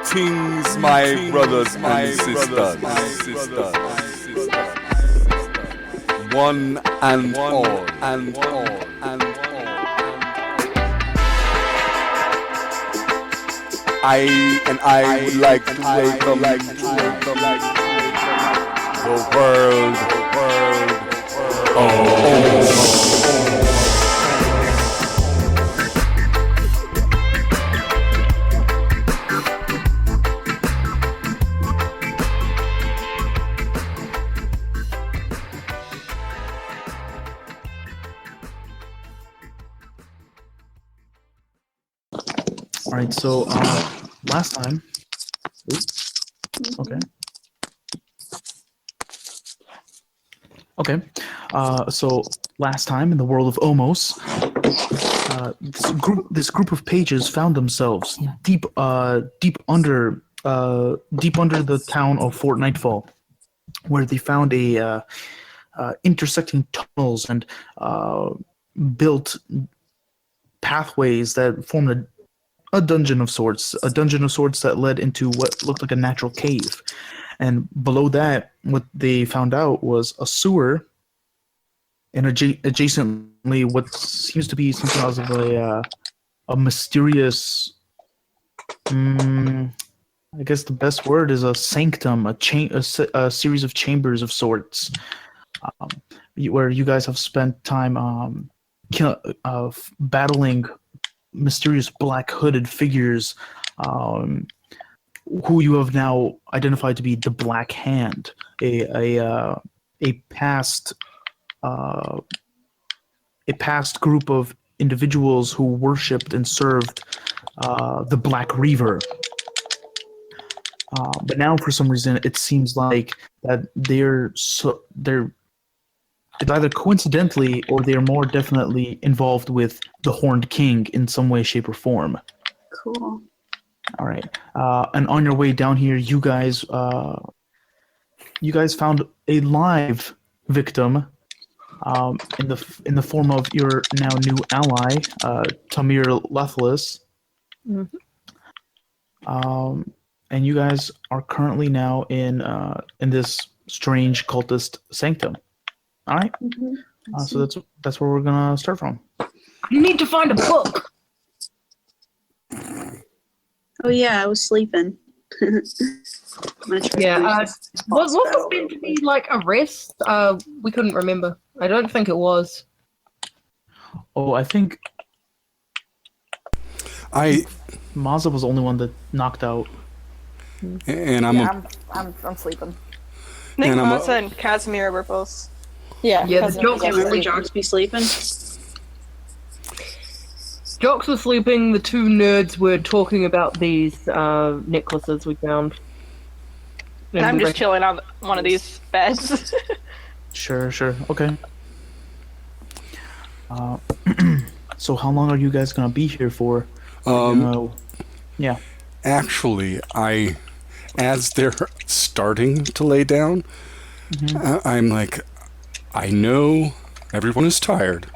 Greetings, my brothers and sisters. One and all. I would like to welcome the world. All right, so last time. Okay. Okay. So last time in the world of OMOS, this group of pages found themselves deep under the town of Fort Nightfall, where they found a intersecting tunnels and built pathways that formed a dungeon of sorts that led into what looked like a natural cave. And below that, what they found out was a sewer, and adjacently what seems to be something else of a mysterious, I guess the best word is a sanctum, a series of chambers of sorts, where you guys have spent time battling mysterious black hooded figures, who you have now identified to be the Black Hand, a past group of individuals who worshipped and served the Black Reaver. But now, for some reason, it seems like that they're either coincidentally or they're more definitely involved with the Horned King in some way, shape, or form. Cool. All right. And on your way down here, you guys found a live victim in the form of your now new ally, Tamir Lethless. Mm-hmm. And you guys are currently now in this strange cultist sanctum. All right. Mm-hmm. So that's where we're gonna start from. You need to find a book. Oh yeah, I was sleeping. Yeah. Was it meant to be like a rest? We couldn't remember. I don't think it was. Oh, I think Mazza was the only one that knocked out. And I'm sleeping. I think Mazza and Casimir were both. Yeah, the jokes Remember Jocks be sleeping? Jocks were sleeping. The two nerds were talking about these necklaces we found. And I'm just chilling on one of these beds. Sure. Okay. So how long are you guys gonna be here for? Yeah. Actually, as they're starting to lay down, I'm like, I know everyone is tired,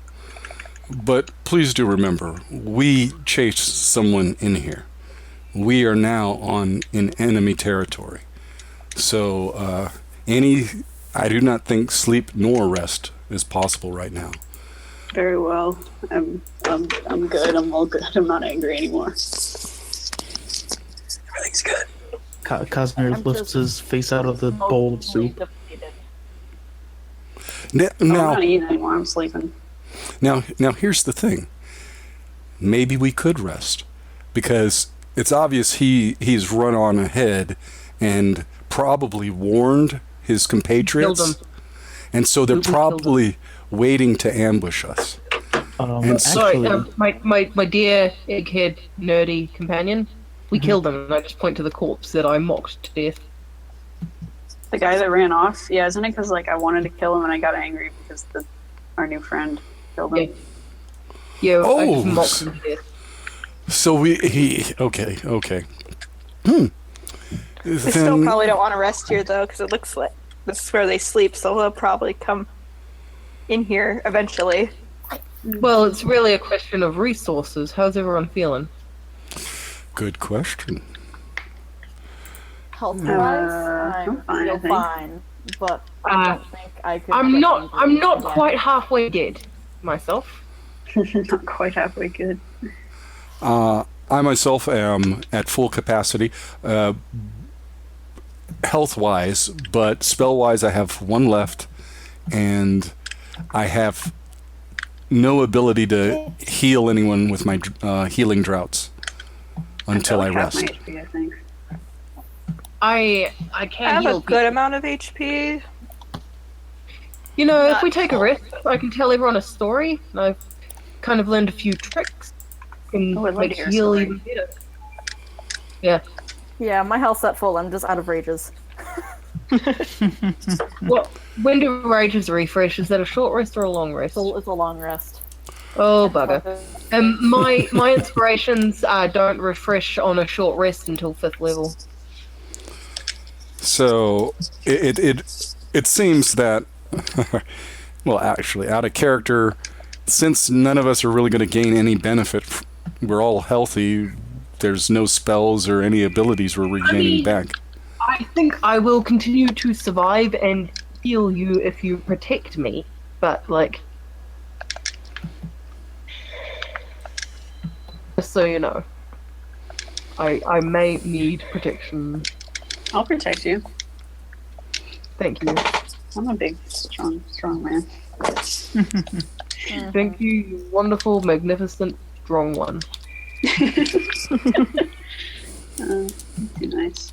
but please do remember, we chased someone in here. We are now in enemy territory. So I do not think sleep nor rest is possible right now. Very well. I'm good. I'm all good. I'm not angry anymore. Everything's good. Casimir lifts his face out of the bowl of soup. Now, I'm not eating anymore. I'm sleeping. Now, here's the thing. Maybe we could rest, because it's obvious he's run on ahead and probably warned his compatriots, and so they're probably waiting to ambush us. Sorry, my dear egghead nerdy companion, we killed him, and I just point to the corpse that I mocked to death. The guy that ran off? Yeah, isn't it because I wanted to kill him and I got angry because our new friend killed him? Yeah, I just mocked him to death. So okay. We still probably don't want to rest here, though, because it looks like this is where they sleep, so they'll probably come in here eventually. Well, it's really a question of resources. How's everyone feeling? Good question. health-wise, I'm fine, I feel think. fine, but I don't think I could. I'm get not angry again. quite halfway dead myself. Not quite halfway good. I myself am at full capacity, health-wise, but spell-wise, I have one left, and I have no ability to heal anyone with my healing droughts until I feel like half rest. my HP, I think. I I can't have heal a good people. amount of HP. You know, if Not we take a full. rest, I can tell everyone a story, and I've kind of learned a few tricks. Can Oh, I'd love make to hear a heal story. even better. Yeah. Yeah, my health's at full. I'm just out of rages. Well, when do rages refresh? Is that a short rest or a long rest? It's a long rest. Oh, bugger. My inspirations don't refresh on a short rest until 5th level. So it seems that, well, actually, out of character, since none of us are really going to gain any benefit, we're all healthy. There's no spells or any abilities we're regaining back. I think I will continue to survive and heal you if you protect me, but like, just so you know, I may need protection. I'll protect you. Thank you. I'm a big, strong man. Thank you, you wonderful, magnificent, strong one. Too nice.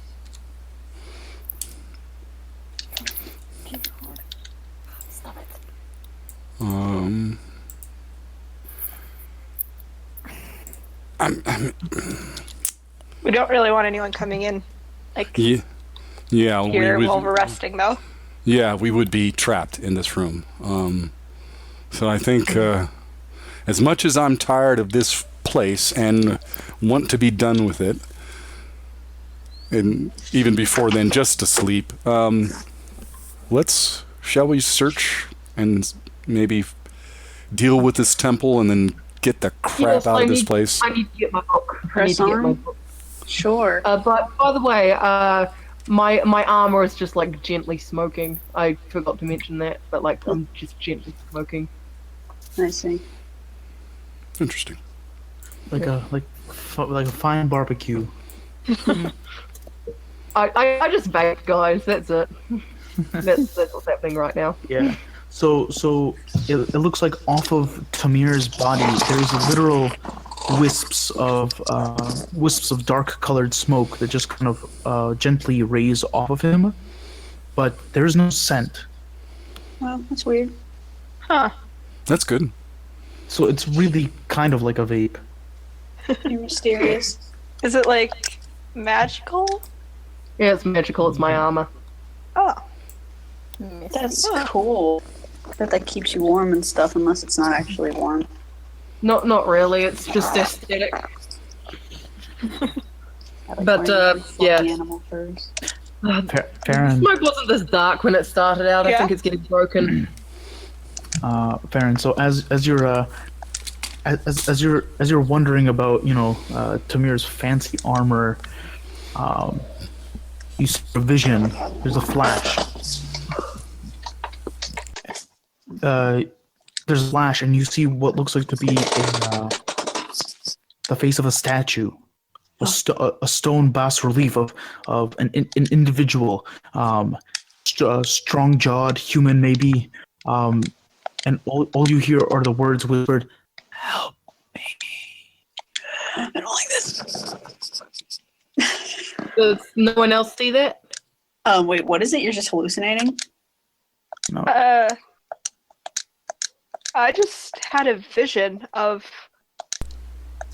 Stop it. We don't really want anyone coming in, like Yeah, here we while would. we're resting, though. Yeah, we would be trapped in this room. So I think, as much as I'm tired of this place and want to be done with it, and even before then, just to sleep, shall we search and maybe deal with this temple and then get the crap Yes, out of this place? I need to get my book. Press on? Sure. But by the way, my armor is just like gently smoking. I forgot to mention that, but like I'm just gently smoking. I see. Interesting. Like a fine barbecue. I just baked, guys. That's it. that's what's happening right now. Yeah. So it looks like off of Tamir's body, there's literal wisps of dark-colored smoke that just kind of gently raise off of him, but there's no scent. Well, that's weird. Huh. That's good. So it's really kind of like a vape. You're mysterious. Is it like magical? Yeah, it's magical. It's my armor. Oh. That's cool. I bet that keeps you warm and stuff, unless it's not actually warm. Not really. It's just aesthetic. I like But, wearing fluffy yeah. animal furs. Farron, Smoke wasn't this dark when it started out. I Yeah. think it's getting broken. Farron. So as you're wondering about Tamir's fancy armor, you see a vision. There's a flash. There's a flash, and you see what looks like to be the face of a statue, a stone bas relief of an individual, strong-jawed human, maybe, and all you hear are the words whispered, "Help me." I don't like this. Does no one else see that? Wait, what is it? You're just hallucinating? No. I just had a vision of.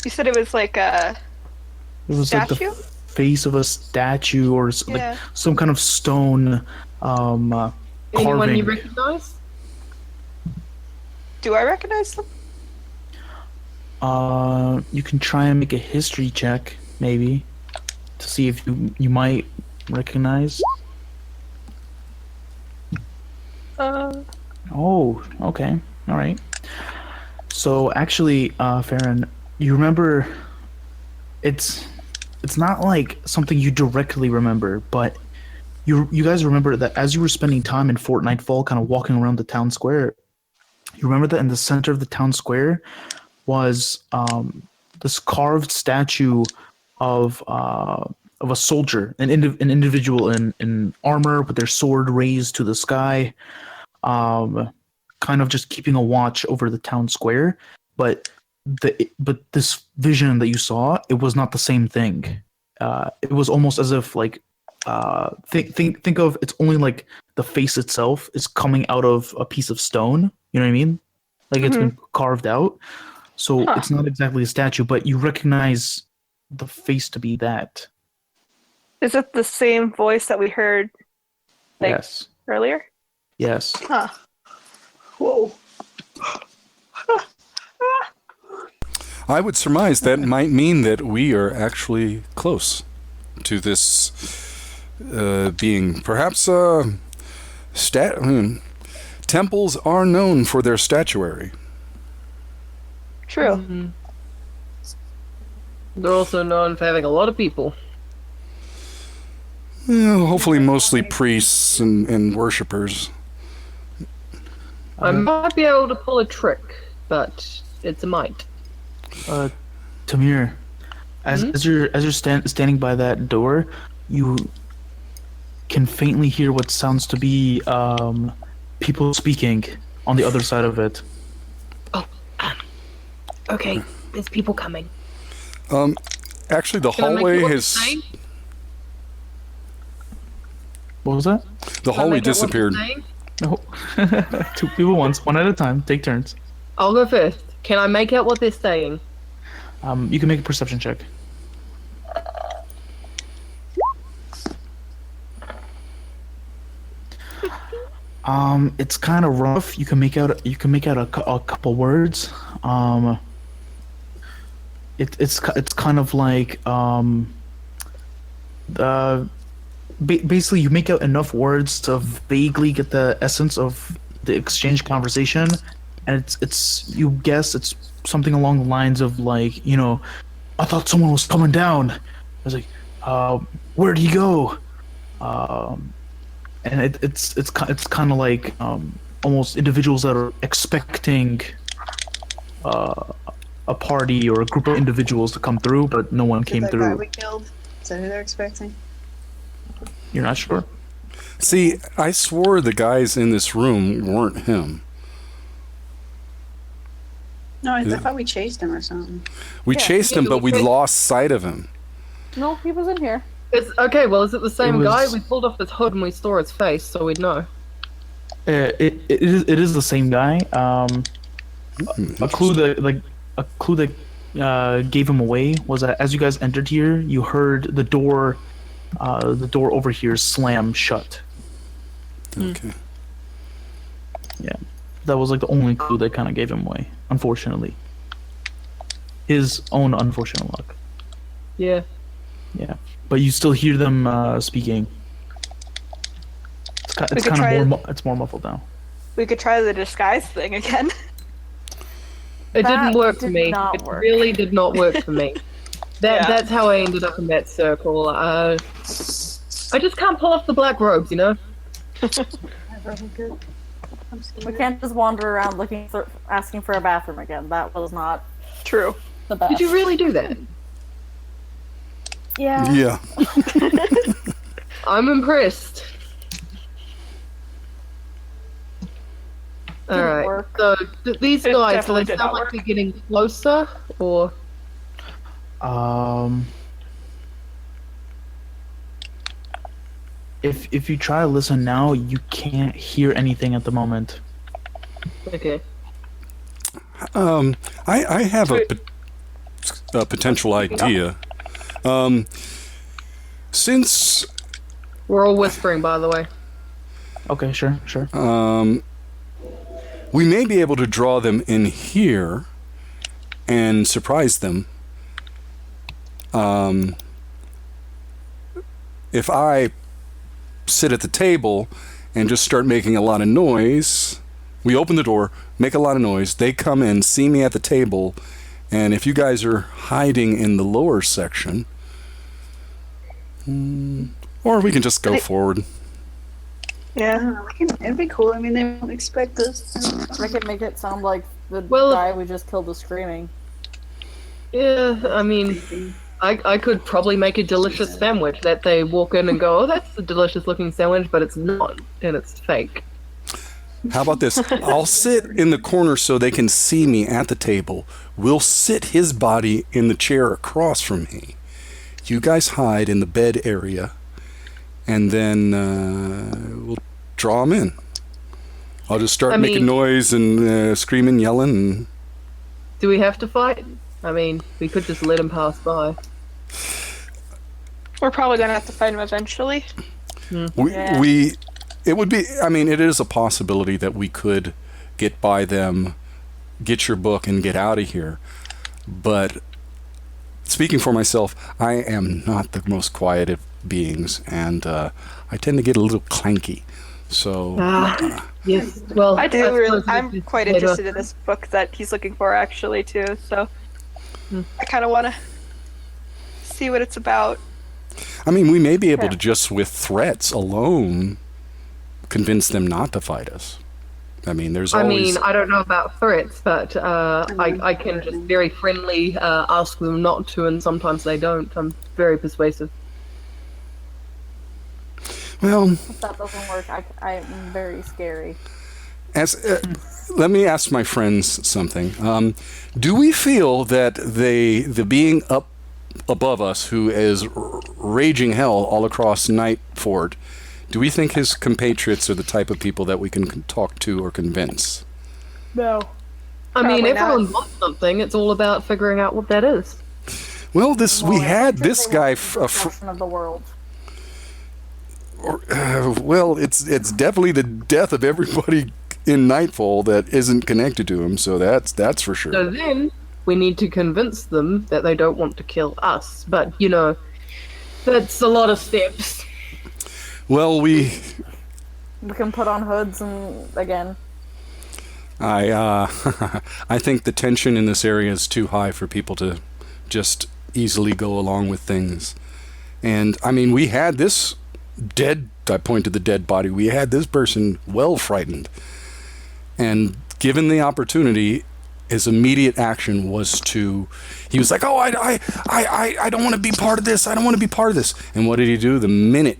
You said it was like a It was like statue? the face of a statue or Yeah. like some kind of stone Anyone carving. you recognize? Do I recognize them? You can try and make a history check, maybe, to see if you might recognize. Oh, okay, all right. So actually, Farron, you remember? It's it's not like something you directly remember, but you guys remember that as you were spending time in Fort Nightfall, kind of walking around the town square. You remember that in the center of the town square was this carved statue of a soldier, an individual in armor with their sword raised to the sky, kind of just keeping a watch over the town square. But this vision that you saw, it was not the same thing. It was almost as if like think of it's only like the face itself is coming out of a piece of stone. You know what I mean? Like it's been carved out. So it's not exactly a statue, but you recognize the face to be that. Is it the same voice that we heard Yes. earlier? Yes. Huh. Whoa. I would surmise that might mean that we are actually close to this being. Perhaps temples are known for their statuary. True. Mm-hmm. They're also known for having a lot of people. Hopefully mostly priests and worshippers. I might be able to pull a trick, but it's a might. Tamir, as you're standing by that door, you can faintly hear what sounds to be people speaking on the other side of it. Okay, there's people coming. Actually, the Can I make hallway it what has. they're saying? What was that? The Can I hallway make it what they're disappeared. saying? No. Two people once, one at a time. Take turns. I'll go first. Can I make out what they're saying? You can make a perception check. It's kind of rough. You can make out a couple words. It's kind of like basically you make out enough words to vaguely get the essence of the exchange conversation, and it's you guess it's something along the lines of like, I thought someone was coming down. I was like, where'd he go? And it's kind of like almost individuals that are expecting a party or a group of individuals to come through, but no one came That guy through. we killed. Is that who they're expecting? You're not sure? See, I swore the guys in this room weren't him. No, I thought we chased him or something. We chased him, but we lost sight of him. No, he was in here. Okay, well, is it the same It guy? was- We pulled off his hood and we saw his face, so we'd know. It is the same guy. A clue that gave him away was that as you guys entered here, you heard the door over here slam shut. Okay. Yeah, that was like the only clue that kind of gave him away. Unfortunately, his own unfortunate luck. Yeah. Yeah, but you still hear them speaking. It's could kind try of more. It's more muffled now. We could try the disguise thing again. It That didn't work for did me. not It work. really did not work for me. Yeah. That's how I ended up in that circle. I just can't pull off the black robes, you know? We can't just wander around asking for a bathroom again. That was not True. the best. Did you really do that? Yeah. Yeah. I'm impressed. Didn't Alright, work. so these It guys, do definitely they did sound not like work. they're getting closer, or... If you try to listen now, you can't hear anything at the moment. Okay. I have a potential idea. Since We're all whispering, by the way. Okay, sure. we may be able to draw them in here and surprise them. If I sit at the table and just start making a lot of noise, we open the door, make a lot of noise, they come in, see me at the table, and if you guys are hiding in the lower section, Or we can just go forward. Yeah. It'd be cool. I mean, they won't expect us. Make it sound like the Well- guy we just killed was screaming. Yeah, I mean, I could probably make a delicious sandwich that they walk in and go, oh, that's a delicious looking sandwich, but it's not, and it's fake. How about this? I'll sit in the corner so they can see me at the table. We'll sit his body in the chair across from me. You guys hide in the bed area, and then we'll draw him in. I'll just start making noise and screaming, yelling. And... Do we have to fight? I mean, we could just let him pass by. We're probably gonna have to fight him eventually. It would be, I mean, it is a possibility that we could get by them, get your book, and get out of here. But speaking for myself, I am not the most quiet of beings, and I tend to get a little clanky. So, yes. Well, I'm quite interested in this book that he's looking for, actually, too. So I kind of want to see what it's about. I mean, we may be able to just with threats alone convince them not to fight us. I mean, there's always... I don't know about threats, but I can just very friendly ask them not to, and sometimes they don't. I'm very persuasive. Well, If that doesn't work, I'm very scary. Let me ask my friends something. Do we feel that the being up above us, who is raging hell all across Nightford, do we think his compatriots are the type of people that we can talk to or convince? No. I mean, Probably everyone not. wants something. It's all about figuring out what that is. Well, we had this guy. Of the world. Well, it's definitely the death of everybody in Nightfall that isn't connected to him. So that's for sure. So then we need to convince them that they don't want to kill us. But you know, that's a lot of steps. Well, we can put on hoods and again. I think the tension in this area is too high for people to just easily go along with things. And I mean, we had this dead, I point to the dead body, we had this person well frightened. And given the opportunity, his immediate action was he was like, oh, I don't want to be part of this. I don't want to be part of this. And what did he do? The minute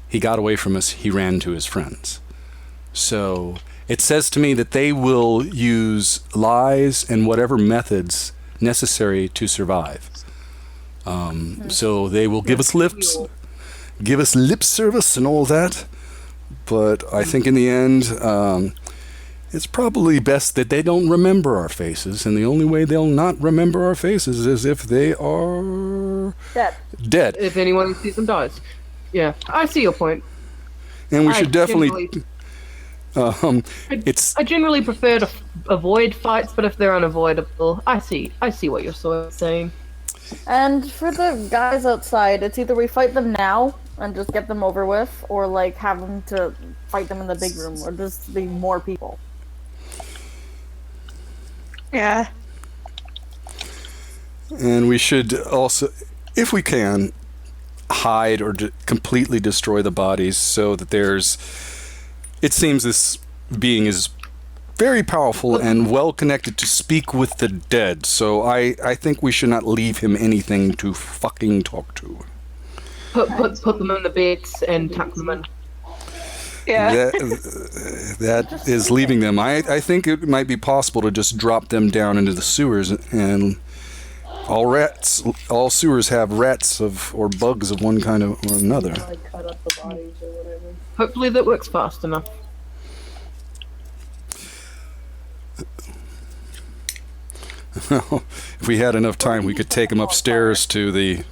he got away from us, he ran to his friends. So it says to me that they will use lies and whatever methods necessary to survive. So they will give us lip service and all that. But I think in the end, it's probably best that they don't remember our faces. And the only way they'll not remember our faces is if they are dead. If anyone sees them dies. Yeah, I see your point. And we should definitely... I generally prefer to avoid fights, but if they're unavoidable, I see what you're sort of saying. And for the guys outside, it's either we fight them now and just get them over with, or like have them to fight them in the big room, or just be more people. Yeah. And we should also, if we can, hide or completely destroy the bodies so that it seems this being is very powerful and well connected to speak with the dead. So I think we should not leave him anything to fucking talk to. Put them in the beds and tuck them in. Yeah. That is leaving them. I think it might be possible to just drop them down into the sewers, and all sewers have rats or bugs of one kind or another. Like cut up the bodies or whatever. Hopefully that works fast enough. If we had enough time, we could take them upstairs to the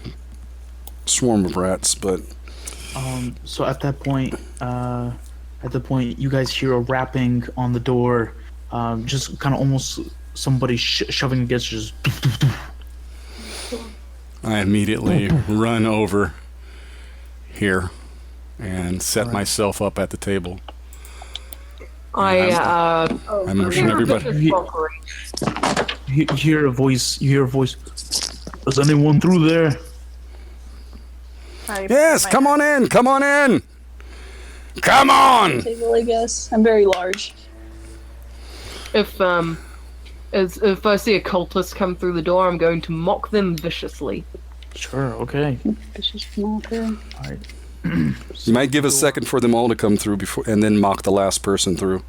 swarm of rats, but... So at that point, you guys hear a rapping on the door, just kind of almost somebody shoving against you. Just... I immediately run over here and set myself up at the table. I motion everybody. You hear a voice. Is anyone through there? Yes, come on in. Come on in. Come on. Table, I guess. I'm very large. If I see a cultist come through the door, I'm going to mock them viciously. Sure. Okay. Vicious mocker. All right. You might give a second for them all to come through before, and then mock the last person through.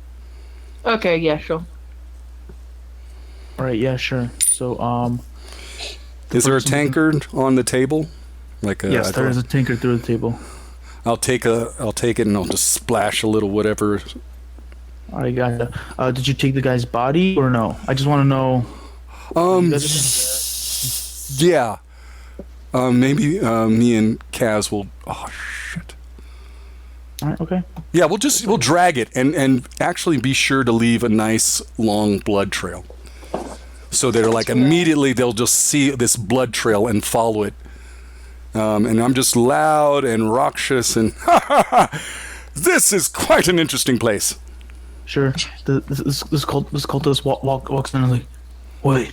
Okay, yeah, sure. All right. Yeah. Sure. So Is there a tankard on the table? Like yes, there is a tinker through the table. I'll take it and I'll just splash a little whatever. All right, gotcha. Did you take the guy's body or no? I just want to know. Yeah. Maybe me and Kaz will. Oh shit. All right. Okay. Yeah, we'll drag it and actually be sure to leave a nice long blood trail. So they're like immediately they'll just see this blood trail and follow it. And I'm just loud and raucous and this is quite an interesting place. Sure. This cultist walks in and like, wait,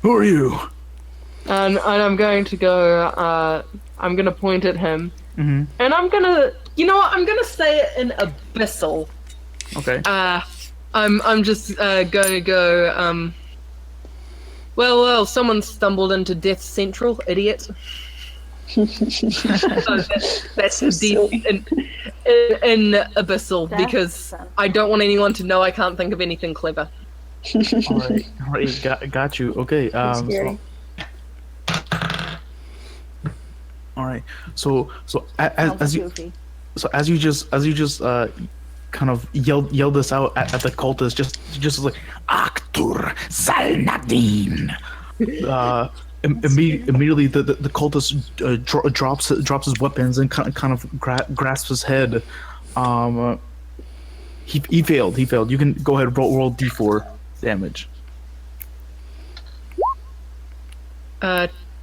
who are you? And I'm going to go. I'm going to point at him, and I'm gonna. You know what? I'm gonna say it in abyssal. Okay. I'm just going to go. Well, someone stumbled into Death Central, idiot. So that's deep in abyssal because I don't want anyone to know I can't think of anything clever. All right, got you. Okay. Scary. All right. So as you just kind of yelled this out at the cultist, just like Actur Salnadin. Immediately the cultist drops his weapons and kind of grasps his head. He failed. You can go ahead roll d4 damage.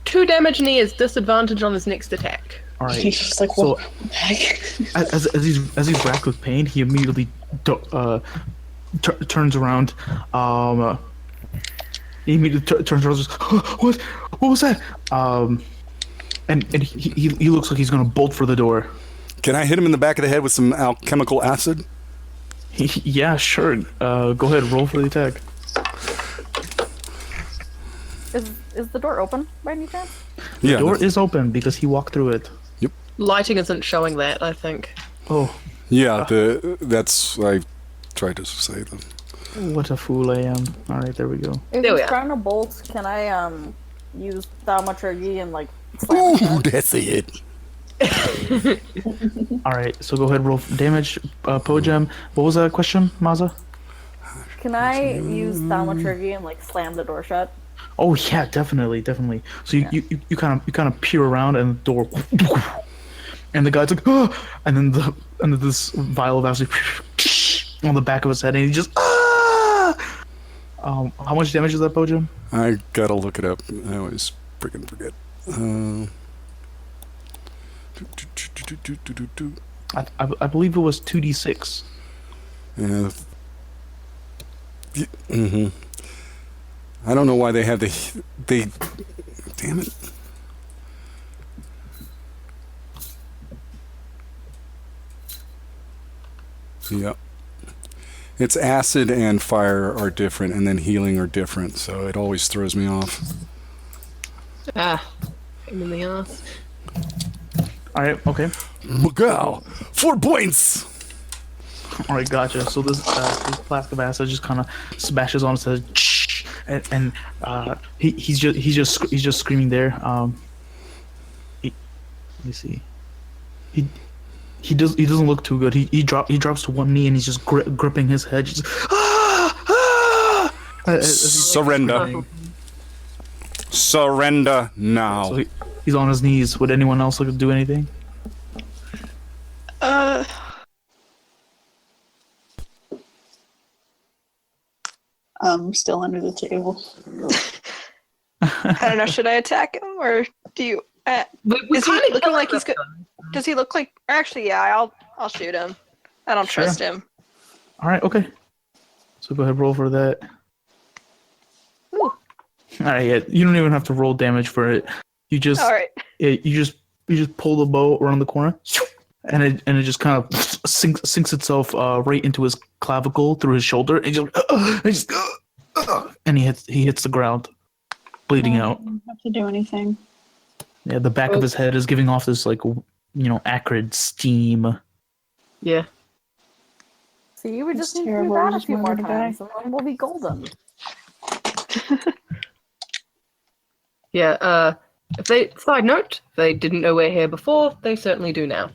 2 damage, and he has disadvantage on his next attack. All right. He's just like, So what the heck? as he's racked with pain, he immediately turns around. He immediately turns around. What was that? And he looks like he's gonna bolt for the door. Can I hit him in the back of the head with some alchemical acid? Yeah, sure. Go ahead, roll for the attack. Is the door open by any chance? Yeah. The door is open because he walked through it. Lighting isn't showing that, I think. Oh, Yeah, that's I tried to say that. what a fool I am. All right, there we go. If There we he's are. trying to bolt, can I use thaumaturgy and like slam his Ooh, head? that's it. All right, so go ahead, roll damage. Po-jem. What was that question, Maza? Can I use thaumaturgy and like slam the door shut? Oh yeah, definitely. So you kind of peer around and the door, and the guy's like, oh! and then this vial of acid on the back of his head, and he just how much damage is that, Po-jem? I gotta look it up. I always freaking forget. I believe it was 2d6. Yeah. I don't know why they have they. Damn it. Yep. It's acid and fire are different, and then healing are different, so it always throws me off. Pain in the ass. All right, okay. Miguel, 4 points. All right, gotcha. So this flask of acid just kind of smashes on his head, and he's just screaming there. Let me see. He doesn't look too good. He drops to one knee and he's just gripping his head. Just, Surrender. Surrender now. So he's on his knees. Would anyone else like to do anything? Still under the table. I don't know. Should I attack him or do you? Is he looking like he's good? Does he look like? Actually, yeah. I'll shoot him. I don't trust him. All right, okay. So go ahead, roll for that. Ooh. All right, yeah. You don't even have to roll damage for it. You just All right. you just You just pull the bow around the corner, and it just kind of sinks itself right into his clavicle through his shoulder, and he hits the ground, bleeding out. I don't have to do anything. Yeah, the back of his head is giving off this acrid steam. Yeah. See, we That's just need to do terrible. that a Just few more murder the guy. times, and then we'll be golden. Yeah, side note, if they didn't know we're here before, they certainly do now.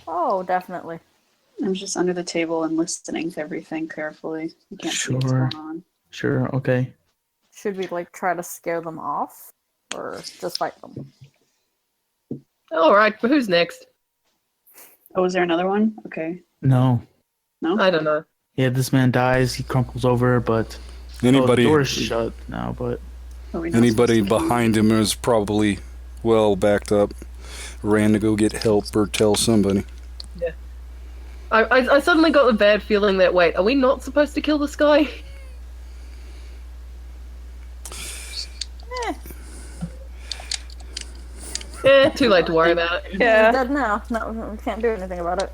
Oh, definitely. I'm just under the table and listening to everything carefully. I can't see what's Sure. going on. Sure, okay. Should we try to scare them off, or just fight them? Alright, but who's next? Oh, is there another one? Okay. No. I don't know. Yeah, this man dies, he crumples over, but Anybody the door's shut now, but Are we not anybody supposed to- behind him is probably well backed up. Ran to go get help or tell somebody. I suddenly got the bad feeling that, wait, are we not supposed to kill this guy? Too late to worry about it. He's Yeah. dead now. No, we can't do anything about it.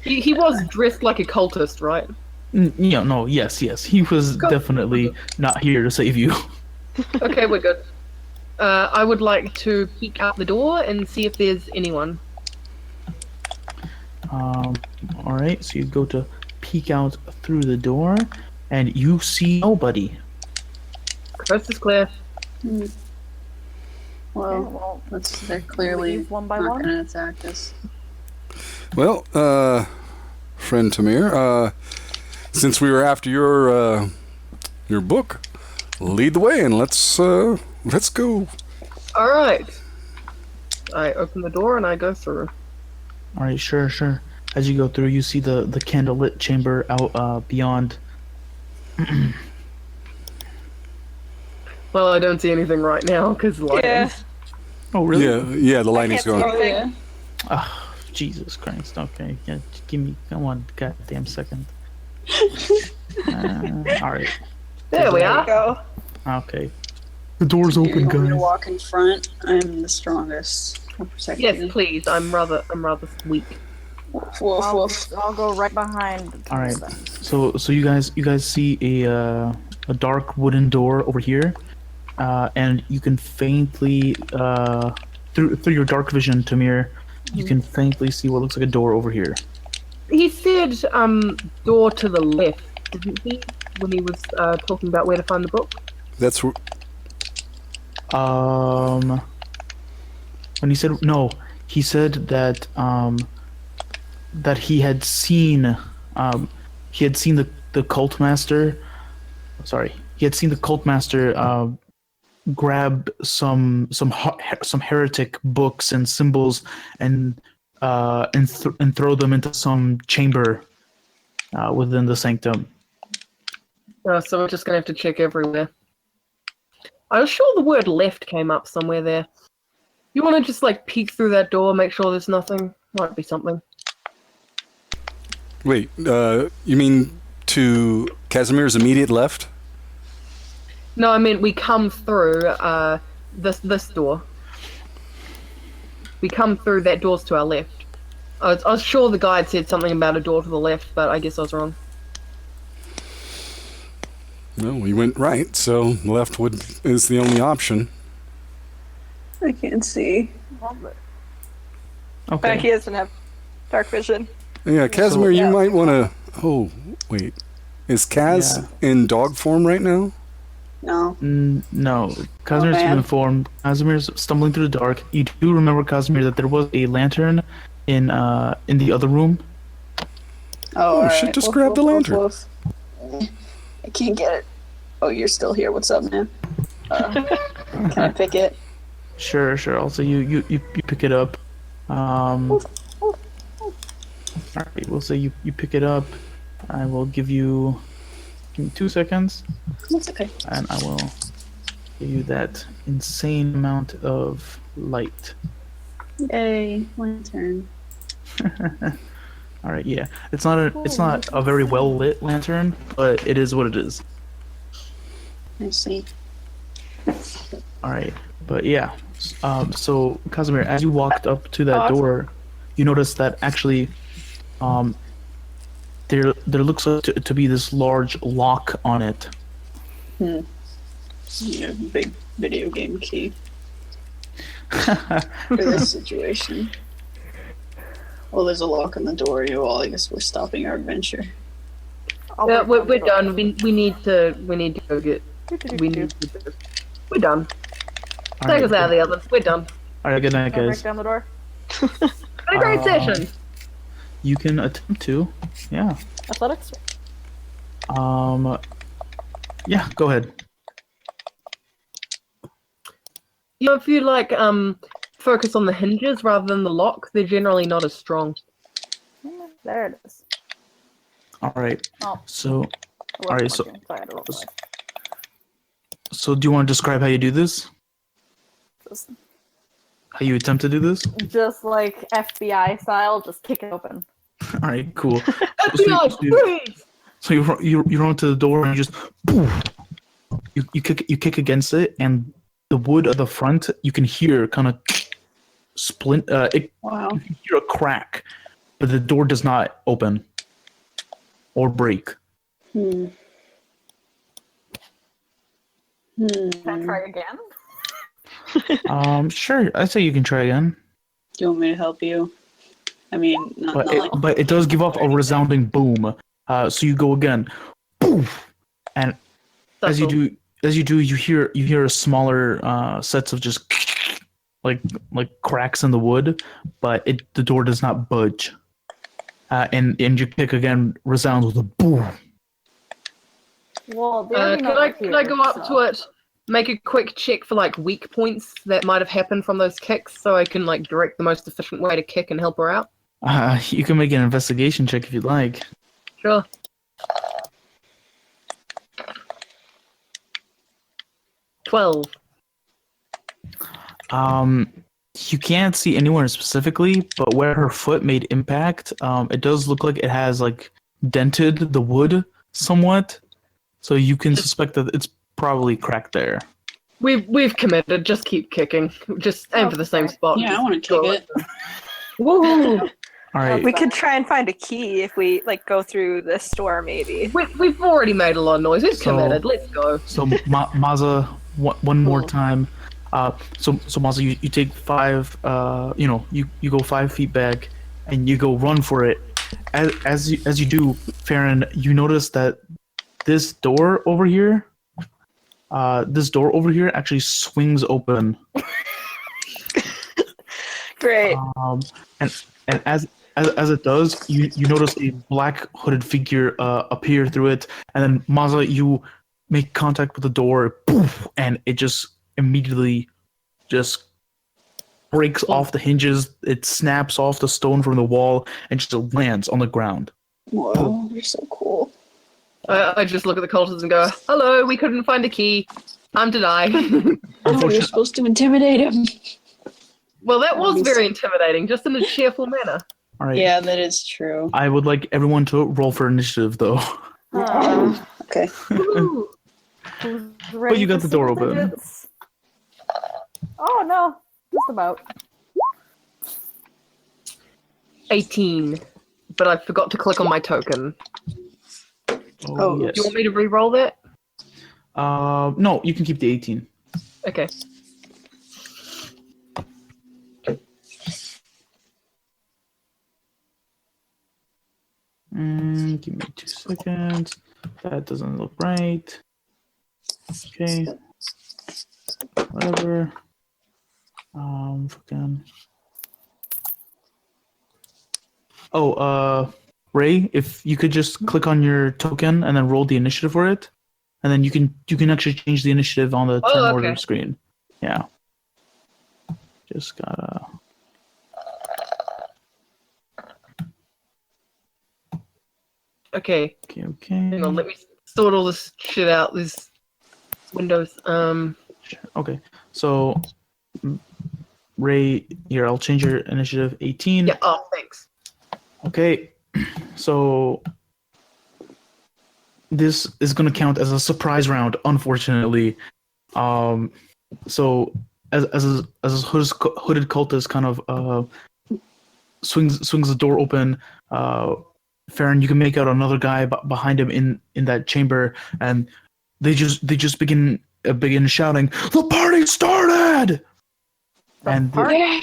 He was dressed like a cultist, right? yes. He was definitely not here to save you. Okay, we're good. I would like to peek out the door and see if there's anyone. Alright, so you go to peek out through the door, and you see nobody. Coast is clear. Hmm. Okay, Well, they're clearly leave one by not one. going to attack us. Well, friend Tamir, since we were after your book, lead the way and let's go. Alright. I open the door and I go through. Alright, sure. As you go through, you see the candlelit chamber out beyond. Well, I don't see anything right now because lighting. Yeah. Oh, really? Yeah, the lighting's can't see going. anything. Jesus Christ. Okay, yeah, just give me one goddamn second. Alright. There we There are. we go. Okay. The door's You open, want me to guys. walk in front? I'm the strongest. I'll protect Yes, you. please. I'm rather weak. Woof, woof, woof. I'll go right behind. All right. So you guys see a dark wooden door over here, and you can faintly through your dark vision, Tamir, you can faintly see what looks like a door over here. He said door to the left, didn't he? When he was talking about where to find the book. That's When he said no, he said that that he had seen the cult master. Sorry, he had seen the cult master grab some heretic books and symbols and throw them into some chamber within the sanctum. So we're just gonna have to check everywhere. I was sure the word left came up somewhere there. You want to just peek through that door, make sure there's nothing? Might be something. Wait, you mean to Casimir's immediate left? No, I mean we come through this door. We come through that door's to our left. I was sure the guide said something about a door to the left, but I guess I was wrong. No, we went right, so left is the only option. I can't see. Okay. But he doesn't have dark vision. Yeah, Casimir, you Yeah. might want to. Oh, wait, is Kaz in dog form right now? No. No, Casimir's man. in form. Casimir's stumbling through the dark. You do remember, Casimir, that there was a lantern in the other room. Oh, you all should right. just Woof, grab the woof, lantern. woof, woof. I can't get it. Oh, you're still here. What's up, man? Can I pick it? Sure. Also, you pick it up. Alright, we'll say you pick it up. I will give me 2 seconds, That's okay. and I will give you that insane amount of light. Yay, lantern. All right, yeah, it's not a very well lit lantern, but it is what it is. I see. All right, but yeah, So Casimir, as you walked up to that door, you noticed that actually, there looks like to be this large lock on it. Yeah, big video game key for this situation. Well, there's a lock on the door. I guess we're stopping our adventure. Yeah, we're done. We need to go get. We're done. Take us out of the others. We're done. All right, good night, Can I break guys. down the door? Had a great session. You can attempt to. Yeah. Athletics? Yeah, go ahead. You know, if you like focus on the hinges rather than the lock, they're generally not as strong. There it is. All right. Oh. So, It wasn't all right. So, working, I had to roll five. so do you want to describe how you do this? How you attempt to do this? Just like FBI style, just kick it open. All right, cool. FBI, freeze! So you run to the door and you just poof, you kick against it, and the wood at the front you can hear kind of splint. Wow. You can hear a crack, but the door does not open or break. Can I try again? Sure. I'd say you can try again, Do you want me to help you? I mean, but it does give off a resounding boom. So you go again, poof, and as you do, you hear a smaller sets of just like cracks in the wood, but the door does not budge. And your kick again resounds with a boom. Well, Can I go up to it, make a quick check for like weak points that might have happened from those kicks, so I can like direct the most efficient way to kick and help her out? You can make an investigation check if you'd like. Sure. $12. You can't see anywhere specifically, but where her foot made impact, it does look like it has like dented the wood somewhat. So you can suspect that it's probably cracked there. We've committed. Just keep kicking. Just aim for the same spot. Yeah, I want to kick it. Woohoo! All right. We could try and find a key if we like go through this door, maybe. We've already made a lot of noise. We've committed. Let's go. So Maza, one more time. So Maza, you take 5. You go 5 feet back, and you go run for it. As you do, Farron, you notice that this door over here actually swings open. Great. And as it does, you notice a black hooded figure appear through it, and then Maza, you make contact with the door, poof, and it just immediately just breaks off the hinges. It snaps off the stone from the wall and just lands on the ground. Whoa, you're so cool. I just look at the cultists and go, "Hello, we couldn't find a key. Time to die." Oh, you're supposed to intimidate him. Well, that was very intimidating, just in a cheerful manner. All right. Yeah, that is true. I would like everyone to roll for initiative, though. Okay. But you got the door open. Digits? Oh no, just about. 18, but I forgot to click on my token. Oh, yes. Do you want me to re-roll that? No, you can keep the 18. Okay. Give me 2 seconds. That doesn't look right. Okay. Whatever. Fucking. Oh, Ray, if you could just click on your token and then roll the initiative for it, and then you can actually change the initiative on the turn order screen. Yeah. Just gotta. Okay. Okay. Hang on, let me sort all this shit out. These windows. Okay. So, Ray, here, I'll change your initiative 18. Yeah. Oh, thanks. Okay. So, this is going to count as a surprise round, unfortunately. So, as hooded cultist kind of swings the door open, Farron, you can make out another guy behind him in that chamber, and they just begin shouting, "The party started!" And party.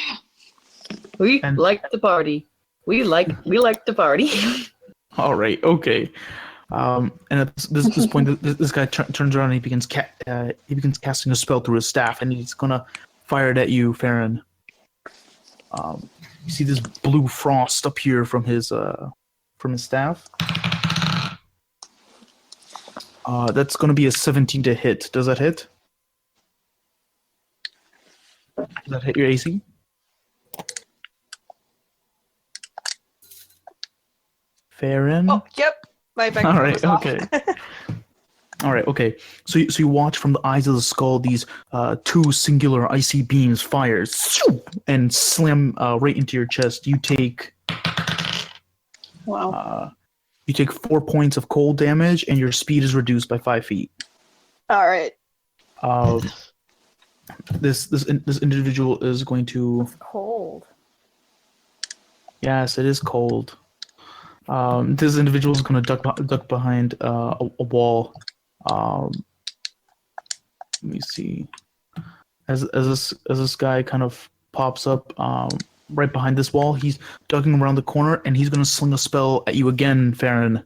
We like the party. We like the party. All right, okay. And at this point, this guy turns around and he begins casting a spell through his staff, and he's gonna fire it at you, Farron. You see this blue frost appear from his staff. That's gonna be a 17 to hit. Does that hit? Does that hit your AC? Farron? Oh, yep. My back. All right, off. okay. All right, okay. So you watch from the eyes of the skull these two singular icy beams fire and slam right into your chest. You take Wow. you take 4 points of cold damage, and your speed is reduced by 5 feet. All right. This individual is going to. It's cold. Yes, it is cold. This individual is going to duck behind a wall. Let me see. As this guy kind of pops up right behind this wall, he's ducking around the corner, and he's going to sling a spell at you again, Farron.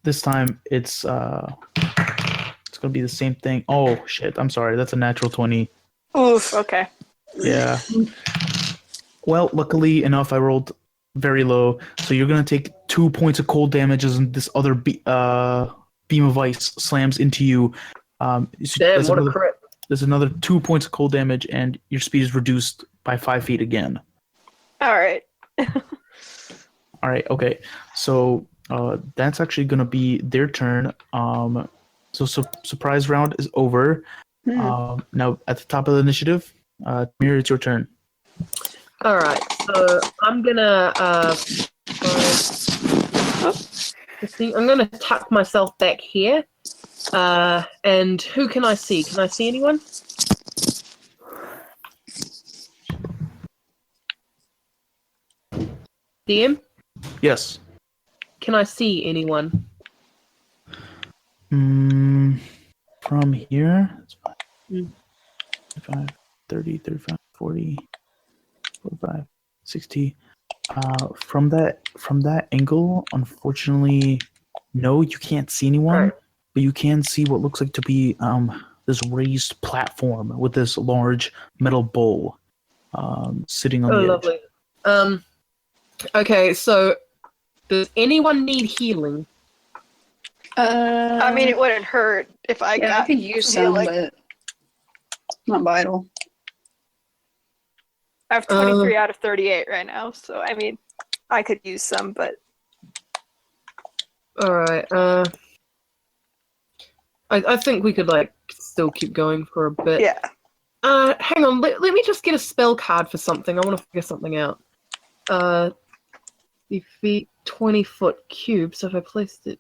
This time it's going to be the same thing. Oh shit! I'm sorry. That's a natural 20. Oof. Okay. Yeah. Well, luckily enough, I rolled very low, so you're gonna take 2 points of cold damage as this other beam of ice slams into you. Damn, what a crit! There's another 2 points of cold damage, and your speed is reduced by 5 feet again. All right. All right, okay. So that's actually gonna be their turn. So surprise round is over. Now at the top of the initiative, Mir, it's your turn. All right, so I'm gonna I'm gonna tuck myself back here. And who can I see? Can I see anyone? DM? Yes. Can I see anyone? From here, it's 5, 30, 35, 40, 45, 60. From that angle, unfortunately, no, you can't see anyone. Right. But you can see what looks like to be this raised platform with this large metal bowl sitting on the edge. Lovely. Okay, so does anyone need healing? I mean, it wouldn't hurt if I Yeah, got I could use some, but not vital. I have 23 out of 38 right now, so I mean, I could use some, but All right. I think we could still keep going for a bit. yeah. Hang on. Let me just get a spell card for something. I want to figure something out. The feet 20-foot cube. So if I placed it.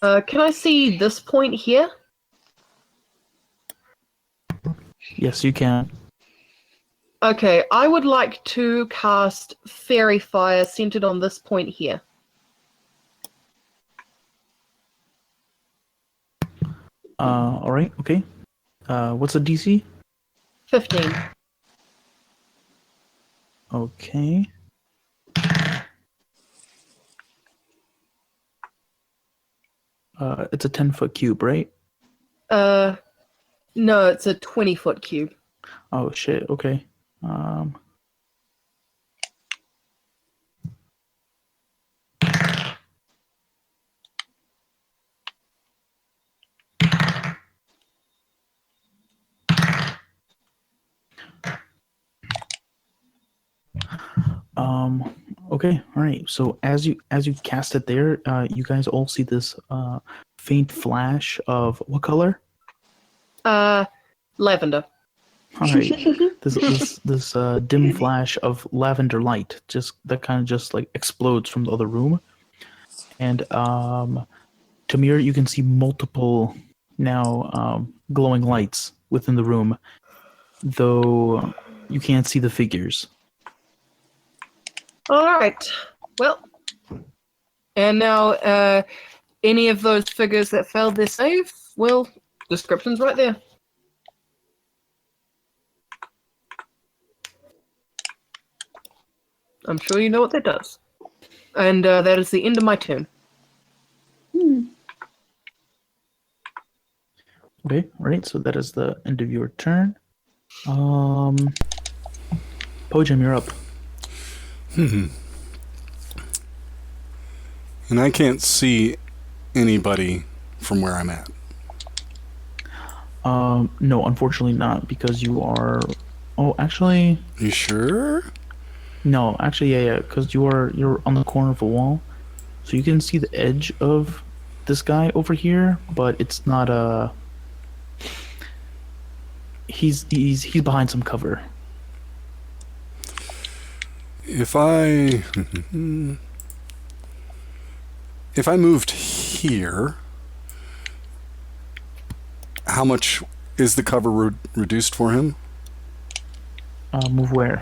Can I see this point here? Yes, you can. Okay, I would like to cast Fairy Fire centered on this point here. All right, okay. What's the DC? 15. Okay. It's a 10-foot cube, right? No, it's a 20-foot cube. Oh shit. Okay. Okay. All right. So as you cast it there, you guys all see this faint flash of what color? Lavender. All right. This dim flash of lavender light that kind of just like explodes from the other room, and Tamir, you can see multiple now glowing lights within the room, though you can't see the figures. All right. Well, and now any of those figures that failed their save, well, description's right there. I'm sure you know what that does. And that is the end of my turn. Okay, right. So that is the end of your turn. Po-jem, you're up. And I can't see anybody from where I'm at. No, unfortunately not, because you are. Oh, actually, You sure? no. Actually, yeah, because you're on the corner of a wall, so you can see the edge of this guy over here, but it's not a. He's behind some cover. If I moved here, how much is the cover reduced for him? Move where?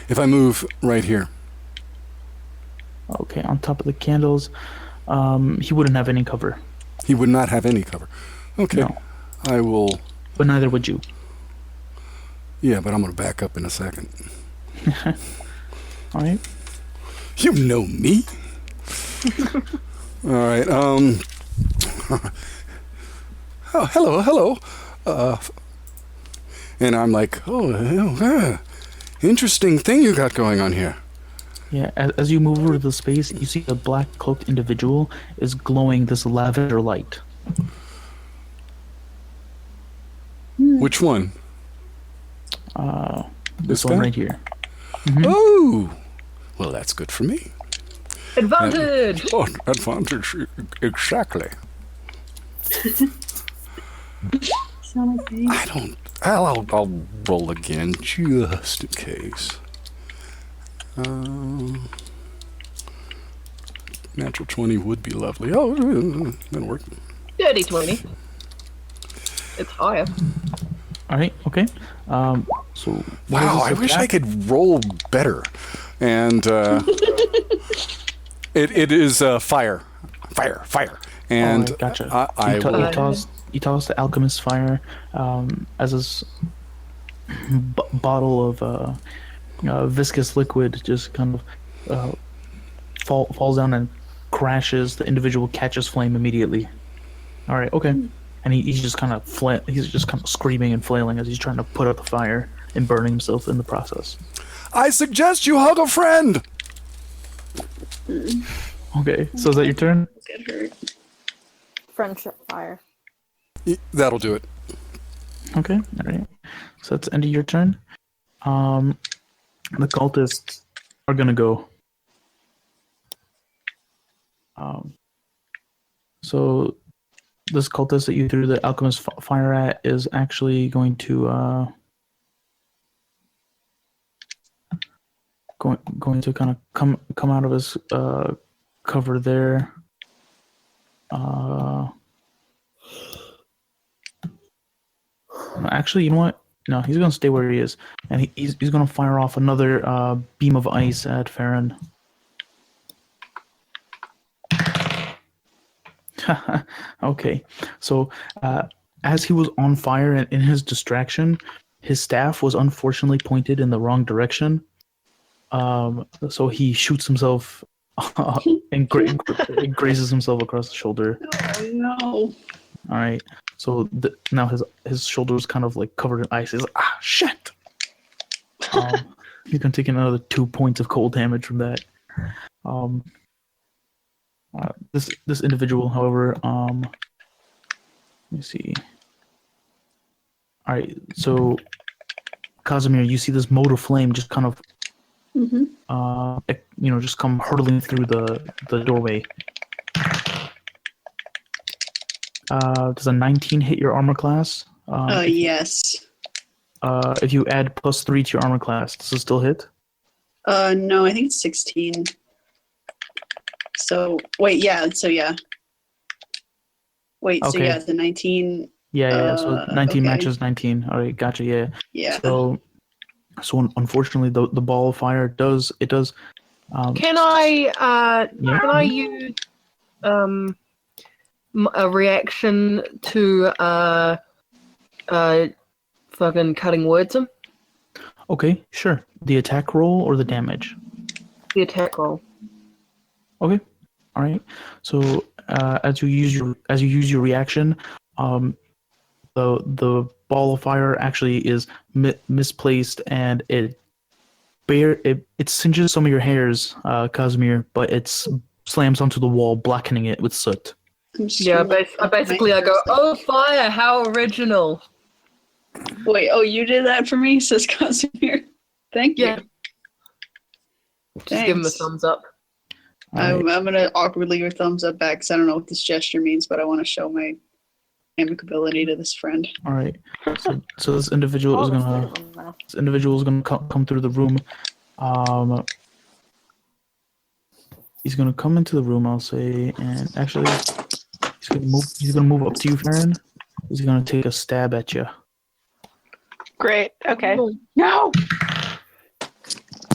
If I move right here. Okay, on top of the candles. He wouldn't have any cover. He would not have any cover. Okay. No. I will. But neither would you. Yeah, but I'm going to back up in a second. All right. You know me. All right. Oh, hello. And I'm like, interesting thing you got going on here. Yeah, as you move over to the space, you see a black cloaked individual is glowing this lavender light. Which one? This guy? one right here. Oh, well, that's good for me. Advantage! Oh, advantage, exactly. I don't. I'll roll again just in case. Natural 20 would be lovely. Oh, that'll work. Dirty 20. It's higher. All right. Okay. So. what Wow, is I this wish I attack? could roll better. And it is fire. And Alright, gotcha. I So will. you toss the alchemist fire as this bottle of viscous liquid just kind of falls down and crashes. The individual catches flame immediately. All right, okay. And he's just kind of screaming and flailing as he's trying to put out the fire and burning himself in the process. I suggest you hug a friend. Okay, so is that your turn? Get hurt. Friendship fire. That'll do it. Okay, all right. So that's the end of your turn. The cultists are gonna go. So this cultist that you threw the alchemist fire at is actually going to going to kind of come out of his cover there. Actually, you know what? No, he's going to stay where he is, and he's going to fire off another beam of ice at Farron. Okay, so as he was on fire and in his distraction, his staff was unfortunately pointed in the wrong direction. So he shoots himself and grazes himself across the shoulder. Oh no. All right. So now his shoulder is kind of like covered in ice. He's like, shit. He's gonna take another 2 points of cold damage from that. This individual, however, let me see. All right. So Casimir, you see this mote of flame just kind of, just come hurtling through the doorway. Does a 19 hit your armor class? Yes. If you add +3 to your armor class, does it still hit? No, I think it's 16. So, wait, yeah, so yeah. Wait, so Okay. yeah, the 19. Yeah. So 19 okay. matches 19. All right, gotcha. Yeah. Yeah. So unfortunately, the ball of fire does. Can I Yeah. can I use a reaction to fucking cutting words him? Okay, sure. The attack roll or the damage? The attack roll. Okay. All right. So as you use your reaction, the ball of fire actually is misplaced, and it singes some of your hairs, Casimir, but it slams onto the wall, blackening it with soot. Yeah, basically I go, oh, fire, how original. Wait, oh, you did that for me, says Casimir. Thank you. Yeah. Just give him a Thanks. thumbs up. I'm gonna awkwardly give a thumbs up back because I don't know what this gesture means, but I want to show my amicability to this friend. All right. So this individual is gonna come through the room. He's gonna come into the room, I'll say, and actually, he's gonna move up to you, Farron. He's gonna take a stab at you. Great. Okay. No!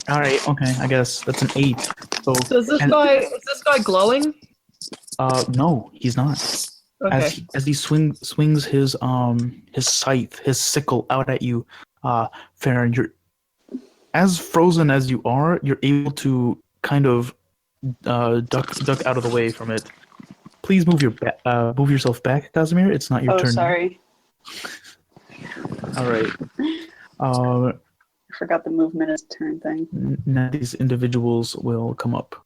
All right. Okay. I guess that's an 8. So Is this guy glowing? no, he's not. Okay. As he swings his scythe, his sickle out at you, Farron, you're as frozen as you are. You're able to kind of duck out of the way from it. Please move yourself back, Casimir. It's not your turn. Oh, sorry. All right. I forgot the movement is a turn thing. Now these individuals will come up.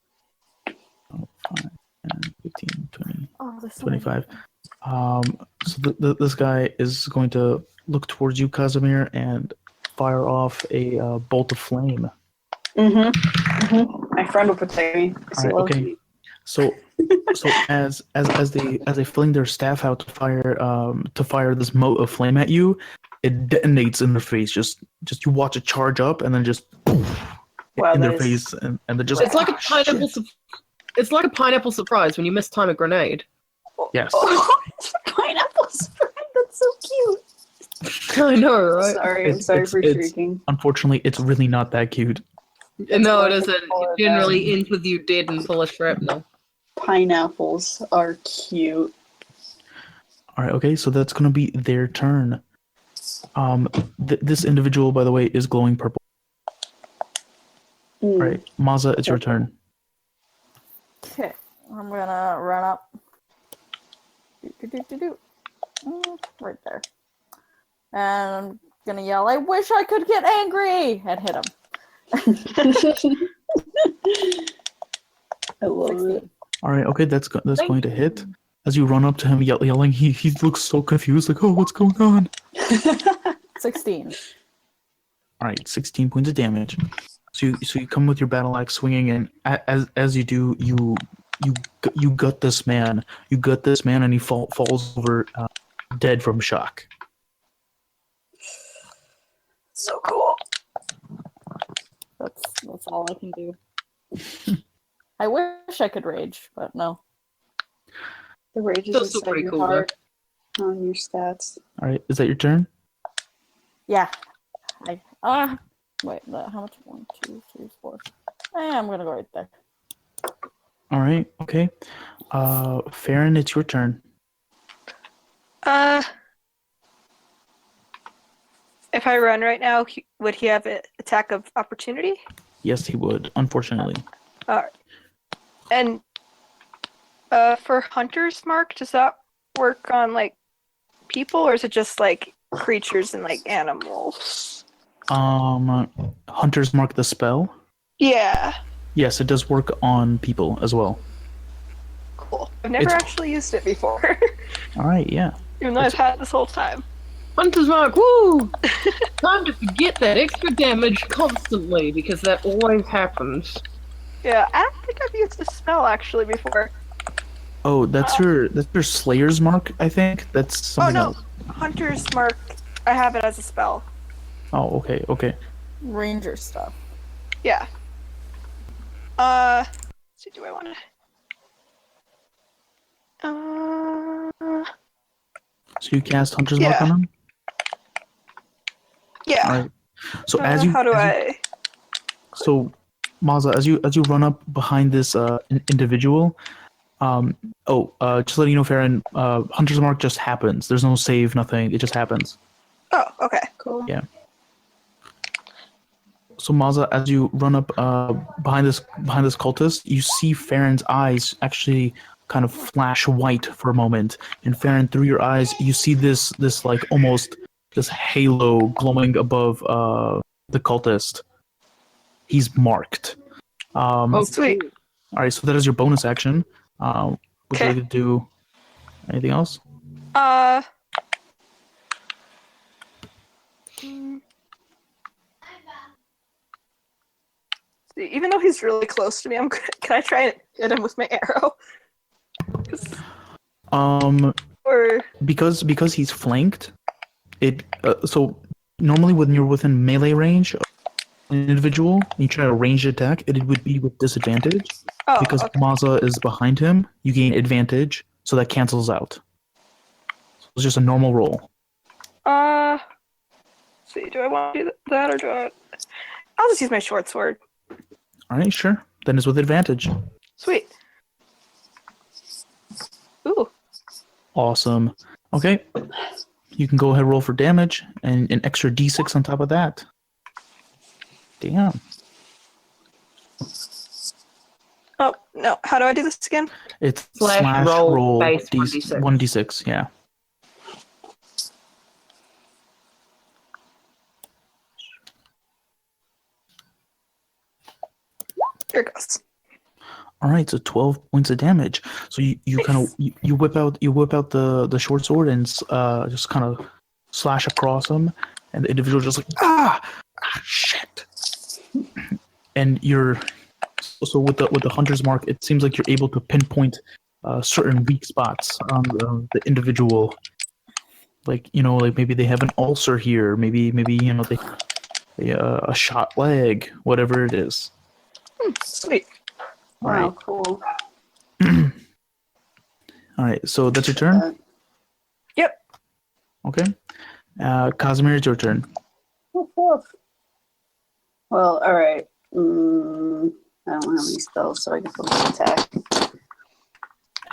5, 10, 15, 20, 25. So this guy is going to look towards you, Casimir, and fire off a bolt of flame. My friend will protect me. All right, okay. So as they fling their staff out to fire this mote of flame at you, it detonates in their face. Just you watch it charge up and then just poof, in their face, and they're just. It's like a pineapple. It's like a pineapple surprise when you mistime a grenade. Yes. Oh, it's a pineapple spread. That's so cute. I know, right? Sorry, I'm sorry for shrieking. Unfortunately, it's really not that cute. No, it isn't. It generally ends with you dead and full of shrapnel. Pineapples are cute. All right, okay, so that's gonna be their turn. This individual, by the way, is glowing purple. All right, Maza, it's your turn. Okay, I'm gonna run up. Right there. And I'm gonna yell, I wish I could get angry! And hit him. I love it. All right, okay, that's going to hit. As you run up to him, yelling, he looks so confused, like, oh, what's going on? 16. All right, 16 points of damage. So you come with your battle axe swinging, and as you do, you gut this man. You gut this man, and he falls over, dead from shock. So cool. That's all I can do. I wish I could rage, but no. The rage is Still just pretty your cool, heart on your stats. All right, is that your turn? Yeah. Wait, how much? 1, 2, 3, 4. I'm gonna go right there. All right, okay. Farron, it's your turn. If I run right now, would he have an attack of opportunity? Yes, he would, unfortunately. And for Hunter's Mark, does that work on like people, or is it just like creatures and like animals? Hunter's Mark the spell? Yeah. Yes, it does work on people as well. Cool. I've never actually used it before. All right, yeah. Even though I've had it this whole time. Hunter's Mark, woo! Time to forget that extra damage constantly, because that always happens. Yeah, I don't think I've used the spell actually before. Oh, that's your Slayer's Mark, I think? That's something else. Hunter's Mark, I have it as a spell. Oh, okay. Ranger stuff. Yeah. Let's see, do I want to... So you cast Hunter's Mark on him? Yeah. All right. So as you how do I? So, Maza, as you run up behind this individual, just letting you know, Farron, Hunter's Mark just happens. There's no save, nothing. It just happens. Oh, okay. Cool. Yeah. So, Maza, as you run up behind this cultist, you see Farron's eyes actually kind of flash white for a moment, and Farron, through your eyes, you see this like almost this halo glowing above the cultist. He's marked. Sweet. All right, so that is your bonus action. Would you like to do anything else? Even though he's really close to me, can I try and hit him with my arrow? Or because he's flanked, so normally when you're within melee range of an individual and you try to range attack, it would be with disadvantage. Because Maza is behind him, you gain advantage, so that cancels out. So it's just a normal roll. See, do I want to do that or do I? I'll just use my short sword. All right, sure. Then it's with advantage. Sweet. Ooh. Awesome. Okay. You can go ahead and roll for damage and an extra d6 on top of that. Damn. Oh, no. How do I do this again? It's Slash roll base 1d6. 1d6, yeah. Here it goes. All right, so 12 points of damage. So you kind of you whip out the short sword and just kind of slash across him, and the individual just like shit. And you're so with the Hunter's Mark, it seems like you're able to pinpoint certain weak spots on the individual. Like like maybe they have an ulcer here, maybe they a shot leg, whatever it is. Sweet. All Wow, right. cool. All right, so that's your turn? Yep. Okay. Casimir, it's your turn. Woof, woof. Well, all right. I don't have any spells, so I guess I'll attack.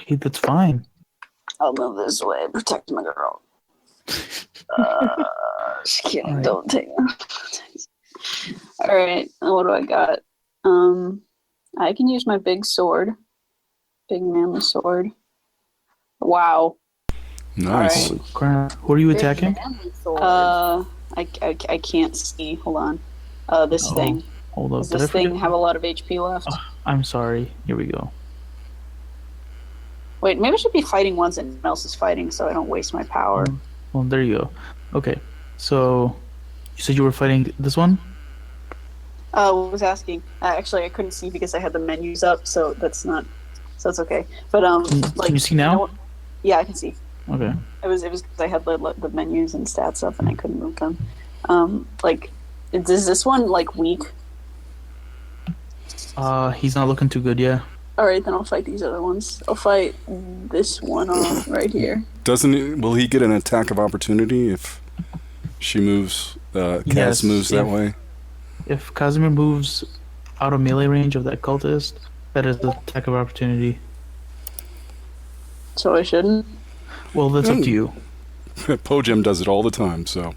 Hey, that's fine. I'll move this way, protect my girl. Just kidding. All right. Don't take that. All right. What do I got? I can use my big sword, big manly sword. Wow. Nice. All Crap. Who are you attacking? I can't see. Hold on. This Oh, thing. Hold up. Does Did I this thing forget? have a lot of HP left? I'm sorry. Here we go. Wait, maybe I should be fighting once and someone else is fighting, so I don't waste my power. Well, there you go. Okay. So, you said you were fighting this one? What was asking? Actually, I couldn't see because I had the menus up, so that's not. So it's okay. But Can you see now? Yeah, I can see. Okay. It was because I had the menus and stats up and I couldn't move them. Is this one weak? He's not looking too good, yeah. All right, then I'll fight these other ones. I'll fight this one right here. Will he get an attack of opportunity if she moves? Kaz Yes, moves that way. If Casimir moves out of melee range of that cultist, that is the attack of opportunity. So I shouldn't. Well, that's up to you. Po-jem does it all the time, so.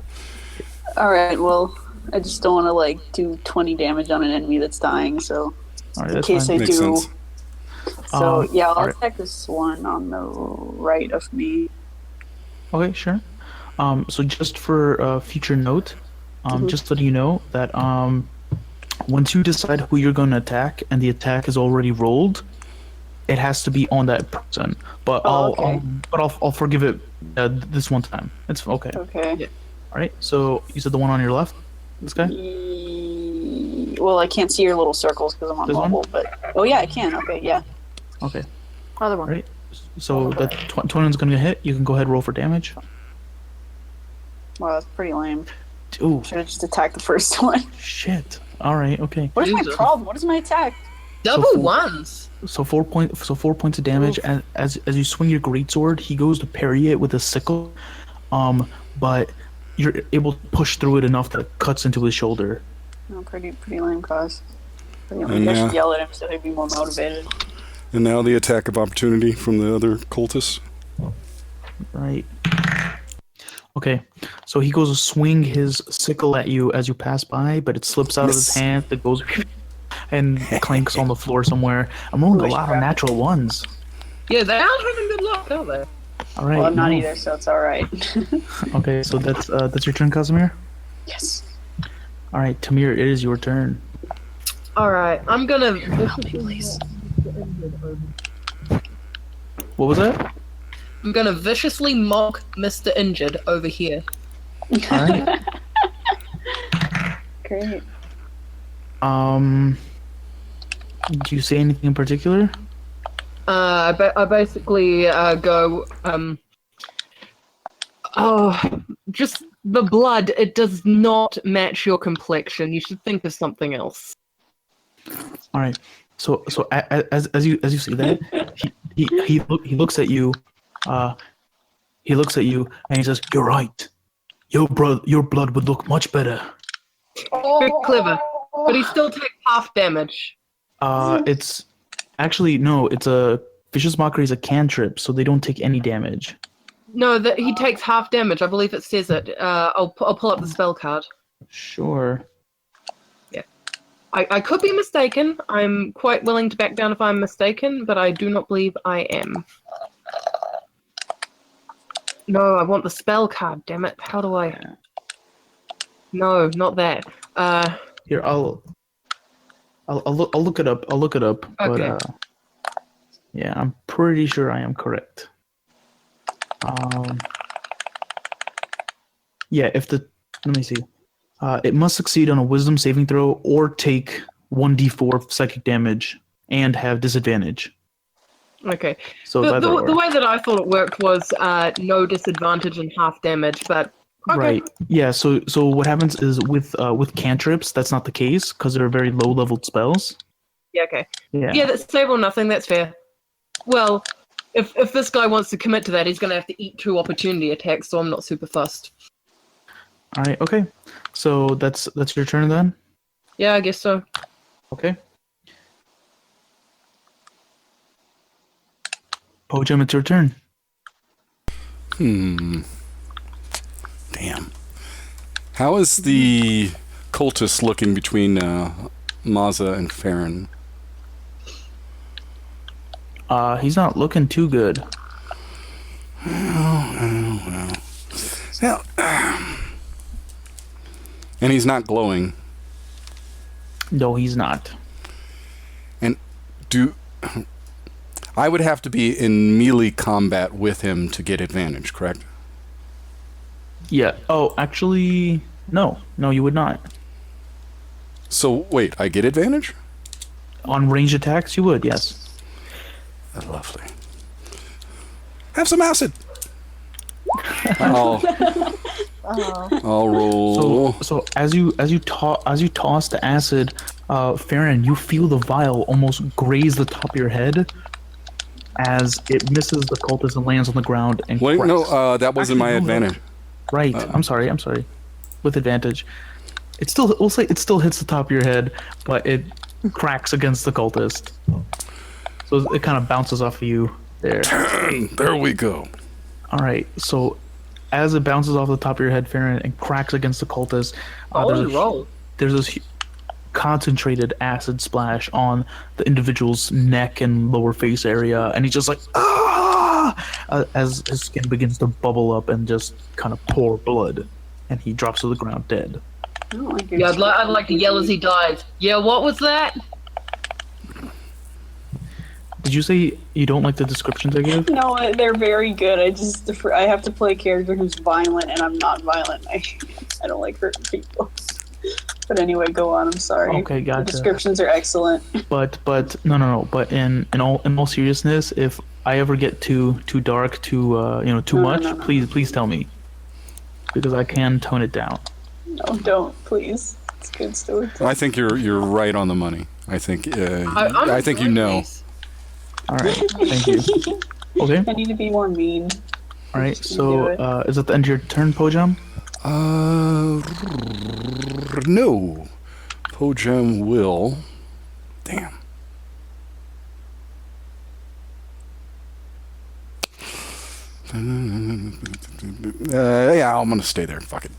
All right. Well, I just don't want to do 20 damage on an enemy that's dying. So All right, in that's case fine. I Makes do. sense. So yeah, I'll all right. attack this one on the right of me. Okay, sure. So just for future note, just letting you know that once you decide who you're going to attack and the attack is already rolled, it has to be on that person. But okay. I'll forgive it this one time. It's okay. Okay. Yeah. All right. So you said the one on your left, this guy. Well, I can't see your little circles because I'm on This one? mobile. But yeah, I can. Okay, yeah. Okay. Other one. All right. So that 20's going to hit. You can go ahead and roll for damage. Wow, that's pretty lame. Ooh, Should have just attacked the first one. shit. All right. Okay. What is my Jesus. problem? What is my attack? Double So ones. So 4 points of damage, and as you swing your greatsword, he goes to parry it with a sickle, but you're able to push through it enough that it cuts into his shoulder. No, pretty lame cause. And I now- should yell at him so he'd be more motivated. And now the attack of opportunity from the other cultists. Right. Okay, so he goes to swing his sickle at you as you pass by, but it slips out of his Miss. hand. It goes and clanks on the floor somewhere. I'm rolling a lot of natural ones. Yeah, they aren't having good luck, are they? All right. Well, I'm not no. either, so it's alright. Okay, so that's your turn, Casimir. Yes. All right, Tamir, it is your turn. All right, I'm gonna. Help me, please. What was that? I'm gonna viciously mock Mr. Injured over here. All right. Great. Do you say anything in particular? I basically go. Oh, just the blood. It does not match your complexion. You should think of something else. All right. So as you see that, he looks at you, he looks at you and he says, "You're right. Your blood would look much better." Very clever, but he still takes half damage. It's actually no. It's a vicious mockery is a cantrip, so they don't take any damage. No, that he takes half damage. I believe it says it. I'll pull up the spell card. Sure. I could be mistaken. I'm quite willing to back down if I'm mistaken, but I do not believe I am. No, I want the spell card, damn it. How do I... No, not that. Here, I'll look it up. I'll look it up. Okay. But yeah, I'm pretty sure I am correct. Yeah, let me see. It must succeed on a Wisdom saving throw or take 1d4 psychic damage and have disadvantage. Okay. So The, either the, or. the way that I thought it worked was no disadvantage and half damage, but... Okay. Right. Yeah. So what happens is with cantrips, that's not the case because they're very low leveled spells. Yeah, okay. Yeah. Yeah, that's save or nothing, that's fair. Well, if this guy wants to commit to that, he's going to have to eat 2 opportunity attacks, so I'm not super fussed. All right. Okay. So that's your turn then. Yeah, I guess so. Okay. Po-jem, it's your turn. Damn. How is the cultist looking between Maza and Farron? He's not looking too good. Well. And he's not glowing. No, he's not. And I would have to be in melee combat with him to get advantage, correct? Yeah. Oh, actually, no. No, you would not. So, wait, I get advantage? On ranged attacks, you would, yes. Lovely. Have some acid! I'll roll. So as you toss the acid, Farron, you feel the vial almost graze the top of your head as it misses the cultist and lands on the ground and Wait, cracks. no, that wasn't my Actually, no, no. advantage. Right. I'm sorry. With advantage. We'll say it still hits the top of your head, but it cracks against the cultist. So it kind of bounces off of you there. There we go. All right. So as it bounces off the top of your head, Farron, and cracks against the cultist, there's this concentrated acid splash on the individual's neck and lower face area, and he's just like, as his skin begins to bubble up and just kind of pour blood, and he drops to the ground dead. I don't like your Yeah, I'd like to yell as he dies. Yeah, what was that? Did you say you don't like the descriptions I gave? No, they're very good. I have to play a character who's violent, and I'm not violent. I don't like hurting people. But anyway, go on. I'm sorry. Okay, gotcha. The descriptions are excellent. But no. But in all seriousness, if I ever get too dark, too much, No. please tell me, because I can tone it down. No, don't, please. It's good story. I think you're right on the money. I think I think you know. All right, thank you. Okay. I need to be more mean. All right. So, is that the end of your turn, Po-jem? No. Po-jem will. Damn. Yeah, I'm gonna stay there. Fuck it.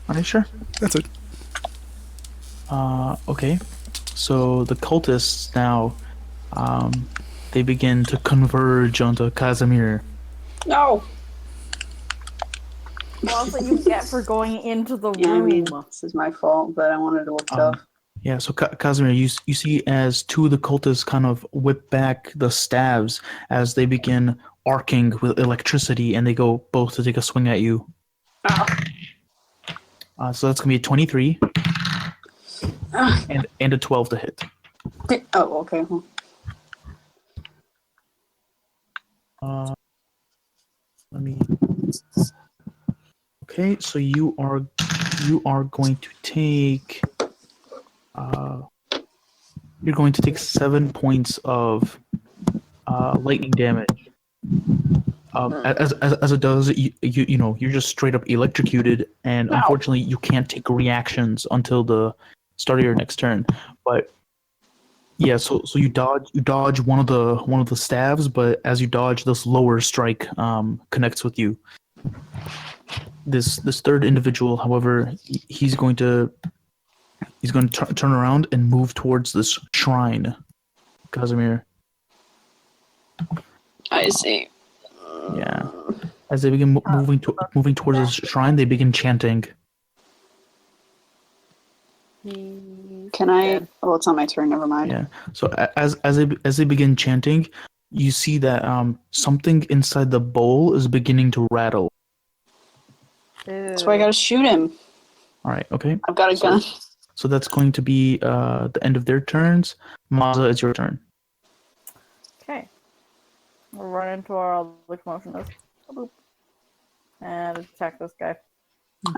Are you sure? That's it. Okay. So the cultists now, they begin to converge onto Casimir. No. Well, that's what you get for going into the Yeah, I room. mean, this is my fault, but I wanted to look tough. Yeah, so Casimir, you see as two of the cultists kind of whip back the staves as they begin arcing with electricity, and they go both to take a swing at you. Oh. So that's gonna be a 23 Ah. and a 12 to hit. Oh, okay. Let me. Okay, so you are going to take. You're going to take 7 points of lightning damage. As it does, you know, you're just straight up electrocuted, and Ow. unfortunately, you can't take reactions until the start of your next turn. But yeah, so you dodge one of the staves, but as you dodge, this lower strike connects with you. This third individual, however, he's going to turn around and move towards this shrine, Casimir. I see. Yeah. As they begin moving towards this shrine, they begin chanting. Can I? Oh, it's on my turn. Never mind. Yeah. So as they begin chanting, you see that something inside the bowl is beginning to rattle. That's why I gotta shoot him. All right. Okay. I've got a gun. So that's going to be the end of their turns. Maza, it's your turn. Okay. We'll run into our other commotionist. Boop. And attack this guy.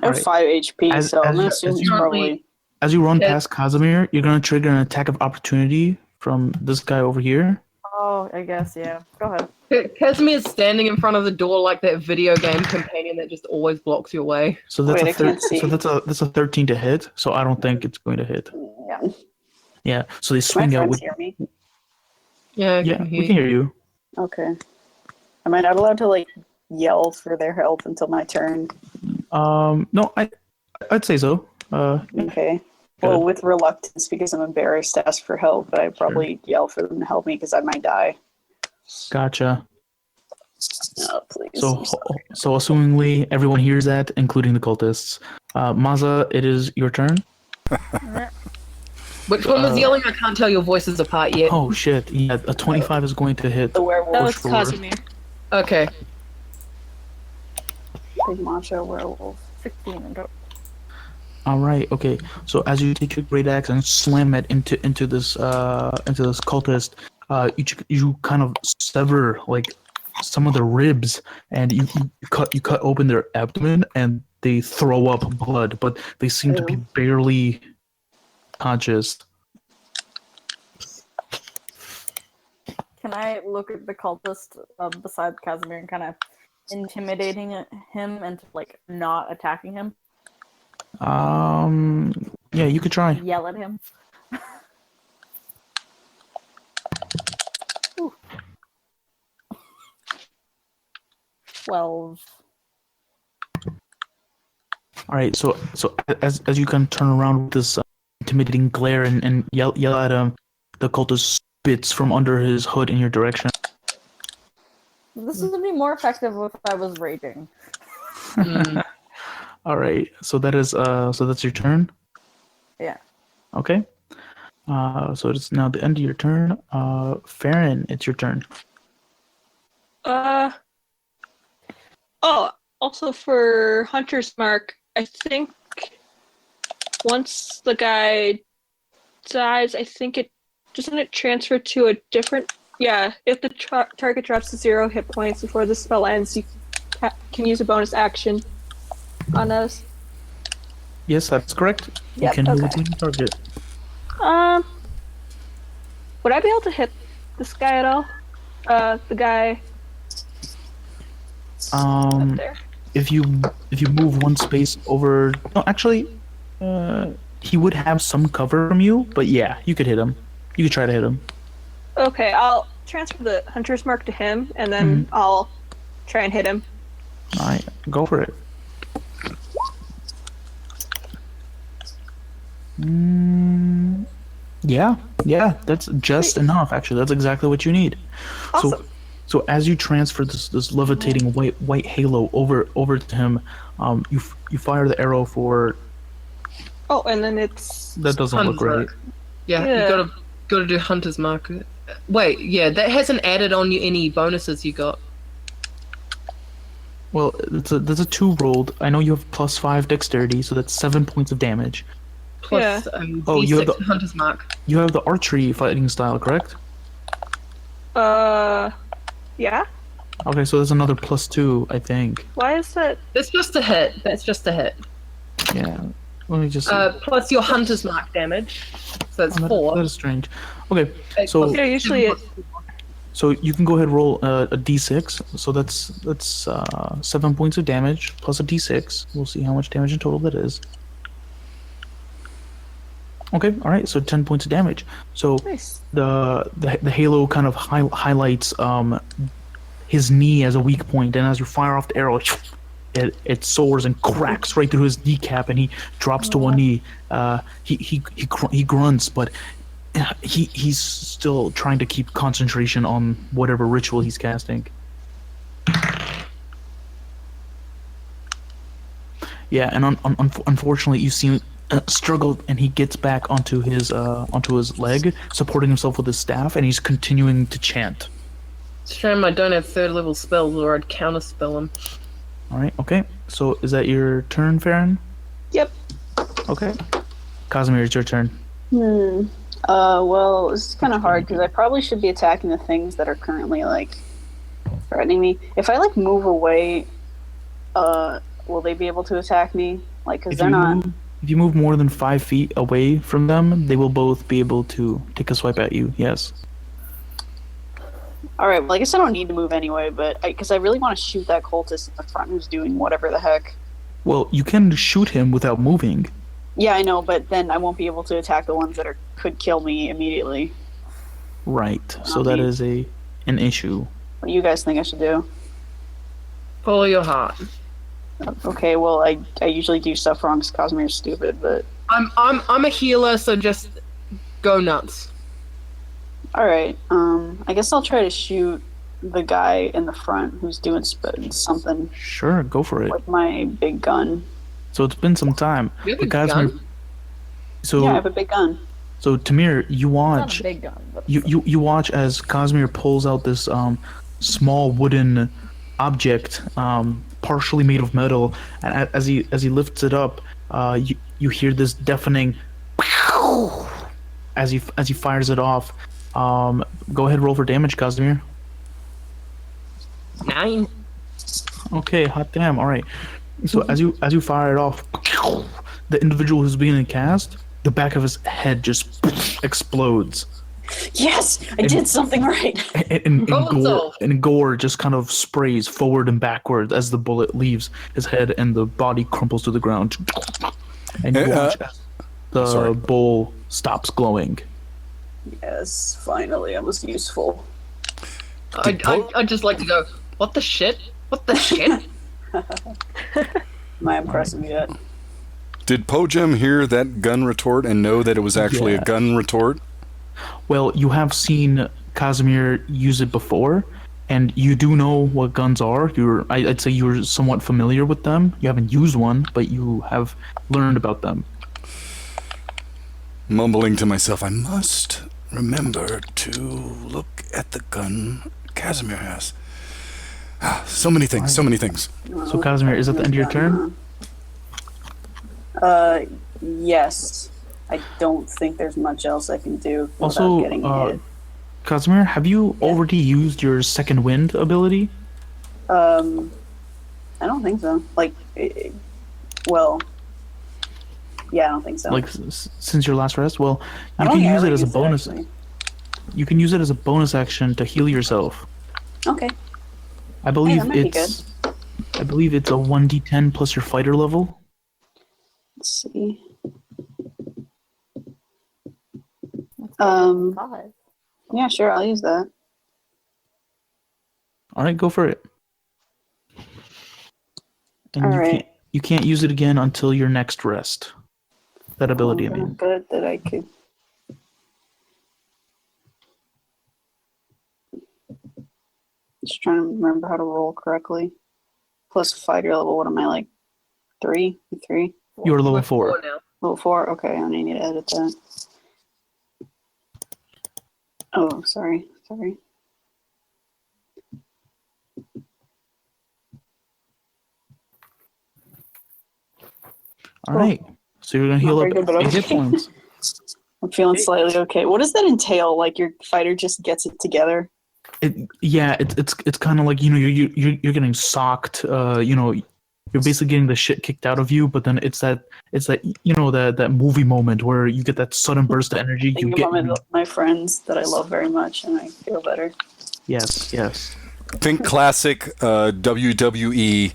I have 5 HP, so I'm as assuming you- probably. As you run past Casimir, you're going to trigger an attack of opportunity from this guy over here. Oh, I guess, yeah. Go ahead. Casimir's standing in front of the door like that video game companion that just always blocks your way. So that's Wait, I can't see. so that's a 13 to hit. So I don't think it's going to hit. Yeah. Yeah. So they My swing out friends with. hear me. Yeah, Yeah, we can hear you. Okay. Am I not allowed to like yell for their help until my turn? No, I'd say so. Okay. Good. Well, with reluctance because I'm embarrassed to ask for help, but I'd probably yell for them to help me because I might die. Gotcha. Oh, please. So assumingly everyone hears that, including the cultists. Maza, it is your turn. Which one was yelling? I can't tell your voices apart yet. Oh shit! Yeah, a 25 is going to hit. The werewolf. That was sure. Casimir. Okay. Big macho werewolf. 16 and go. All right. Okay. So as you take your great axe and slam it into this cultist, you kind of sever like some of the ribs, and you cut open their abdomen, and they throw up blood, but they seem to be barely conscious. Can I look at the cultist beside Casimir and kind of intimidating him into like not attacking him? Yeah, you could try. Yell at him. Ooh. 12. All right. So as you can turn around with this intimidating glare and yell at him, the cultist spits from under his hood in your direction. This would be more effective if I was raging. All right. So that's your turn. Yeah. Okay. So it's now the end of your turn. Farron, it's your turn. Oh, also for Hunter's Mark, I think once the guy dies, I think doesn't it transfer to a different. Yeah, if the target drops to 0 hit points before the spell ends, you can use a bonus action on us. Yes, that's correct. You Yep, can move okay. between target. Would I be able to hit this guy at all? The guy up there. If you move one space over, no, actually, he would have some cover from you. But yeah, you could hit him. You could try to hit him. Okay, I'll transfer the hunter's mark to him, and then I'll try and hit him. All right, go for it. Yeah, that's just enough. Actually, that's exactly what you need. Awesome. So as you transfer this levitating white halo over to him, you fire the arrow for. Oh, and then it's. That doesn't look Hunter's right. mark. Yeah, Yeah. you gotta do hunter's mark. Wait, yeah, that hasn't added on you any bonuses you got. Well, there's a 2 rolled. I know you have +5 dexterity, so that's 7 points of damage. Plus, Yeah. Oh, you have D6 the- hunter's mark. You have the archery fighting style, correct? Yeah. Okay, so there's another +2, I think. Why is that? That's just a hit. That's just a hit. Yeah. Let me just. Plus your hunter's mark damage. So that's 4. That is strange. Okay, Okay, so- plus Yeah, usually it. so you can go ahead and roll a d6. So that's 7 points of damage plus a d6. We'll see how much damage in total that is. Okay, all right. So 10 points of damage. So Nice. the halo kind of highlights his knee as a weak point, and as you fire off the arrow, it soars and cracks right through his kneecap, and he drops to one knee. He grunts, but he's still trying to keep concentration on whatever ritual he's casting. Yeah, and unfortunately, you see struggle, and he gets back onto his leg, supporting himself with his staff, and he's continuing to chant. It's a shame I don't have 3rd level spells, or I'd counterspell him. All right, okay. So is that your turn, Farron? Yep. Okay. Casimir, it's your turn. Well, this is kind of hard because I probably should be attacking the things that are currently like threatening me. If I like move away, will they be able to attack me? Like, because they're not. If you move more than 5 feet away from them, they will both be able to take a swipe at you. Yes. All right. Well, I guess I don't need to move anyway, but because I really want to shoot that cultist in the front who's doing whatever the heck. Well, you can shoot him without moving. Yeah, I know, but then I won't be able to attack the ones that could kill me immediately. Right. So that is an issue. What do you guys think I should do? Follow your heart. Okay, well, I usually do stuff wrong because Casimir's stupid, but I'm a healer, so just go nuts. all right. I guess I'll try to shoot the guy in the front who's doing something Sure, go for it. with my big gun. So it's been some time. You have But a Casimir, gun? so Yeah, I have a big gun. so Tamir, you Not watch a big gun, but you watch as Casimir pulls out this small wooden object, partially made of metal, and as he lifts it up, you hear this deafening as he fires it off. Go ahead, roll for damage, Casimir. 9. Okay, hot damn. All right. So as you fire it off, the individual who's being cast, the back of his head just explodes. Yes, I did something right. And gore just kind of sprays forward and backward as the bullet leaves his head, and the body crumples to the ground. And you watch as the bowl stops glowing. Yes, finally, I was useful. I'd just like to go, what the shit? What the shit? Am I impressive yet? Did Po-jem hear that gun retort and know that it was actually a gun retort? Well, you have seen Casimir use it before, and you do know what guns are. I'd say you're somewhat familiar with them. You haven't used one, but you have learned about them. Mumbling to myself, I must remember to look at the gun Casimir has. So many things, so many things. So Casimir, is that the end of your turn? Yes. I don't think there's much else I can do without Also, getting hit. Casimir, have you already used your second wind ability? I don't think so. Like, well, Yeah, I don't think so. Like since your last rest? Well, I you don't can think I use it ever as a used bonus. actually. You can use it as a bonus action to heal yourself. Okay. I believe that might be it's. I believe it's a 1d10 plus your fighter level. Let's see. Let's go 5. Yeah, sure. I'll use that. All right, go for it. And All right. you can't use it again until your next rest. That ability, I mean. Good that I could. Just trying to remember how to roll correctly. Plus fighter level. What am I like? 3? 3? You're level We're 4. now. Level 4. Okay, I need to edit that. Oh, sorry. All right. So you're gonna heal Not up very good, but 8 hit okay. points. I'm feeling slightly okay. What does that entail? Like your fighter just gets it together? It's kind of like you're getting socked. You're basically getting the shit kicked out of you. But then it's that that movie moment where you get that sudden burst of energy. You Think get about my friends that I love very much, and I feel better. yes. Think classic WWE.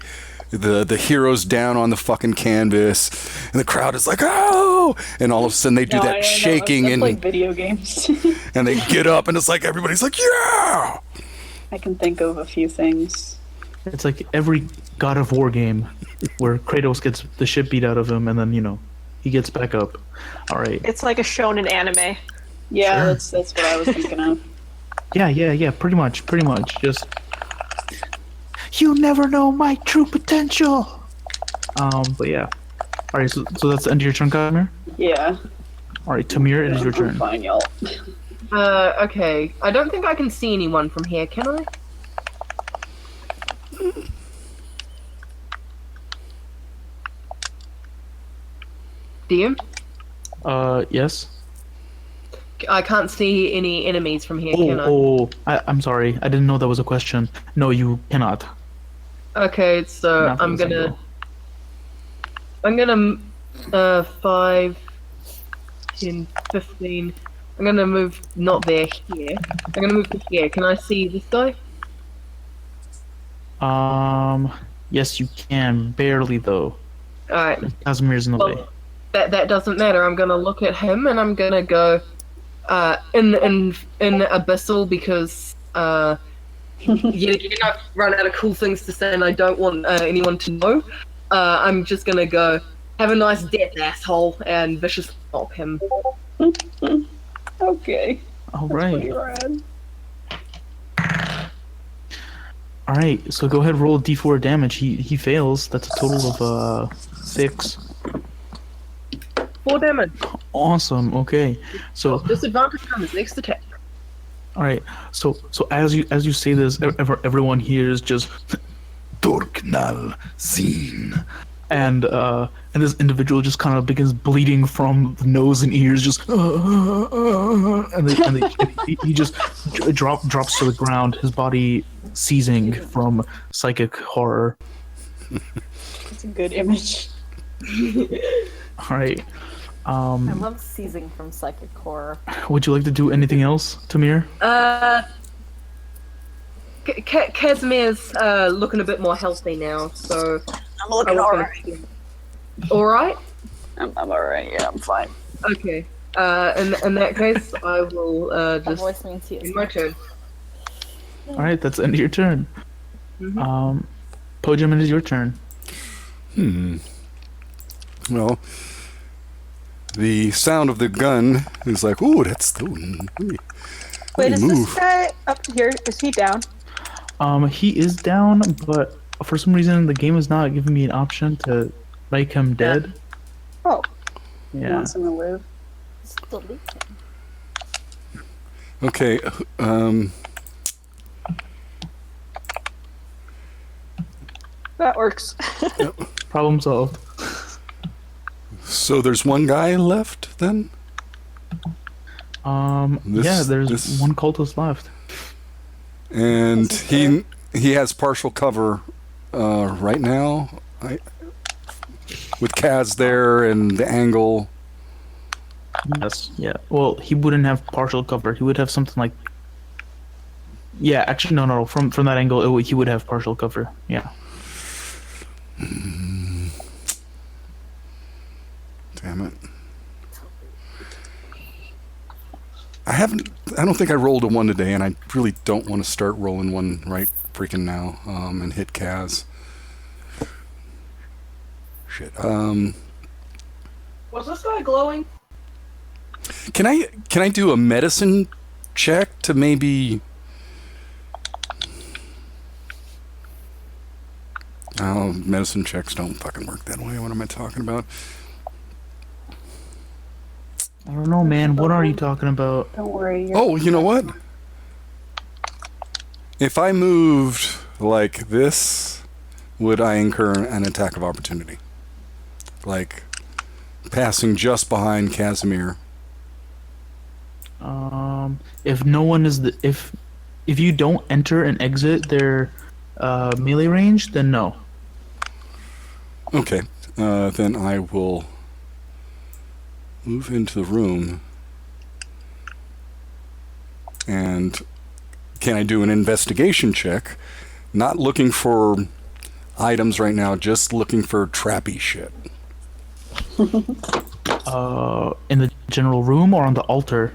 The heroes down on the fucking canvas, and the crowd is like, "Oh!" And all of a sudden they do No, I that know, shaking, it's and like video games. and they get up, and it's like everybody's like, "Yeah!" I can think of a few things. It's like every God of War game where Kratos gets the shit beat out of him, and then he gets back up. All right. It's like a shonen anime. Yeah, Sure. that's what I was thinking of. Yeah. Pretty much. Just you never know my true potential. But yeah. All right. So that's the end of your turn, Kamir. Yeah. All right, Tamir, it is your I'm turn. fine, y'all. Okay. I don't think I can see anyone from here, can I? DM? Yes. I can't see any enemies from here, can I? I'm sorry. I didn't know that was a question. No, you cannot. Okay, so Not for I'm the gonna... single. 5, 10, 15... I'm gonna move, not there, here. I'm gonna move to here. Can I see this guy? Yes, you can. Barely, though. Alright. Casimir's in the way. That doesn't matter. I'm gonna look at him and I'm gonna go in abyssal because I've run out of cool things to say and I don't want anyone to know. I'm just gonna go have a nice death, asshole, and vicious knock him. Okay. All That's right. pretty rad. All right. So go ahead, roll a d4 damage. He fails. That's a total of 6. 4 damage. Awesome. Okay. So Disadvantage on his next attack. all right. So as you say this, everyone hears just Dorknal Scene. And this individual just kind of begins bleeding from the nose and ears, just and he just drops to the ground, his body seizing from psychic horror. It's a good image. All right. I love seizing from psychic horror. Would you like to do anything else, Tamir? Casimir's looking a bit more healthy now, so I'm looking alright. Alright? I'm alright, yeah, I'm fine. Okay. In that case, I will That just voice means he is. in my turn. All right, that's the end of your turn. Po-jem, it is your turn. Well, the sound of the gun is like, ooh, that's the Wait, is move. this guy up here? Is he down? He is down, but for some reason the game is not giving me an option to make him dead. Oh, He Yeah. wants him to live. Just delete him. Okay. that works. Problem solved. So there's one guy left then? Yeah, there's this- one cultist left. And This is he has partial cover right now. with Kaz there and the angle. Yes. Yeah. Well, he wouldn't have partial cover. He would have something like. Yeah. Actually, no. From that angle, he would have partial cover. Yeah. Damn it. I don't think I rolled a 1 today, and I really don't want to start rolling one right freaking now and hit Kaz. Shit. Was this guy glowing? Can I do a medicine check to maybe... Oh, medicine checks don't fucking work that way. What am I talking about? I don't know, man. What are you talking about? Don't worry. Oh, you know what? If I moved like this, would I incur an attack of opportunity? Like passing just behind Casimir. If no one is if you don't enter and exit their melee range, then no. Okay, then I will move into the room. And can I do an investigation check? Not looking for items right now, just looking for trappy shit. In the general room or on the altar?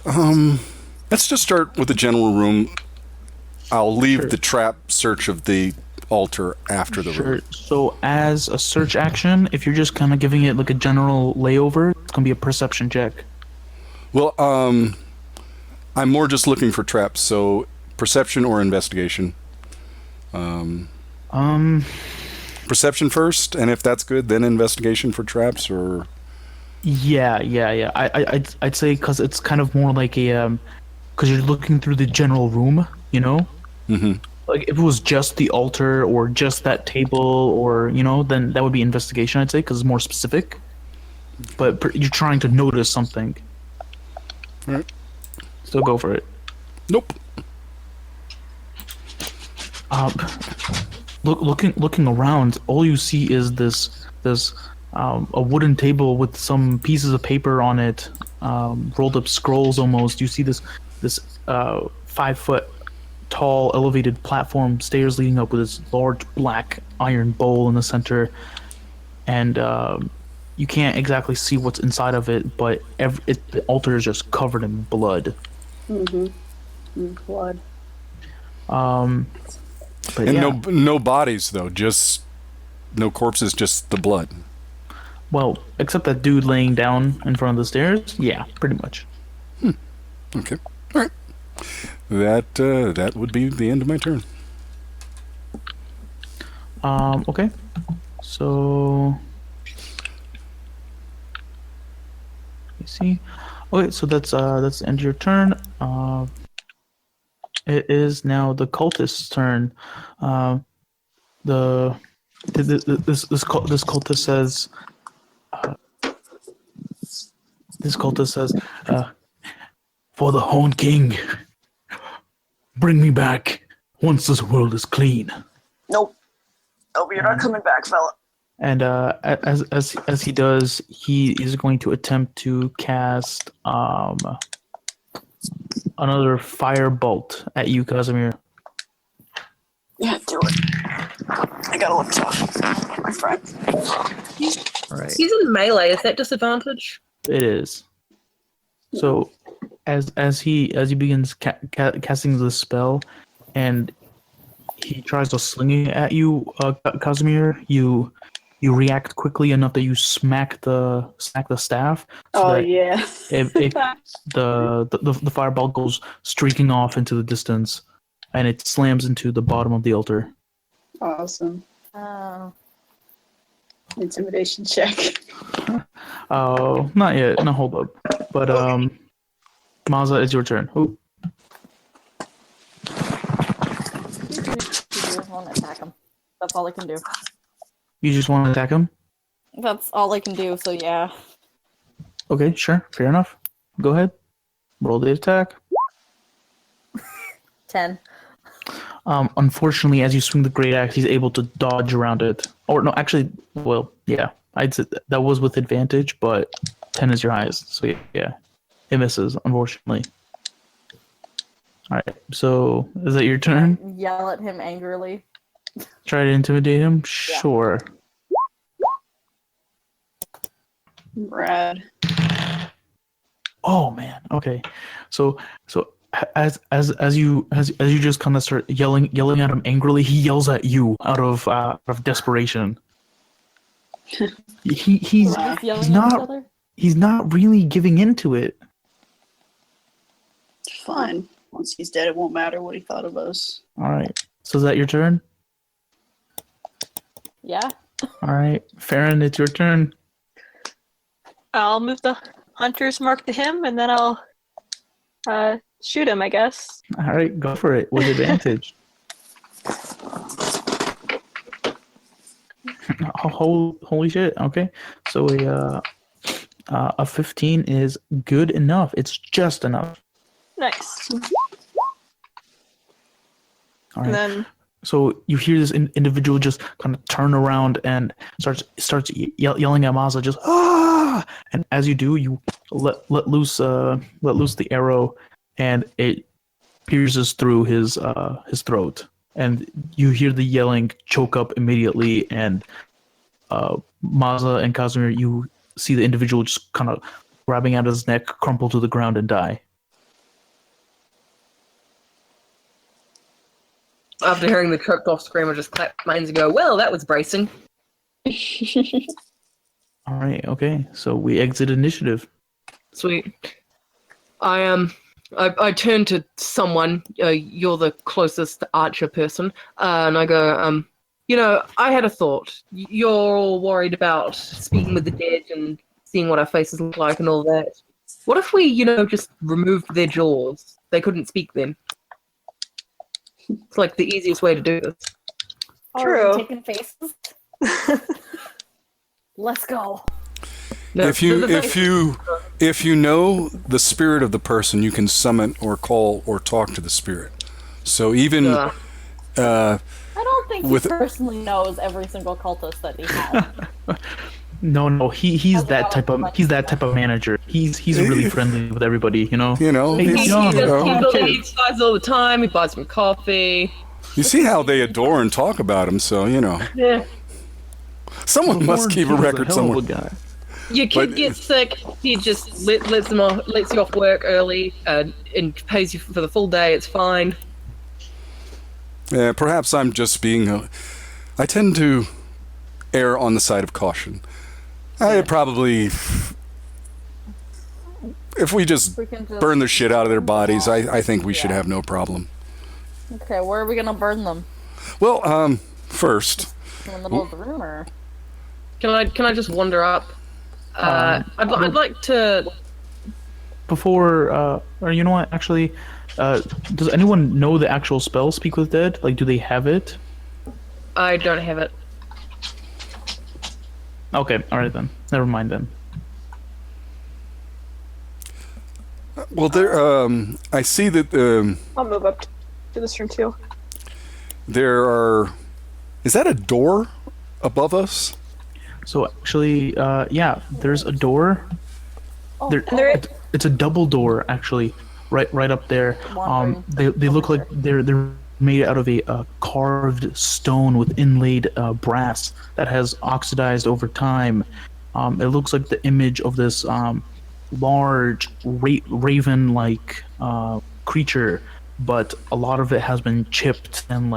Let's just start with the general room. I'll leave Sure. the trap search of the altar after the room. Sure. So as a search action, if you're just kind of giving it like a general layover, it's gonna be a perception check. Well, I'm more just looking for traps, so perception or investigation. Perception first, and if that's good, then investigation for traps, or... Yeah. I'd say because it's kind of more like a because you're looking through the general room, you know. Mm-hmm. Like if it was just the altar or just that table, or then that would be investigation. I'd say because it's more specific. But you're trying to notice something. All right. So go for it. Nope. Looking around, all you see is this a wooden table with some pieces of paper on it, rolled up scrolls almost. You see this 5-foot tall elevated platform, stairs leading up with this large black iron bowl in the center, and you can't exactly see what's inside of it, but the altar is just covered in blood. Blood. But And yeah. no bodies, though. Just no corpses, just the blood. Well, except that dude laying down in front of the stairs. Yeah, pretty much. Okay. All right. That would be the end of my turn. Okay. So you see. Okay, so that's the end of your turn. It is now the cultist's turn. This cultist says. This cultist says, "For the Horn King, bring me back once this world is clean." Nope. You're not coming back, fella. And as he does, he is going to attempt to cast another fire bolt at you, Casimir. Yeah, do it. I gotta look tough, my friend. All right, He's in melee. Is that disadvantage? it is. So, as he begins casting the spell, and he tries to sling it at you, Casimir, you react quickly enough that you smack the staff. So that Yeah. the fireball goes streaking off into the distance, and it slams into the bottom of the altar. Awesome. Oh. Intimidation check. Oh, not yet. No, hold up. But Maza, it's your turn. Oh, You just want to attack him. That's all I can do. you just want to attack him? That's all I can do, so yeah. Okay, sure, fair enough. Go ahead. Roll the attack. 10. Unfortunately, as you swing the great axe, he's able to dodge around it. Or no, actually, well, yeah, I'd say that was with advantage, but 10 is your highest, so yeah, it misses, unfortunately. All right, so is that your turn? Yell at him angrily. Try to intimidate him? Sure. Rad. Oh man. Okay. So as you just kind of start yelling at him angrily, he yells at you out of desperation. He's We're just yelling he's at each not other? he's not really giving into it. Fine. Once he's dead, it won't matter what he thought of us. All right. So is that your turn? Yeah. All right, Farron, it's your turn. I'll move the hunter's mark to him, and then I'll shoot him, I guess. All right, go for it with advantage. Holy shit! Okay, so a 15 is good enough. It's just enough. Nice. All right. And then So you hear this individual just kind of turn around and starts yelling at Mazza, just ah! And as you do, you let loose the arrow, and it pierces through his throat, and you hear the yelling choke up immediately. And Mazza and Casimir, you see the individual just kind of grabbing at his neck, crumple to the ground, and die. After hearing the choked off scream, I just clap my hands and go, well, that was bracing. All right, okay, so we exit initiative. Sweet. I turn to someone, you're the closest archer person, and I go, I had a thought. You're all worried about speaking with the dead and seeing what our faces look like and all that. What if we, just removed their jaws? They couldn't speak then. It's like the easiest way to do this. True. Are we taking faces? Let's go. No, If you know the spirit of the person, you can summon or call or talk to the spirit. So even Yeah. I don't think With- he personally knows every single cultist that he has. No, he's that type of manager. He's really friendly with everybody, you know, Hey, He John, does these guys all the time. He buys them coffee. you see how they adore and talk about him. So Yeah. someone must keep a record somewhere. Guy. Your kid But- gets sick. He just lets you off work early and pays you for the full day. It's fine. Yeah, perhaps I'm just being. I tend to err on the side of caution. I probably, if we just We can just burn the shit out of their bodies, I think we should have no problem. Okay, where are we gonna burn them? Well, first, In the middle of the room, or? Can I just wander up? I'd like to. Before, or you know what? Actually, does anyone know the actual spell Speak with Dead? Like, do they have it? I don't have it. Okay, all right then. Never mind then. well, there. I see that I'll move up to this room too. there are. Is that a door above us? So actually, yeah, there's a door. Oh, There, it's a double door actually, right up there. Wandering. They look like they're made out of a carved stone with inlaid brass that has oxidized over time. It looks like the image of this large raven-like creature, but a lot of it has been chipped and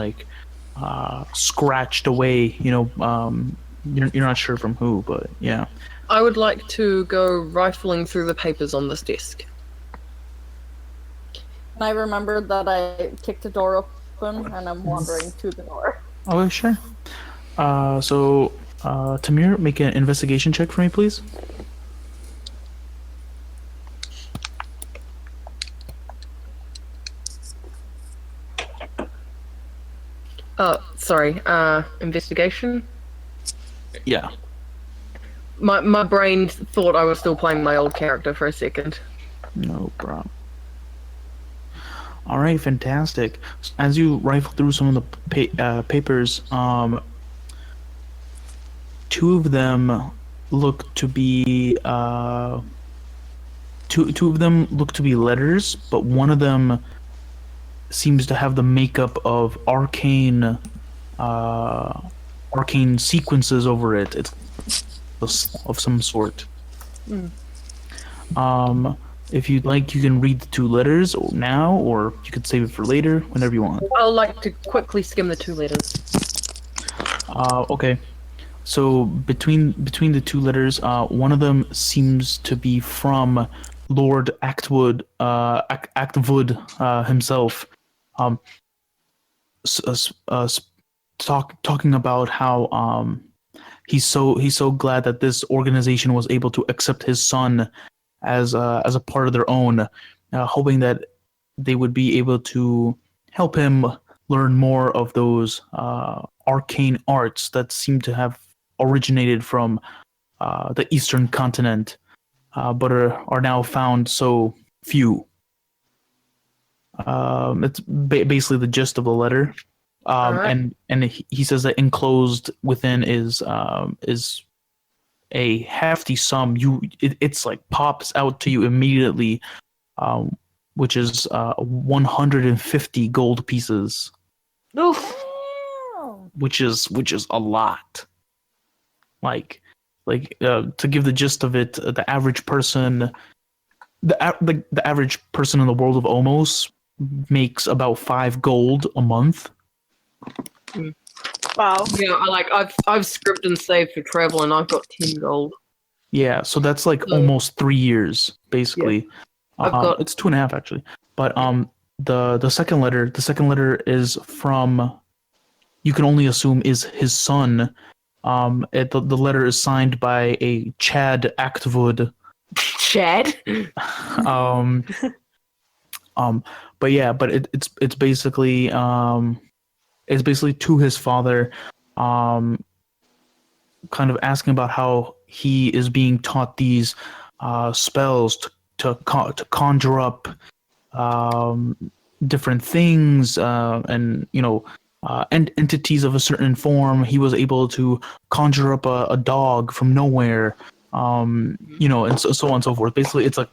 scratched away. You're not sure from who, but yeah. I would like to go rifling through the papers on this desk. And I remembered that I kicked the door open, and I'm wandering to the door. Oh, sure. So, Tamir, make an investigation check for me, please. Sorry. Investigation. Yeah. My brain thought I was still playing my old character for a second. No problem. All right, fantastic. As you rifle through some of the papers, two of them look to be two of them look to be letters, but one of them seems to have the makeup of arcane sequences over it. It's of some sort. If you'd like, you can read the two letters now, or you could save it for later, whenever you want. I'd like to quickly skim the two letters. Okay. So between the two letters, one of them seems to be from Lord Actwood himself. Talking about how he's so glad that this organization was able to accept his son as a part of their own, hoping that they would be able to help him learn more of those arcane arts that seem to have originated from the Eastern continent, but are now found so few. It's basically the gist of the letter. Right. And he says that enclosed within is a hefty sum. It's like pops out to you immediately, which is 150 gold pieces, Oof. which is a lot. Like to give the gist of it, the average person in the world of OMOS makes about 5 gold a month. Wow. Yeah, I've scripted and saved for travel, and I've got 10 gold. Yeah, so that's like So- almost 3 years, basically. I've got- It's 2.5 actually. But the second letter is from, you can only assume, is his son. The letter is signed by a Chad Actwood. Chad? But it's basically to his father, kind of asking about how he is being taught these spells to conjure up different things, and and entities of a certain form. He was able to conjure up a dog from nowhere, and so on and so forth. Basically, it's like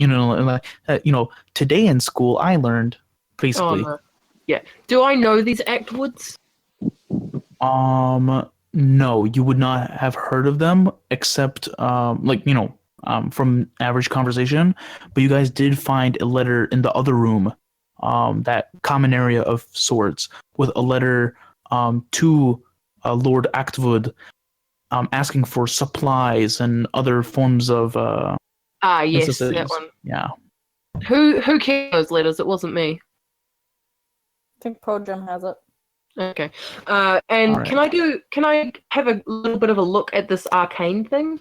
today in school I learned, basically. Oh, no. Yeah. Do I know these Actwoods? No, you would not have heard of them except from average conversation. But you guys did find a letter in the other room, that common area of sorts, with a letter to Lord Actwood, asking for supplies and other forms of Yes, necessities. that one. Yeah. Who carried those letters? It wasn't me. I think Po-jem has it. Okay. And Alright. can I have a little bit of a look at this arcane thing?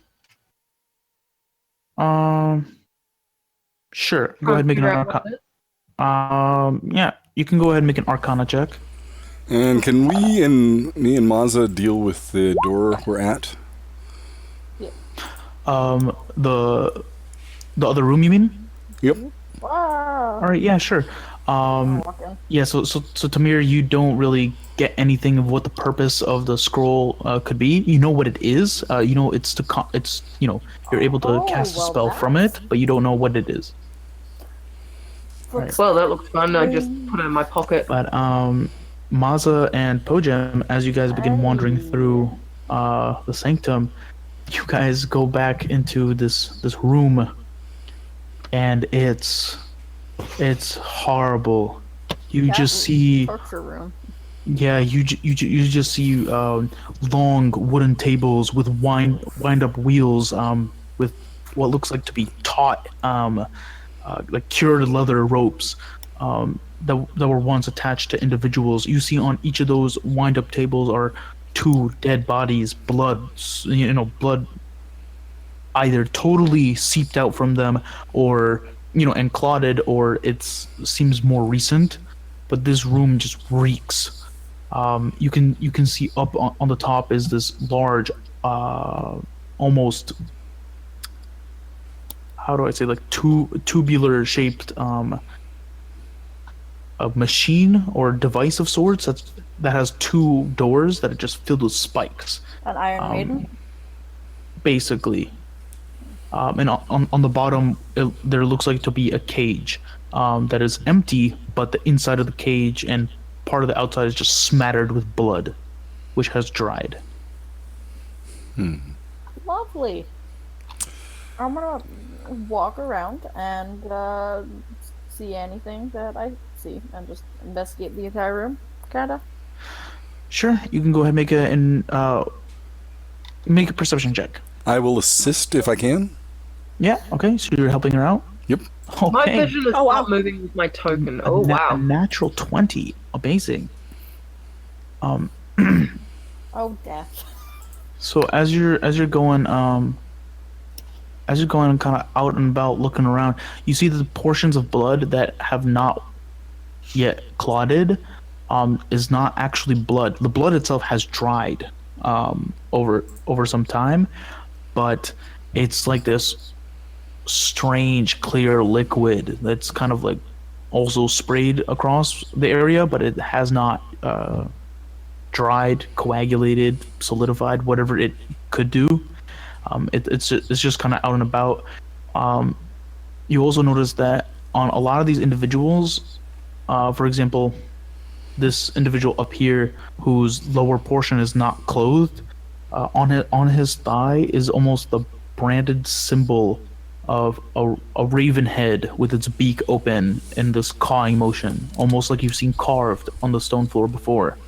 Sure. Go ahead and make an Figure out what arcana. it is? Yeah, you can go ahead and make an arcana check. And can me and Mazza deal with the door we're at? The other room, you mean? Yep. Wow. All right, yeah, sure. Walk in. Yeah, so Tamir, you don't really get anything of what the purpose of the scroll could be. You know what it is. You're able to Oh, cast a well, spell from it, but you don't know what it is. Right. Well, that looks fun. I just put it in my pocket. But Mazza and Po-jem, as you guys begin wandering through the sanctum, you guys go back into this room, and it's horrible. You just see, Torture room. yeah, you just see long wooden tables with wind up wheels, with what looks like to be taut, like cured leather ropes, that were once attached to individuals. You see on each of those wind up tables are 2 dead bodies, blood either totally seeped out from them, or and clotted, or it seems more recent. But this room just reeks. You can see up on the top is this large, almost, how do I say, like tubular shaped a machine or device of sorts that has 2 doors that are just filled with spikes. An Iron Maiden? Basically. And on the bottom, there looks like to be a cage that is empty, but the inside of the cage and part of the outside is just smattered with blood, which has dried. Lovely. I'm gonna walk around and see anything that I see and just investigate the entire room, kinda. Sure, you can go ahead and make a perception check. I will assist if I can. Yeah, okay, so you're helping her out? Yep. Okay. My vision is Oh, wow. not moving with my token. Oh A wow. natural 20. Amazing. Oh, death. So as you're going kind of out and about looking around, you see the portions of blood that have not yet clotted is not actually blood. The blood itself has dried over some time, but it's like this strange clear liquid that's kind of like also sprayed across the area, but it has not dried, coagulated, solidified, whatever it could do. It's just kind of out and about. You also notice that on a lot of these individuals, for example, this individual up here whose lower portion is not clothed, on his thigh is almost the branded symbol of a raven head with its beak open in this cawing motion, almost like you've seen carved on the stone floor before.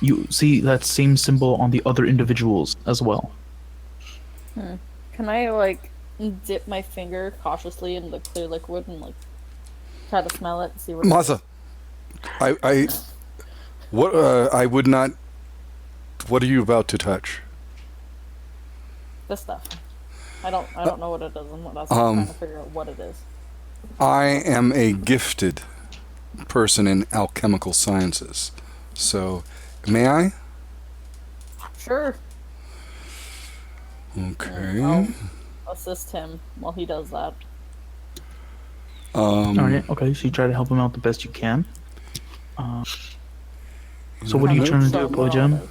You see that same symbol on the other individuals as well. Can I, like, dip my finger cautiously in the clear liquid and, like, try to smell it and see what Masa, I would not. What are you about to touch? this stuff. I don't know what it is. That's why I'm trying to figure out what it is. I am a gifted person in alchemical sciences. So, may I? Sure. Okay. I'll assist him while he does that. Alright, okay, so you try to help him out the best you can. So what are you trying to do, Po-jem?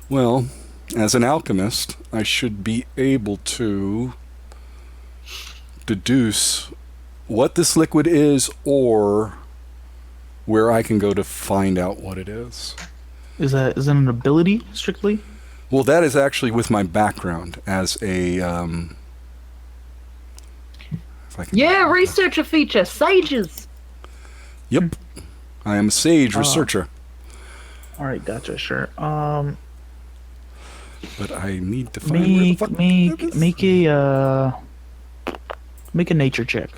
Well, as an alchemist, I should be able to deduce what this liquid is or where I can go to find out what it is. Is that an ability, strictly? Well, that is actually with my background as a... if I can- Yeah, researcher feature, sages. Yep. I am a sage researcher. Alright, gotcha, sure. But I need to find where the fuck that is. Make a nature check.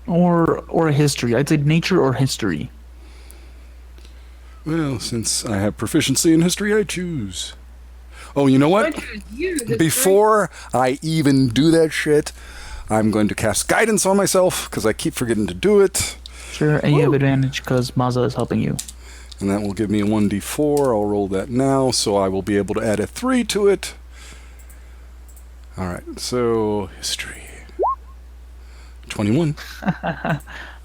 Or a history. I'd say nature or history. Well, since I have proficiency in history, I choose. Oh, you know what? I choose you. history. Before I even do that shit, I'm going to cast guidance on myself because I keep forgetting to do it. Sure, and you have advantage because Maza is helping you. And that will give me a 1d4. I'll roll that now, so I will be able to add a 3 to it. Alright, so history. 21.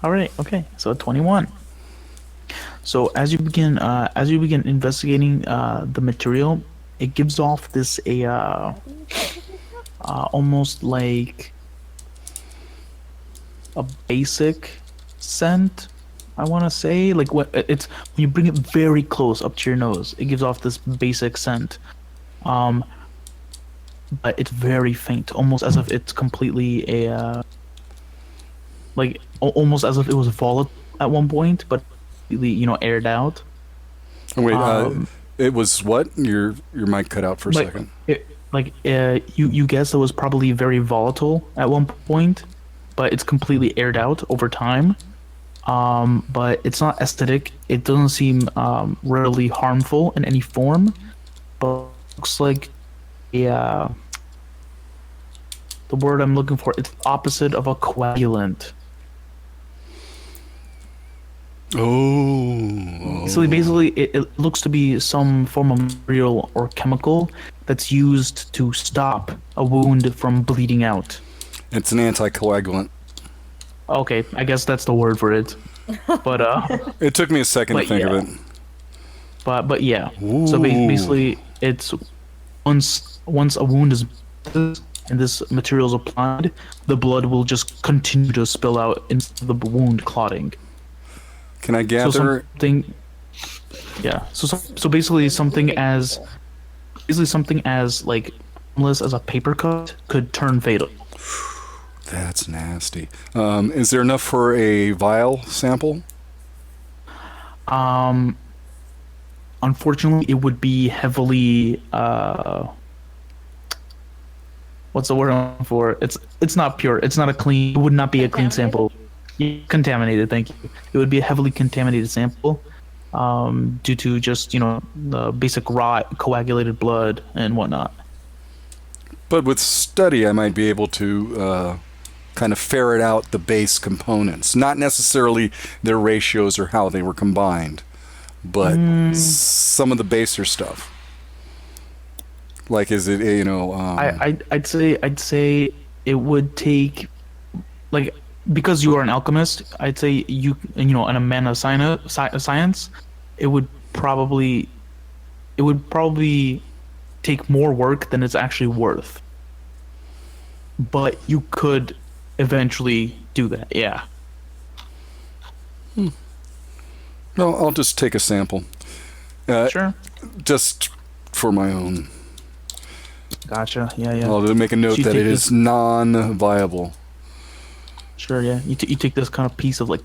Alright, okay, so 21. So as you begin investigating the material, it gives off this almost like a basic scent, I want to say. Like when you bring it very close up to your nose, it gives off this basic scent, but it's very faint, almost as if it's completely almost as if it was volatile at one point, but completely, aired out. Oh, wait, it was what? Your mic cut out for a second. You guess it was probably very volatile at one point, but it's completely aired out over time. But it's not aesthetic. It doesn't seem really harmful in any form, but it looks like the word I'm looking for, it's opposite of a coagulant. Oh. So basically, it looks to be some form of material or chemical that's used to stop a wound from bleeding out. It's an anticoagulant. Okay, I guess that's the word for it. But It took me a second to But think yeah. of it. but yeah. So Ooh. basically, it's once a wound is and this material is applied, the blood will just continue to spill out into the wound, clotting. Can I So gather? something, yeah. So basically, something as like harmless as a paper cut could turn fatal. That's nasty. Is there enough for a vial sample? Unfortunately, it would be heavily what's the word I'm looking for? It's not pure. It's not a clean. It would not be a clean sample. Contaminated. Thank you. It would be a heavily contaminated sample, due to just the basic raw coagulated blood and whatnot. But with study, I might be able to kind of ferret out the base components. Not necessarily their ratios or how they were combined, but some of the baser stuff. Like, is it, I'd say it would take, like, because you are an alchemist, I'd say and a man of science, it would probably take more work than it's actually worth. But you could eventually do that, yeah. No, I'll just take a sample. Sure. Just for my own. Gotcha. Yeah. I'll make a note So you that take it is non-viable. Sure, yeah. You take this kind of piece of like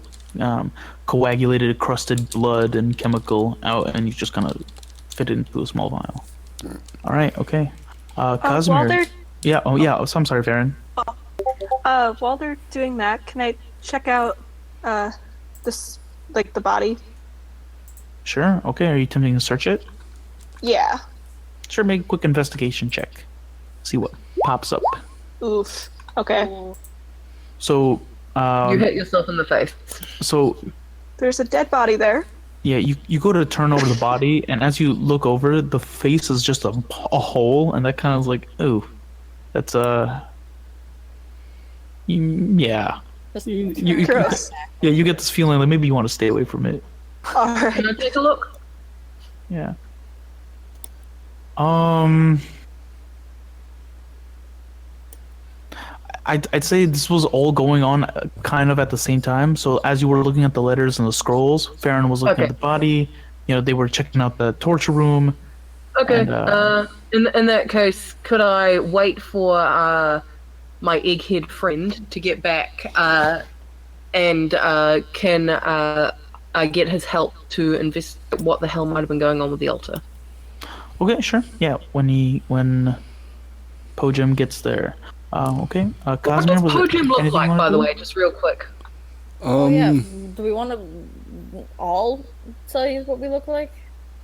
coagulated, crusted blood and chemical out, and you just kind of fit it into a small vial. All right. Okay. Casimir. While they're Yeah. Oh, yeah. So I'm sorry, Farron. while they're doing that, can I check out this, like, the body? Sure. Okay. Are you attempting to search it? Yeah. Sure. Make a quick investigation check. See what pops up. Oof. Okay. So. You hit yourself in the face. So. There's a dead body there. Yeah, you go to turn over the body, and as you look over, the face is just a hole, and that kind of is like, oh, that's yeah. Gross. Yeah, you get this feeling like maybe you want to stay away from it. All right. Can I take a look? Yeah. I'd say this was all going on kind of at the same time. So as you were looking at the letters and the scrolls, Farron was looking at the body. They were checking out the torture room. Okay. And, in that case, could I wait for my egghead friend to get back, and can I get his help to investigate what the hell might have been going on with the altar? Okay, sure. Yeah, when Po-jem gets there. Okay. What Casimir, does was Po-jem look anything like, you wanna by the do? way, just real quick? Oh yeah. Do we want to all tell you what we look like?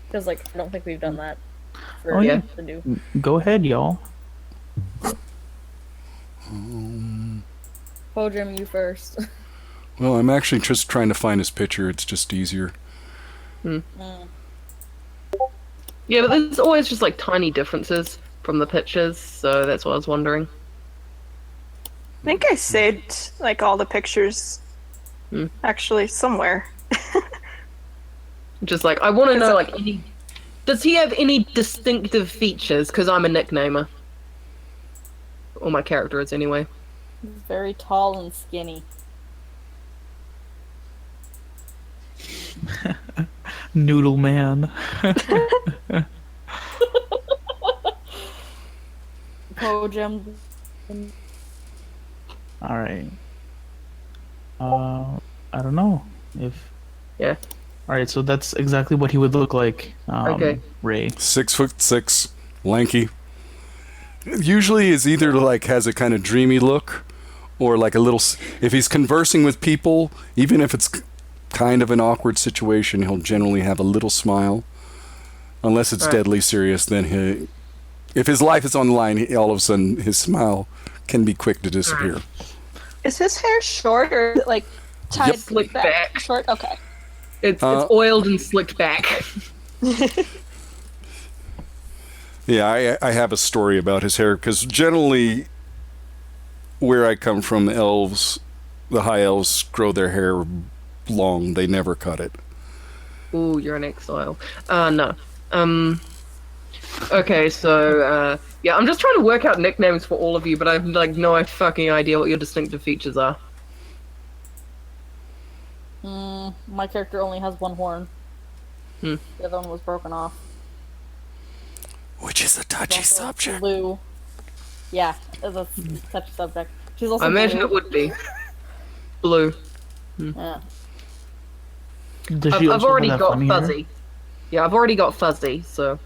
Because I don't think we've done that. Oh, yeah. To do. Go ahead, y'all. Po-jem, you first. Well, I'm actually just trying to find his picture. It's just easier. Yeah, but there's always just like tiny differences from the pictures, so that's what I was wondering. I think I saved, like, all the pictures, actually, somewhere. Just like, I want to know, like, does he have any distinctive features? Because I'm a nicknamer. Or my character is, anyway. He's very tall and skinny. Noodle man. Po-jem. All right. I don't know if. Yeah. All right, so that's exactly what he would look like. Okay. Ray. 6'6", lanky. Usually is either like has a kind of dreamy look, or like a little. If he's conversing with people, even if it's kind of an awkward situation, he'll generally have a little smile. Unless it's deadly serious, then if his life is on the line, all of a sudden his smile can be quick to disappear. Is his hair short or like tied Slicked back. Short. Okay. It's oiled and slicked back. Yeah, I have a story about his hair because generally, where I come from, elves, the high elves grow their hair long. They never cut it. Ooh, you're an exile. No. Okay, so, yeah, I'm just trying to work out nicknames for all of you, but I have, like, no fucking idea what your distinctive features are. My character only has one horn. Hmm. The other one was broken off. Which is a touchy Also subject. blue. Yeah, it's a touchy subject. She's also I imagine blue. it would be. Blue. Yeah. Does she I've also already have got funny hair? Fuzzy. Yeah, I've already got Fuzzy, so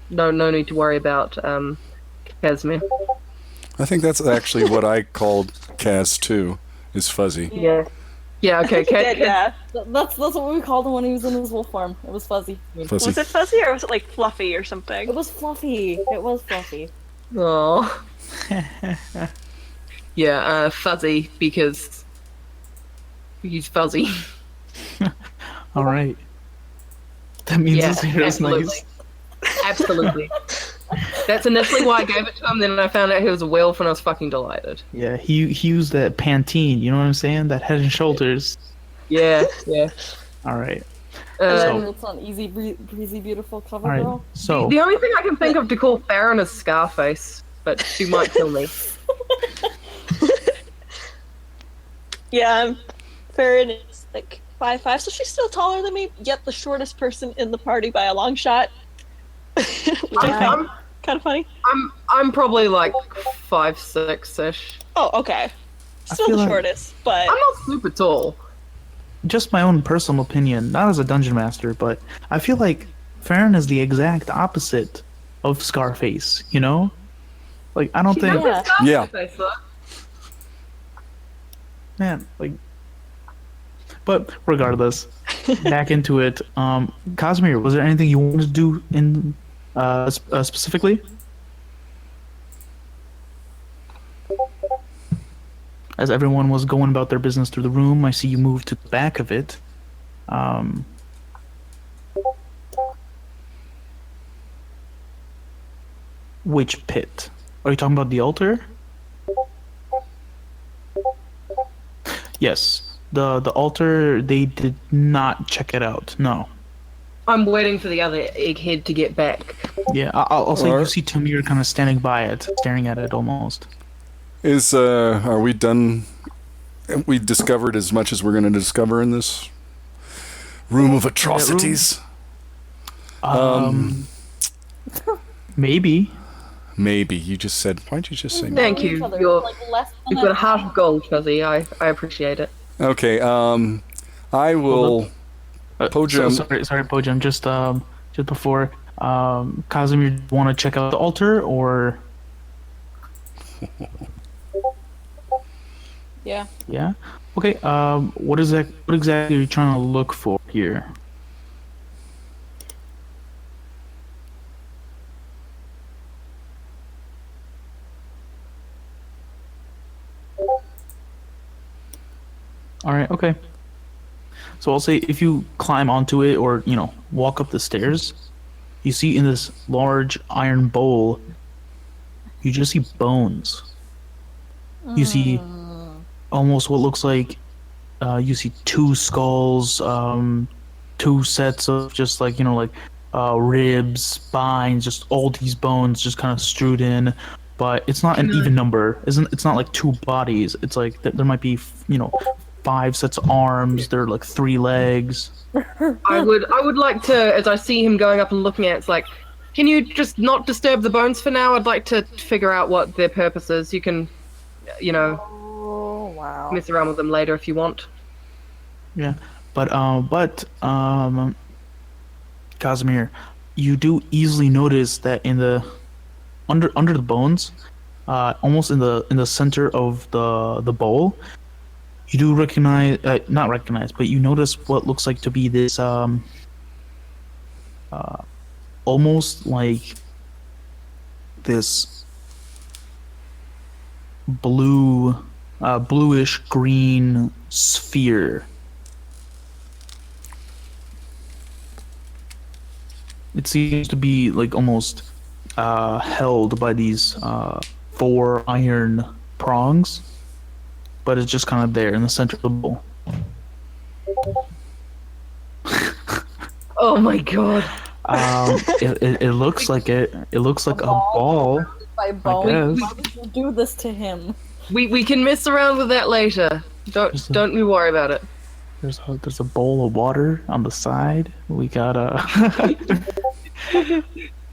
no need to worry about Casimir. I think that's actually what I called Kaz too, is Fuzzy. Yeah. Yeah, okay. Yeah. That's what we called him when he was in his wolf form. It was Fuzzy. Fuzzy. Was it fuzzy or was it like fluffy or something? It was Fluffy. It was Fluffy. Oh. Yeah, Fuzzy, because he's fuzzy. All right. That means Yeah, his hair is absolutely. nice. Absolutely. That's initially why I gave it to him, then I found out he was a wolf and I was fucking delighted. Yeah, he used that Pantene. You know what I'm saying? That Head and Shoulders. Yeah. All right. And So- then it's on Easy Breezy Beautiful cover All right. girl. So The only thing I can think of to call Farron is Scarface, but she might kill me. Yeah, Farron is like 5'5", so she's still taller than me, yet the shortest person in the party by a long shot. I'm Kind of funny. I'm probably like 5'6"-ish. Oh, okay. Still feel the like- shortest, but I'm not super tall. just my own personal opinion, not as a dungeon master, but I feel like Farron is the exact opposite of Scarface. You know, like I don't She's think, not Yeah. Scarface, though. man, like. But regardless, back into it. Casimir, was there anything you wanted to do in specifically? As everyone was going about their business through the room, I see you move to the back of it. Which pit? Are you talking about the altar? Yes. The altar, they did not check it out. No. I'm waiting for the other egghead to get back. Yeah, I'll say you Alright. see Tamir kind of standing by it, staring at it almost. Are we done? Have we discovered as much as we're going to discover in this room of atrocities? Maybe. Maybe. You just said, why'd you just say maybe? Thank Know each you. other, You're, like, less than you've got a heart of gold, Fuzzy. I appreciate it. Okay, I will... Po-jem. Sorry, Po-jem. Just before, Casimir, want to check out the altar or? Yeah. Yeah. Okay. What is that? What exactly are you trying to look for here? All right. Okay. So I'll say if you climb onto it or walk up the stairs, you see in this large iron bowl, you just see bones. You see almost what looks like you see two skulls, two sets of just ribs, spines, just all these bones just kind of strewed in. But it's not an even number. It's not like two bodies. It's like there might be 5 sets of arms. There are like 3 legs. I would like to, as I see him going up and looking at it, it's like, can you just not disturb the bones for now? I'd like to figure out what their purpose is. You can, Oh wow. mess around with them later if you want. Yeah, but Casimir, you do easily notice that in the under the bones, almost in the center of the bowl, you do recognize not recognize, but you notice what looks like to be this almost like this bluish green sphere. It seems to be like almost held by these 4 iron prongs, but it's just kind of there in the center of the bowl. Oh my god. It looks like it. It looks like a ball. By ball. guess. Why would you do this to him? We can mess around with that later. Don't you worry about it. There's a bowl of water on the side. We got a.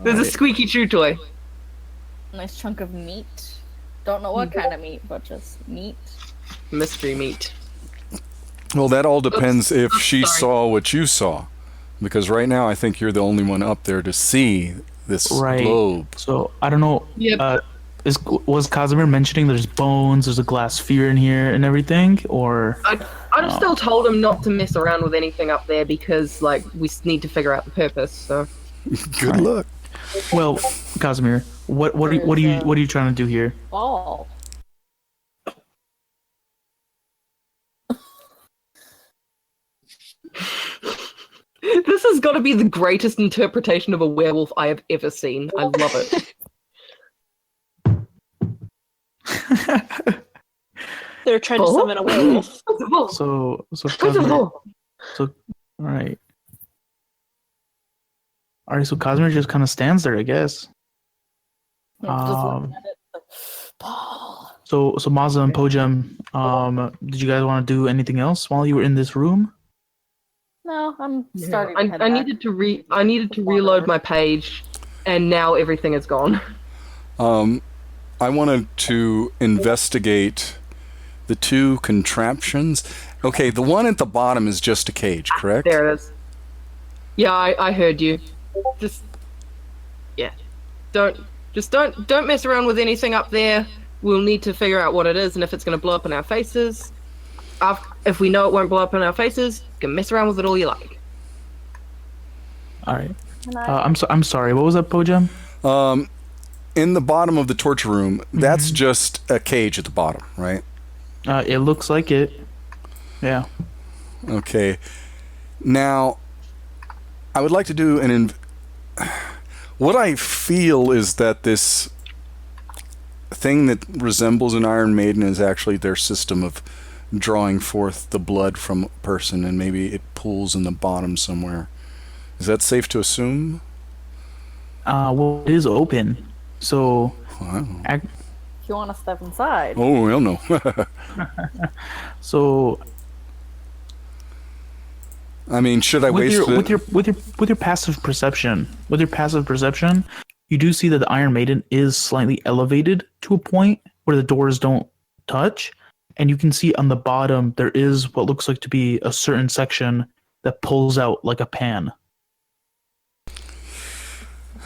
There's a squeaky chew toy. Nice chunk of meat. Don't know what kind of meat, but just meat. Mystery meat. Well, that all depends if she sorry. saw what you saw. Because right now I think you're the only one up there to see this globe. So I don't know. Yep. Was Casimir mentioning there's bones, there's a glass sphere in here and everything, or? I'd have still told him not to mess around with anything up there because, like, we need to figure out the purpose. So. Good luck. Well, Casimir, what are you trying to do here? Ball. This has got to be the greatest interpretation of a werewolf I have ever seen. I love it. They're trying to summon a werewolf. So Casimir, all right. All right, so Casimir just kind of stands there, I guess. Just looking at it. Like, ball. So Mazza and Po-jem, did you guys want to do anything else while you were in this room? No, I'm starting. to head I back. needed to reload my page, and now everything is gone. I wanted to investigate the 2 contraptions. Okay, the one at the bottom is just a cage, correct? There it is. Yeah, I heard you. Don't mess around with anything up there. We'll need to figure out what it is and if it's going to blow up in our faces. If we know it won't blow up in our faces, you can mess around with it all you like. All right. I'm sorry. What was that, Po-jem? In the bottom of the torture room, that's just a cage at the bottom, right? It looks like it. Yeah. Okay. Now, I would like to do what I feel is that this thing that resembles an Iron Maiden is actually their system of drawing forth the blood from a person, and maybe it pools in the bottom somewhere. Is that safe to assume? Well, it is open, so. Wow. If you want to step inside. Oh, hell no. So. I mean, should I waste it? With your passive perception, you do see that the Iron Maiden is slightly elevated to a point where the doors don't touch, and you can see on the bottom there is what looks like to be a certain section that pulls out like a pan.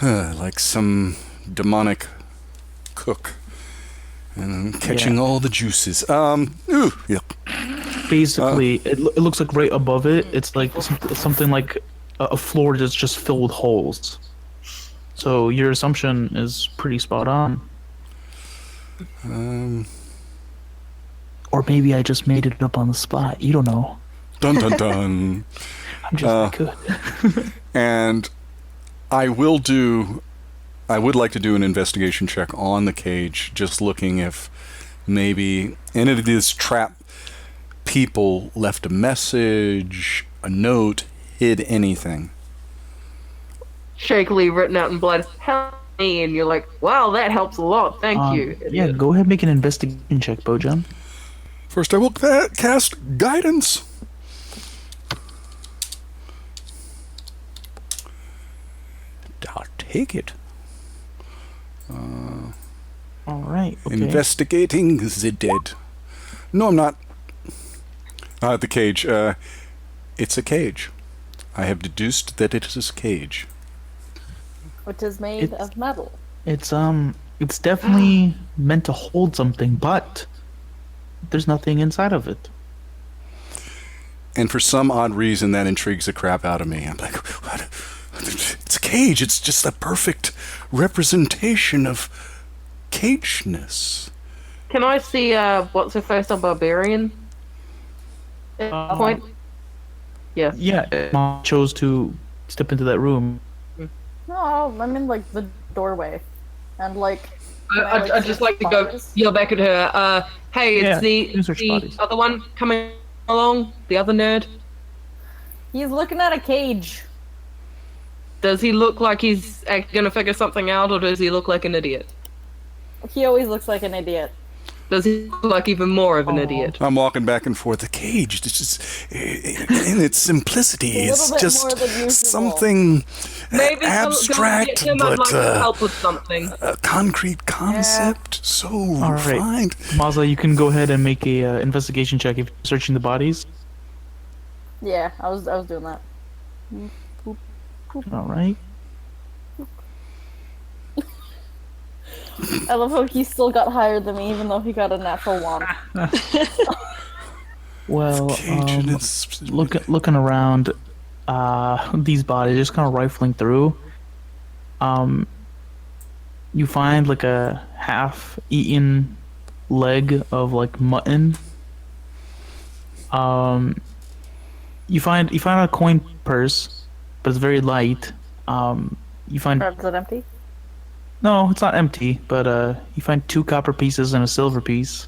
Like some demonic cook, and catching all the juices. Yeah. Basically, it looks like right above it, it's like something like a floor that's just filled with holes. So your assumption is pretty spot on. Or maybe I just made it up on the spot. You don't know. Dun dun dun. I'm just good. And I would like to do an investigation check on the cage, just looking if maybe any of these trap people left a message, a note, hid anything. Shakily written out in blood, help me, and you're like, wow, that helps a lot, thank you. Yeah, go ahead and make an investigation check, Po-jem. First I will cast guidance. I'll take it. All right. Okay. Investigating the dead. No, I'm not. The cage. It's a cage. I have deduced that it is a cage. Which is made of metal. It's definitely meant to hold something, but there's nothing inside of it. And for some odd reason, that intrigues the crap out of me. I'm like, what? It's a cage. It's just a perfect representation of cageness. Can I see what's her face, a barbarian? Point? Yes. Yeah, Mom chose to step into that room. No, I'm in like the doorway. And like, can I'd just like to go bodies? yell back at her. Hey, Yeah, it's you can search the bodies. other one coming along. The other nerd. He's looking at a cage. Does he look like he's gonna figure something out, or does he look like an idiot? He always looks like an idiot. Does he look like even more of an idiot? I'm walking back and forth. The cage, it's just in its simplicity. A little It's bit just more than usual. something Maybe abstract, him, I'd like but to help with something. a concrete concept. So All right. refined. Maza, you can go ahead and make a investigation check if you're searching the bodies. Yeah, I was doing that. All right. I love how he still got higher than me, even though he got a natural one. Well, Cage and it's looking around these bodies, just kind of rifling through. You find like a half-eaten leg of like mutton. You find a coin purse, but it's very light. You find Is it empty? no, it's not empty, but you find 2 copper pieces and a silver piece.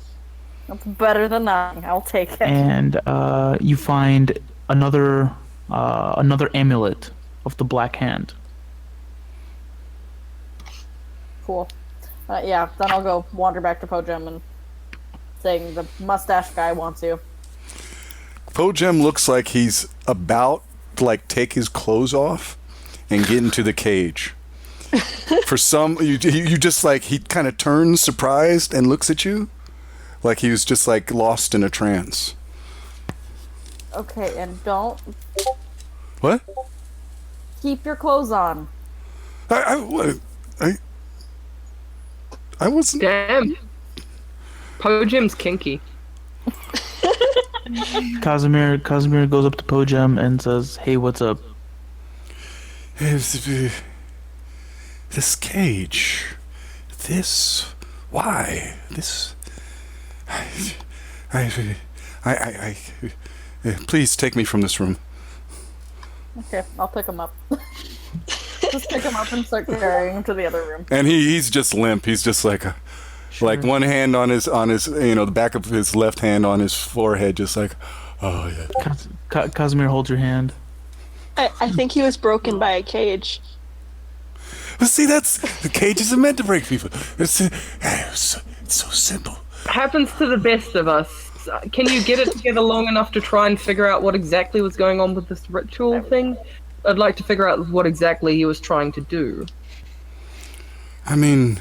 That's better than nothing. I'll take it. And you find another amulet of the Black Hand. Cool. Yeah, then I'll go wander back to Po-jem and saying the mustache guy wants you. Po-jem looks like he's about to like take his clothes off and get into the cage. For some, you just like he kind of turns surprised and looks at you, like he was just like lost in a trance. Okay, and don't What? keep your clothes on. I wasn't. Damn. Po-jem's kinky. Casimir goes up to Po-jem and says, "Hey, what's up?" This cage. This. Why? This. Please take me from this room. Okay, I'll pick him up. Just pick him up and start carrying him to the other room. And he's just limp. He's just like like one hand on his the back of his left hand on his forehead, just like, oh yeah. Casimir holds your hand. I think he was broken by a cage. But see, that's the cages are meant to break people. It's so simple. Happens to the best of us. Can you get it together long enough to try and figure out what exactly was going on with this ritual thing? I'd like to figure out what exactly he was trying to do. I mean,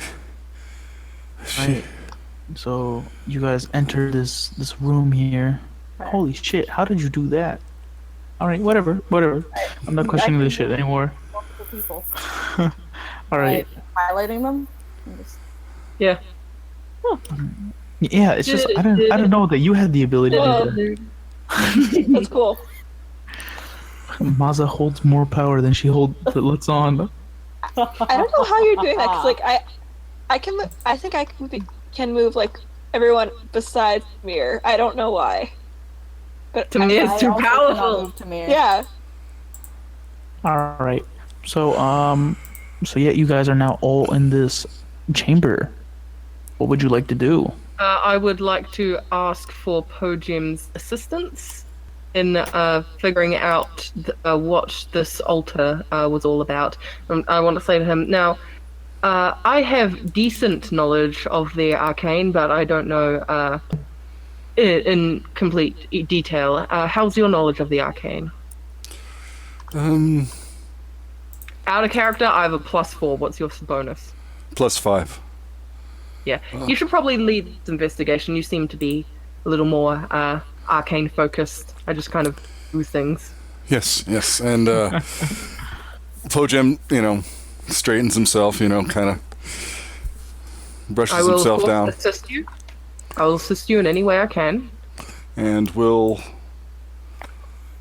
Right. So you guys enter this room here. Holy shit! How did you do that? All right, whatever. I'm not questioning this shit anymore. Multiple people. All right. Highlighting them? I'm just- Yeah. Yeah, it's just I don't know that you had the ability to do that. That's cool. Maza holds more power than she lets on. I don't know how you're doing that, 'cause, like I can I think I can move like everyone besides Mir. I don't know why. But To me, it's I too also cannot powerful. move to Mir. yeah. All right. So yeah, you guys are now all in this chamber. What would you like to do? I would like to ask for Po-jem's assistance in figuring out what this altar was all about. I want to say to him, now, I have decent knowledge of the arcane, but I don't know in complete detail. How's your knowledge of the arcane? Out of character, I have a +4. What's your bonus? +5. Yeah, you should probably lead this investigation. You seem to be a little more arcane focused. I just kind of do things. Yes, and Po-jem, straightens himself, kind of brushes I will himself of course, down, assist you. I will assist you in any way I can. and will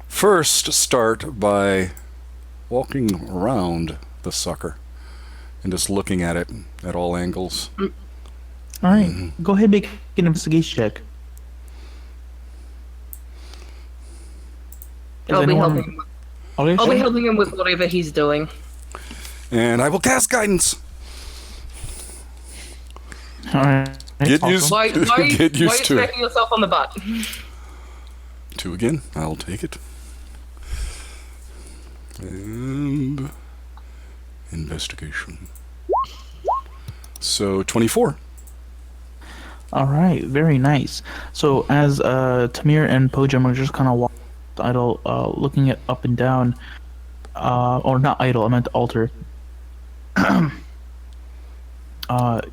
first start by walking around the sucker and just looking at it at all angles. All right, go ahead and make an investigation check. I'll be helping him. Okay, I'll be sure. helping him with whatever he's doing. And I will cast guidance. All right. Get Awesome. used, Why get are you used to it. smacking yourself on the butt? 2 again. I'll take it. And investigation. So 24. All right, very nice. So as Tamir and Po-jem are just kind of idle, looking at up and down, or not idle, I meant altar.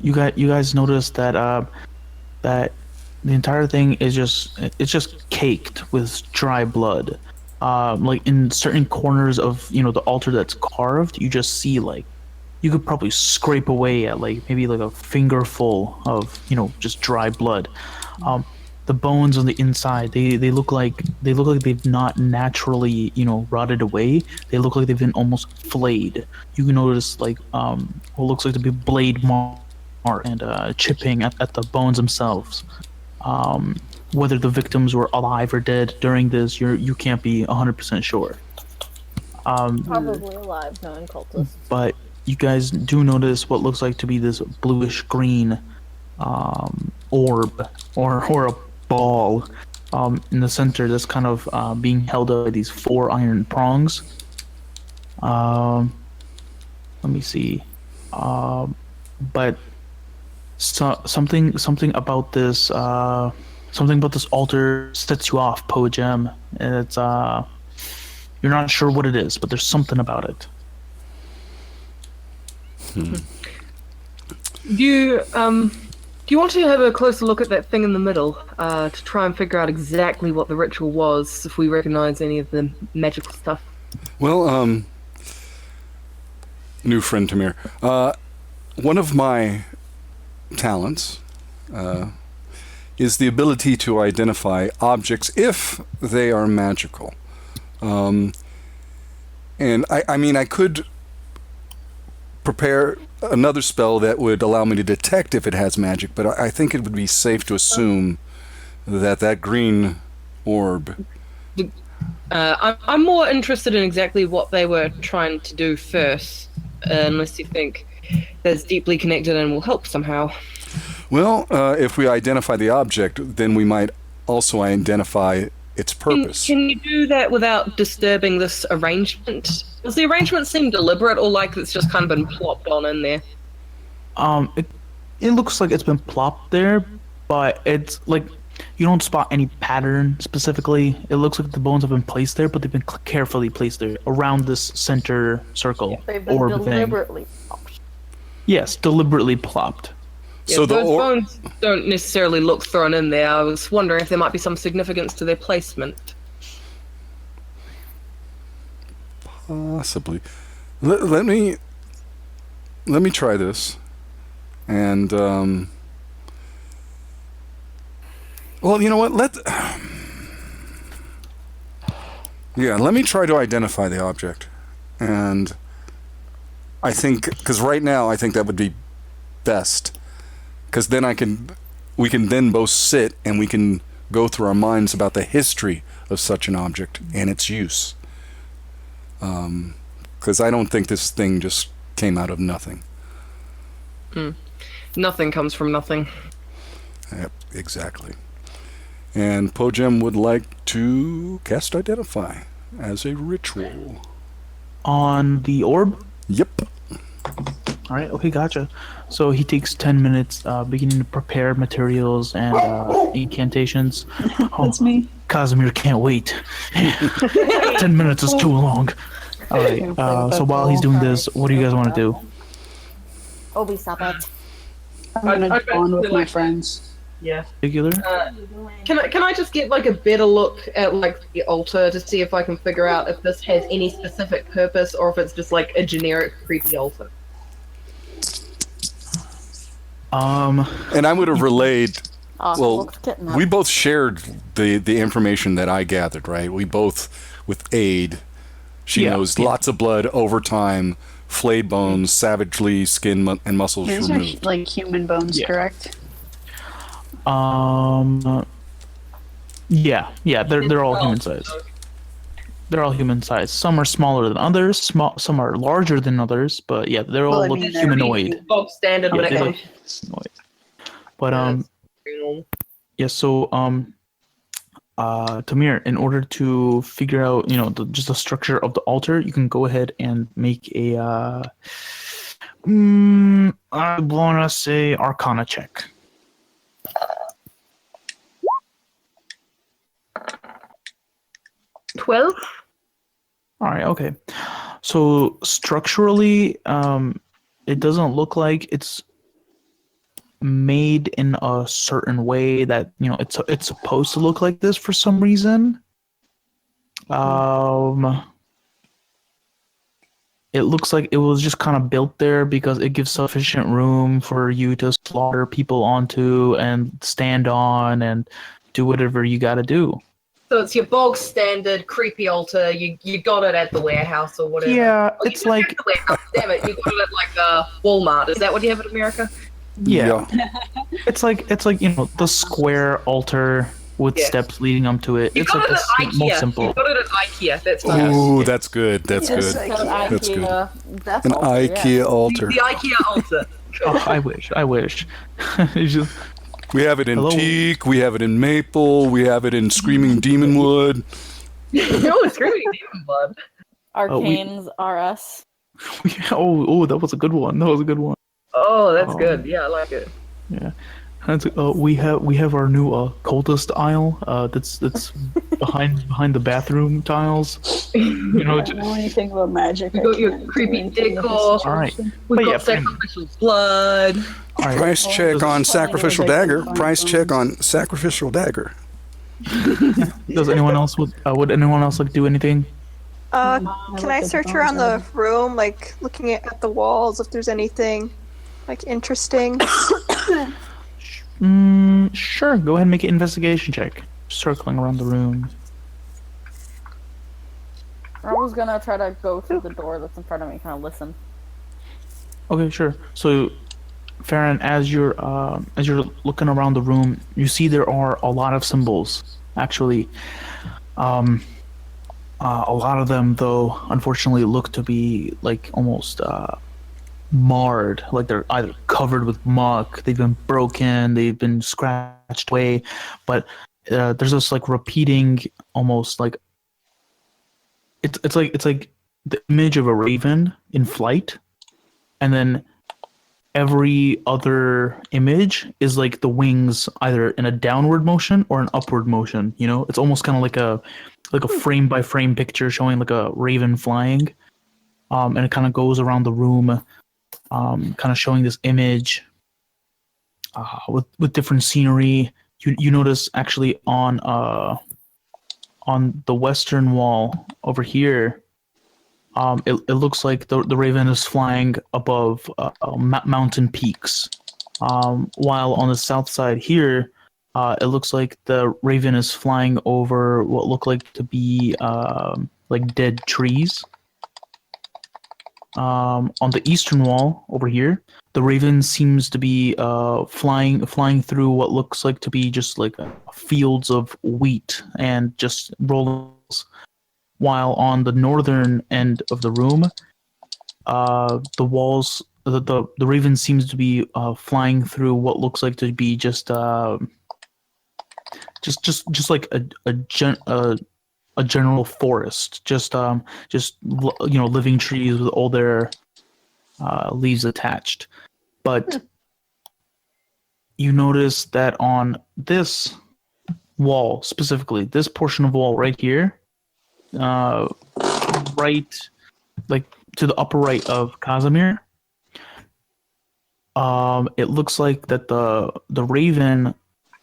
You guys notice that that the entire thing is just caked with dry blood. Like in certain corners of the altar that's carved, you just see like you could probably scrape away at like maybe like a fingerful of just dry blood. The bones on the inside, they look like they've not naturally rotted away. They look like they've been almost flayed. You can notice like what looks like to be blade mark and chipping at the bones themselves. Whether the victims were alive or dead during this, you can't be 100% sure. Probably alive, knowing cultists. But you guys do notice what looks like to be this bluish green orb or a ball in the center that's kind of being held up by these 4 iron prongs. Let me see. But something about this altar sets you off, Po-jem. It's you're not sure what it is, but there's something about it. Do you want to have a closer look at that thing in the middle to try and figure out exactly what the ritual was, if we recognize any of the magical stuff? Well, new friend Tamir. One of my talents is the ability to identify objects if they are magical. And I mean, I could prepare another spell that would allow me to detect if it has magic, but I think it would be safe to assume that green orb... I'm more interested in exactly what they were trying to do first, unless you think that's deeply connected and will help somehow. Well, if we identify the object, then we might also identify its purpose. Can you do that without disturbing this arrangement? Does the arrangement seem deliberate, or like it's just kind of been plopped on in there? It looks like it's been plopped there, but it's like you don't spot any pattern specifically. It looks like the bones have been placed there, but they've been carefully placed there around this center circle. They've been deliberately plopped. Yes, deliberately plopped. Yeah, So those bones don't necessarily look thrown in there. I was wondering if there might be some significance to their placement. Possibly. Let me try this. And well, you know what? Let me try to identify the object. And I think, because right now I think that would be best, because then we can then both sit and we can go through our minds about the history of such an object and its use. Because I don't think this thing just came out of nothing. Nothing comes from nothing. Yep, exactly. And Po-jem would like to cast Identify as a ritual. On the orb? Yep. All right, okay, gotcha. So he takes 10 minutes beginning to prepare materials and incantations. That's me. Casimir can't wait. 10 minutes is too long. All right, so while he's doing this, what do you guys want to do? Obi, stop it. I'm gonna I'd bond with like- my friends. Yeah. Particular? Can I just get like a better look at like the altar to see if I can figure out if this has any specific purpose or if it's just like a generic creepy altar? And I would have relayed. Well, Looks kitten we both shared the information that I gathered, right? We both, with aid, she knows lots of blood over time, flayed bones, savagely skin and muscles These are removed. like human bones, correct? Yeah, they're all human size. They're all human size. Some are smaller than others. Some are larger than others. But yeah, they're all Well, I look mean, they're humanoid. Bog standard when it Yeah, comes. humanoid. But yeah. So Tamir, in order to figure out, just the structure of the altar, you can go ahead and make a I wanna say Arcana check. 12. All right, okay. So structurally, it doesn't look like it's made in a certain way that it's supposed to look like this for some reason. It looks like it was just kind of built there because it gives sufficient room for you to slaughter people onto and stand on and do whatever you got to do. So it's your bog standard creepy altar. You got it at the warehouse or whatever. Yeah, Well, it's like the warehouse. Damn it, you got it at like Walmart. Is that what you have in America? yeah. It's like the square altar with steps leading up to it. You It's got like it at the most IKEA. simple. You got it at IKEA. That's nice. Ooh, that's good. That's Yes, good. IKEA. That's good. That's An all, yeah. IKEA altar. The IKEA altar. Oh, I wish. It's just, We have it in Hello? teak. We have it in maple. We have it in screaming demon wood. No, it's really demon blood. Arcanes are us. oh, that was a good one. Oh, that's Oh. good. Yeah, I like it. Yeah. We have our new cultist aisle. That's behind the bathroom tiles. I don't know anything about magic. You I got your can't do creepy anything in this decor. All right. situation. We've But got yeah, sacrificial blood. All right. Price check on sacrificial dagger. Price check on sacrificial dagger. Does anyone else would anyone else like to do anything? Can I search around the room, like looking at the walls, if there's anything like interesting? Sure. Go ahead and make an investigation check. Circling around the room. I was gonna try to go through the door that's in front of me, kind of listen. Okay, sure. So, Farron, as you're looking around the room, you see there are a lot of symbols. Actually, a lot of them, though, unfortunately, look to be like almost marred. Like they're either covered with muck, they've been broken, they've been scratched away. But there's this like repeating, almost like it's like the image of a raven in flight. And then every other image is like the wings either in a downward motion or an upward motion. It's almost kind of like a frame by frame picture showing like a raven flying. And it kind of goes around the room, kind of showing this image with different scenery. You notice actually on the western wall over here. It looks like the raven is flying above mountain peaks, while on the south side here, it looks like the raven is flying over what look like to be like dead trees. On the eastern wall over here, the raven seems to be flying through what looks like to be just like fields of wheat and just rolls. While on the northern end of the room, the walls, the raven seems to be flying through what looks like to be just like a general forest, just living trees with all their leaves attached. But you notice that on this wall specifically, this portion of wall right here. Right, like to the upper right of Casimir. It looks like that the raven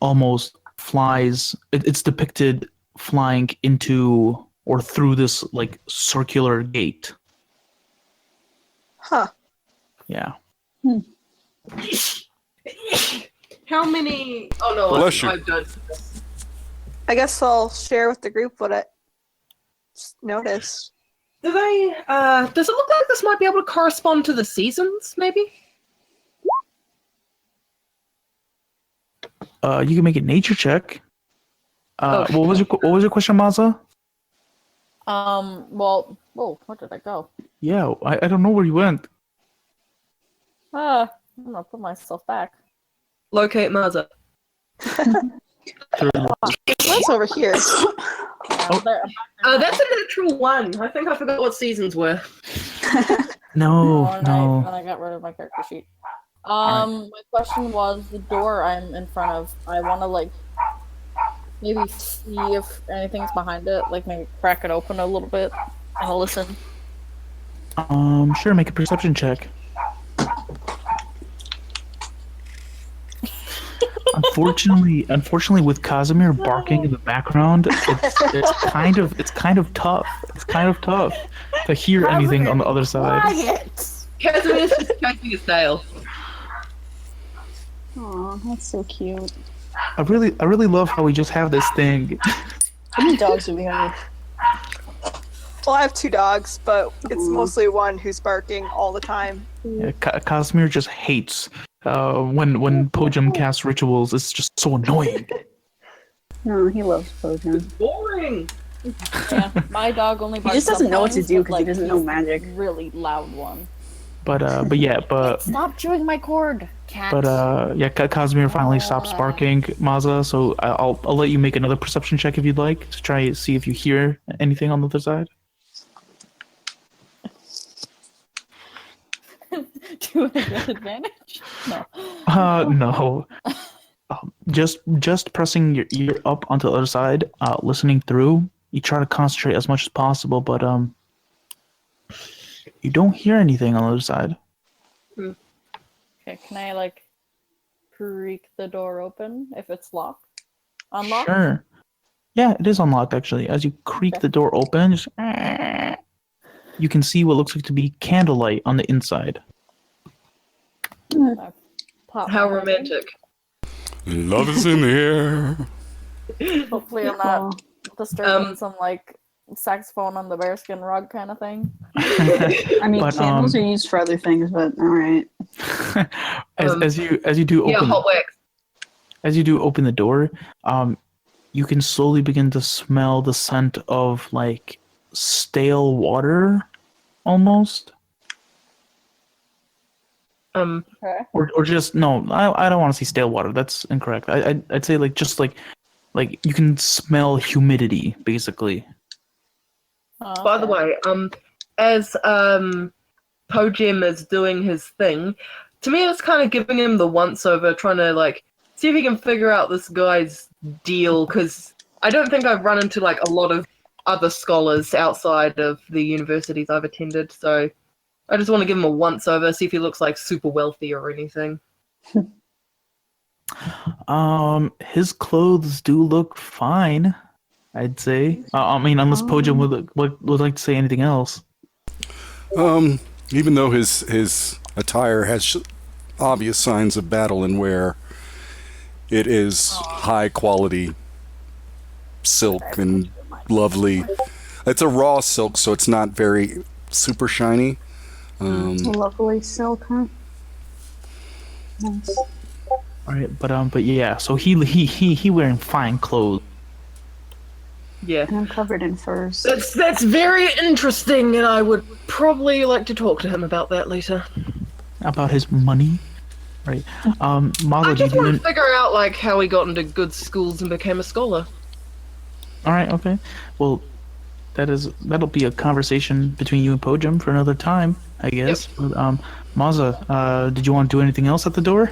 almost flies. It's depicted flying into or through this like circular gate. Huh. Yeah. How many? Oh no, Bless you. I've done. I guess I'll share with the group what I noticed. Do they? Does it look like this might be able to correspond to the seasons? Maybe. You can make a nature check. Oh, what was your question, Maza? Well, where did I go? Yeah, I don't know where you went. I'm gonna put myself back. locate Maza. That's over here. That's a natural 1. I think I forgot what seasons were. No. When I got rid of my character sheet. My question was the door I'm in front of. I want to like maybe see if anything's behind it. Like maybe crack it open a little bit and I'll listen. Sure. Make a perception check. Unfortunately, with Casimir barking in the background, it's kind of tough. It's kind of tough to hear anything on the other side. Casimir's just chasing his tail. Aw, that's so cute. I really love how we just have this thing. How many dogs do we have? Well, I have 2 dogs, but it's mostly one who's barking all the time. Yeah, Casimir just hates when Po-jem casts rituals. It's just so annoying. No, he loves Po-jem. Boring. Yeah, my dog only barks. He just doesn't know what to sometimes, do but, because he doesn't know magic. Really loud one. But Stop chewing my cord, cat. Casimir finally stops barking, Maza. So I'll let you make another perception check if you'd like to try see if you hear anything on the other side. Do I get advantage? No. No. Just pressing your ear up onto the other side, listening through. You try to concentrate as much as possible, but you don't hear anything on the other side. Okay, can I like creak the door open if it's locked? Unlocked? Sure. Yeah, it is unlocked actually. As you creak the door open, just, you can see what looks like to be candlelight on the inside. Pop How my head in. romantic. Love is in the air. Hopefully I'm not disturbing some like saxophone on the bearskin rug kind of thing. I mean, But, candles are used for other things, but all right. as you do open Yeah, hot wax. as you do open the door, you can slowly begin to smell the scent of like stale water, almost. Okay. Or just no, I don't want to say stale water. That's incorrect. I'd say like just like you can smell humidity basically. Oh, By the okay. way, as Po-jem is doing his thing, to me it's kind of giving him the once over, trying to like see if he can figure out this guy's deal, because I don't think I've run into like a lot of other scholars outside of the universities I've attended, so I just want to give him a once over, see if he looks like super wealthy or anything. His clothes do look fine, I'd say. I mean, unless Po-jem would like to say anything else. Even though his attire has obvious signs of battle and wear, it is high quality silk and lovely. It's a raw silk, so it's not very super shiny. Lovely silk, huh? Nice. All right, but yeah. So he wearing fine clothes. Yeah. And I'm covered in furs. That's very interesting, and I would probably like to talk to him about that later. About his money, right? Maza, I do you just want do? to figure out like how he got into good schools and became a scholar. All right, okay. Well, that'll be a conversation between you and Po-jem for another time, I guess. Yep. But, Maza, did you want to do anything else at the door?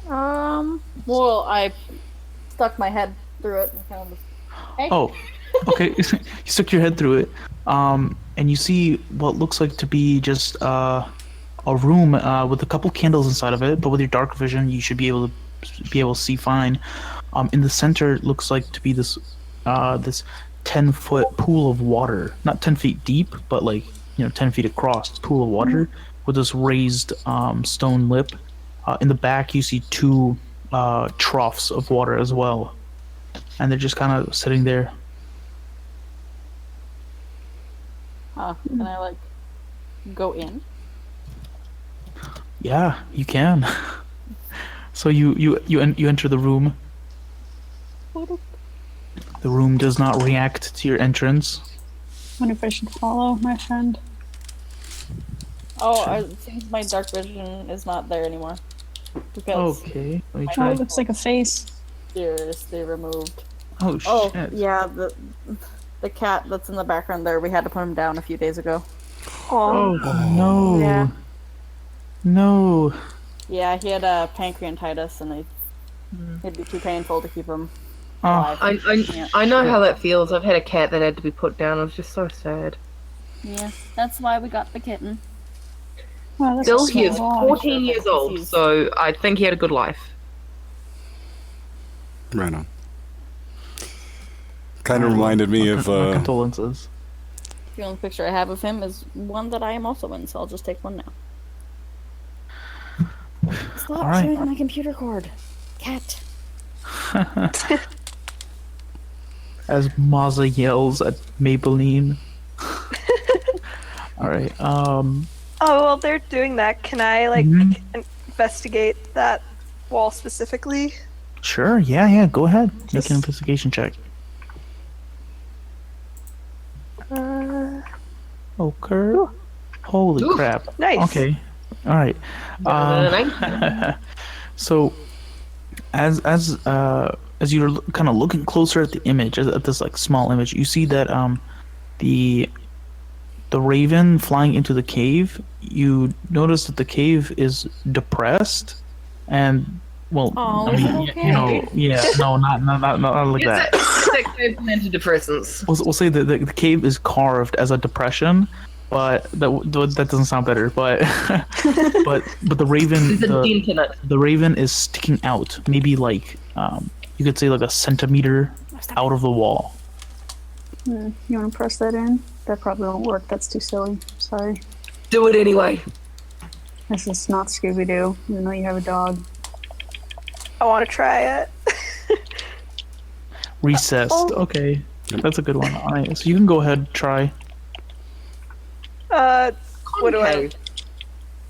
Well, I stuck my head through it and kind of. Hey. Oh, okay. You stuck your head through it, and you see what looks like to be just a room with a couple candles inside of it. But with your dark vision, you should be able to see fine. In the center, it looks like to be this 10-foot pool of water, not 10 feet deep, but like 10 feet across. Pool of water with this raised stone lip. In the back, you see 2 troughs of water as well. And they're just kind of sitting there. Can I like go in? Yeah, you can. So you enter the room. The room does not react to your entrance. Wonder if I should follow my friend. Oh, it seems my dark vision is not there anymore. Because Okay, let me Oh, try. it looks like a face. seriously removed. Oh Oh, shit. yeah, the cat that's in the background there, we had to put him down a few days ago. Oh, Oh no. Yeah. No. Yeah, he had pancreatitis, and it'd be too painful to keep him Oh, alive. I know how that feels. I've had a cat that had to be put down. It was just so sad. Yeah, that's why we got the kitten. Wow, that's Still, a he is small dog. 14 years old, so I think he had a good life. Right on. Kind of reminded me of. my condolences. The only picture I have of him is one that I am also in, so I'll just take one now. Stop All right. chewing my computer cord, cat. As Maza yells at Maybelline. All right. oh, well, they're doing that. Can I Mhm. investigate that wall specifically? Sure. Yeah. Go ahead. Make Just- an investigation check. Okay. Holy Oof. crap. Nice. Okay. All right. So, as you're kind of looking closer at the image, at this like small image, you see that the raven flying into the cave. You notice that the cave is depressed, and well, Oh, I is mean, it you know, okay? yeah, no, not like that. It's like antidepressants. We'll say that the cave is carved as a depression, but that doesn't sound better. But but the raven There's a dent in it. the raven is sticking out, maybe like you could say like a centimeter out of the wall. You want to press that in? That probably won't work. That's too silly. Sorry. Do it anyway. This is not Scooby-Doo, even though you have a dog. I want to try it. Recessed. Okay, that's a good one. All right, so you can go ahead and try. What do I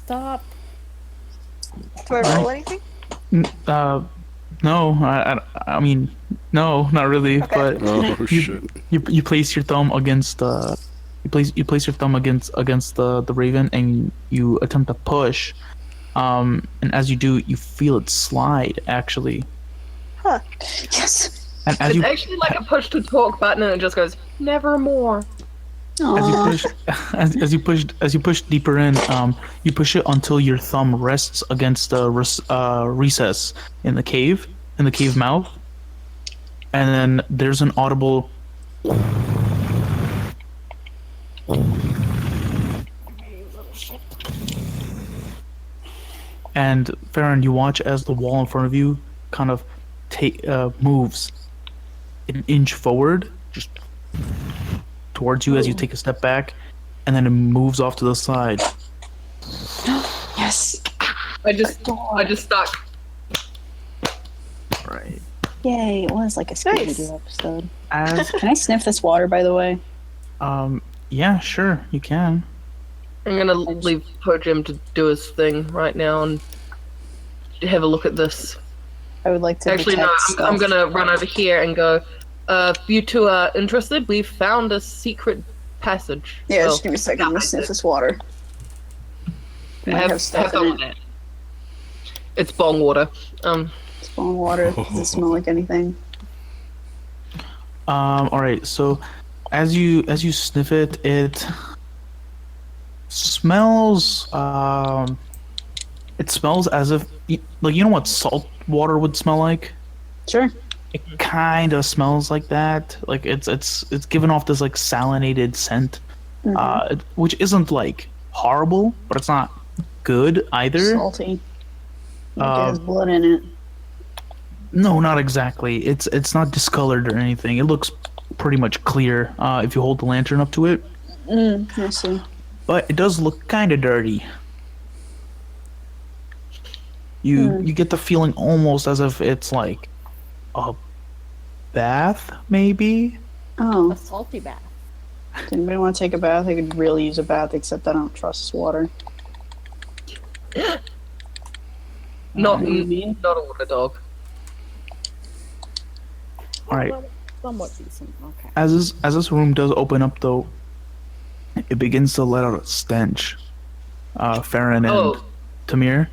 Stop. roll anything? No, I mean, no, not really. Okay. But Oh shit! you place your thumb against you place your thumb against the raven, and you attempt to push. And as you do, you feel it slide actually. Huh. Yes. And as It's you actually like a push to talk button, and it just goes nevermore. push as you push deeper in, you push it until your thumb rests against the recess in the cave mouth, and then there's an audible and Farron, you watch as the wall in front of you kind of moves an inch forward, just towards you as you take a step back, and then it moves off to the side. Yes. I just stuck. Right. Yay! It was like a Scooby-Doo Nice. episode. As Can I sniff this water, by the way? yeah, sure, you can. I'm gonna leave Po-jem to do his thing right now and have a look at this. I would like to. Actually, no, detect I'm stuff. gonna run over here and go. If you two are interested, we've found a secret passage. Yeah, Well, just give me a second. I'm gonna sniff this water. Might have, have stuff have fun in with it. that. It's bong water. Spawn water. Does it smell like anything? All right. So, as you sniff it, it smells. It smells as if like you know what salt water would smell like. Sure. It kind of smells like that. Like it's giving off this like salinated scent, which isn't like horrible, but it's not good either. Salty. Like it has blood in it. No, not exactly. It's not discolored or anything. It looks pretty much clear if you hold the lantern up to it. I see. But it does look kind of dirty. You get the feeling almost as if it's like a bath, maybe. Oh, A salty bath. does anybody want to take a bath? I could really use a bath, except I don't trust this water. Not What do you mean? not a water dog. All right. Somewhat decent. Okay. As this room does open up, though, it begins to let out a stench. Farron and Oh. Tamir,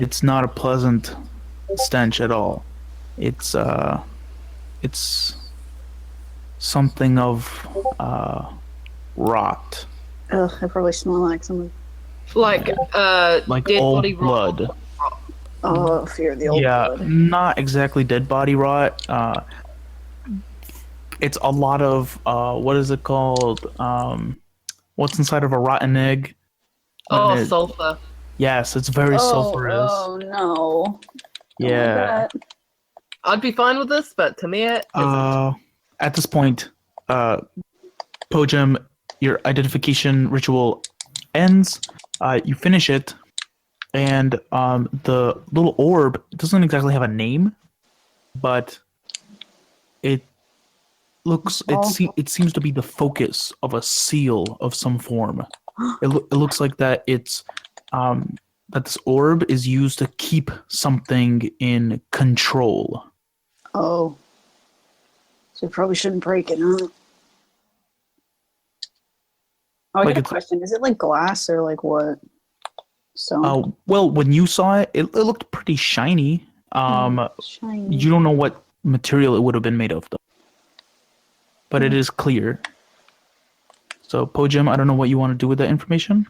It's not a pleasant stench at all. It's something of rot, Ugh, I probably smell like someone. Like dead old body rot. blood. Oh, fear the old Yeah, blood. not exactly dead body rot. It's a lot of what is it called? What's inside of a rotten egg? Oh, When it- sulfur. Yes, it's very sulfurous. Oh no. Yeah. I'd be fine with this, but to me it isn't. At this point, Po-jem, your identification ritual ends. You finish it, and the little orb doesn't exactly have a name, but it looks it seems to be the focus of a seal of some form. It looks like that it's that this orb is used to keep something in control. Oh. So we probably shouldn't break it, huh? Oh, I Like got a it's- question. Is it like glass or like what? Stone? Well, when you saw it, it looked pretty shiny. Shiny. You don't know what material it would have been made of, though. But it is clear. So, Po-jem, I don't know what you want to do with that information.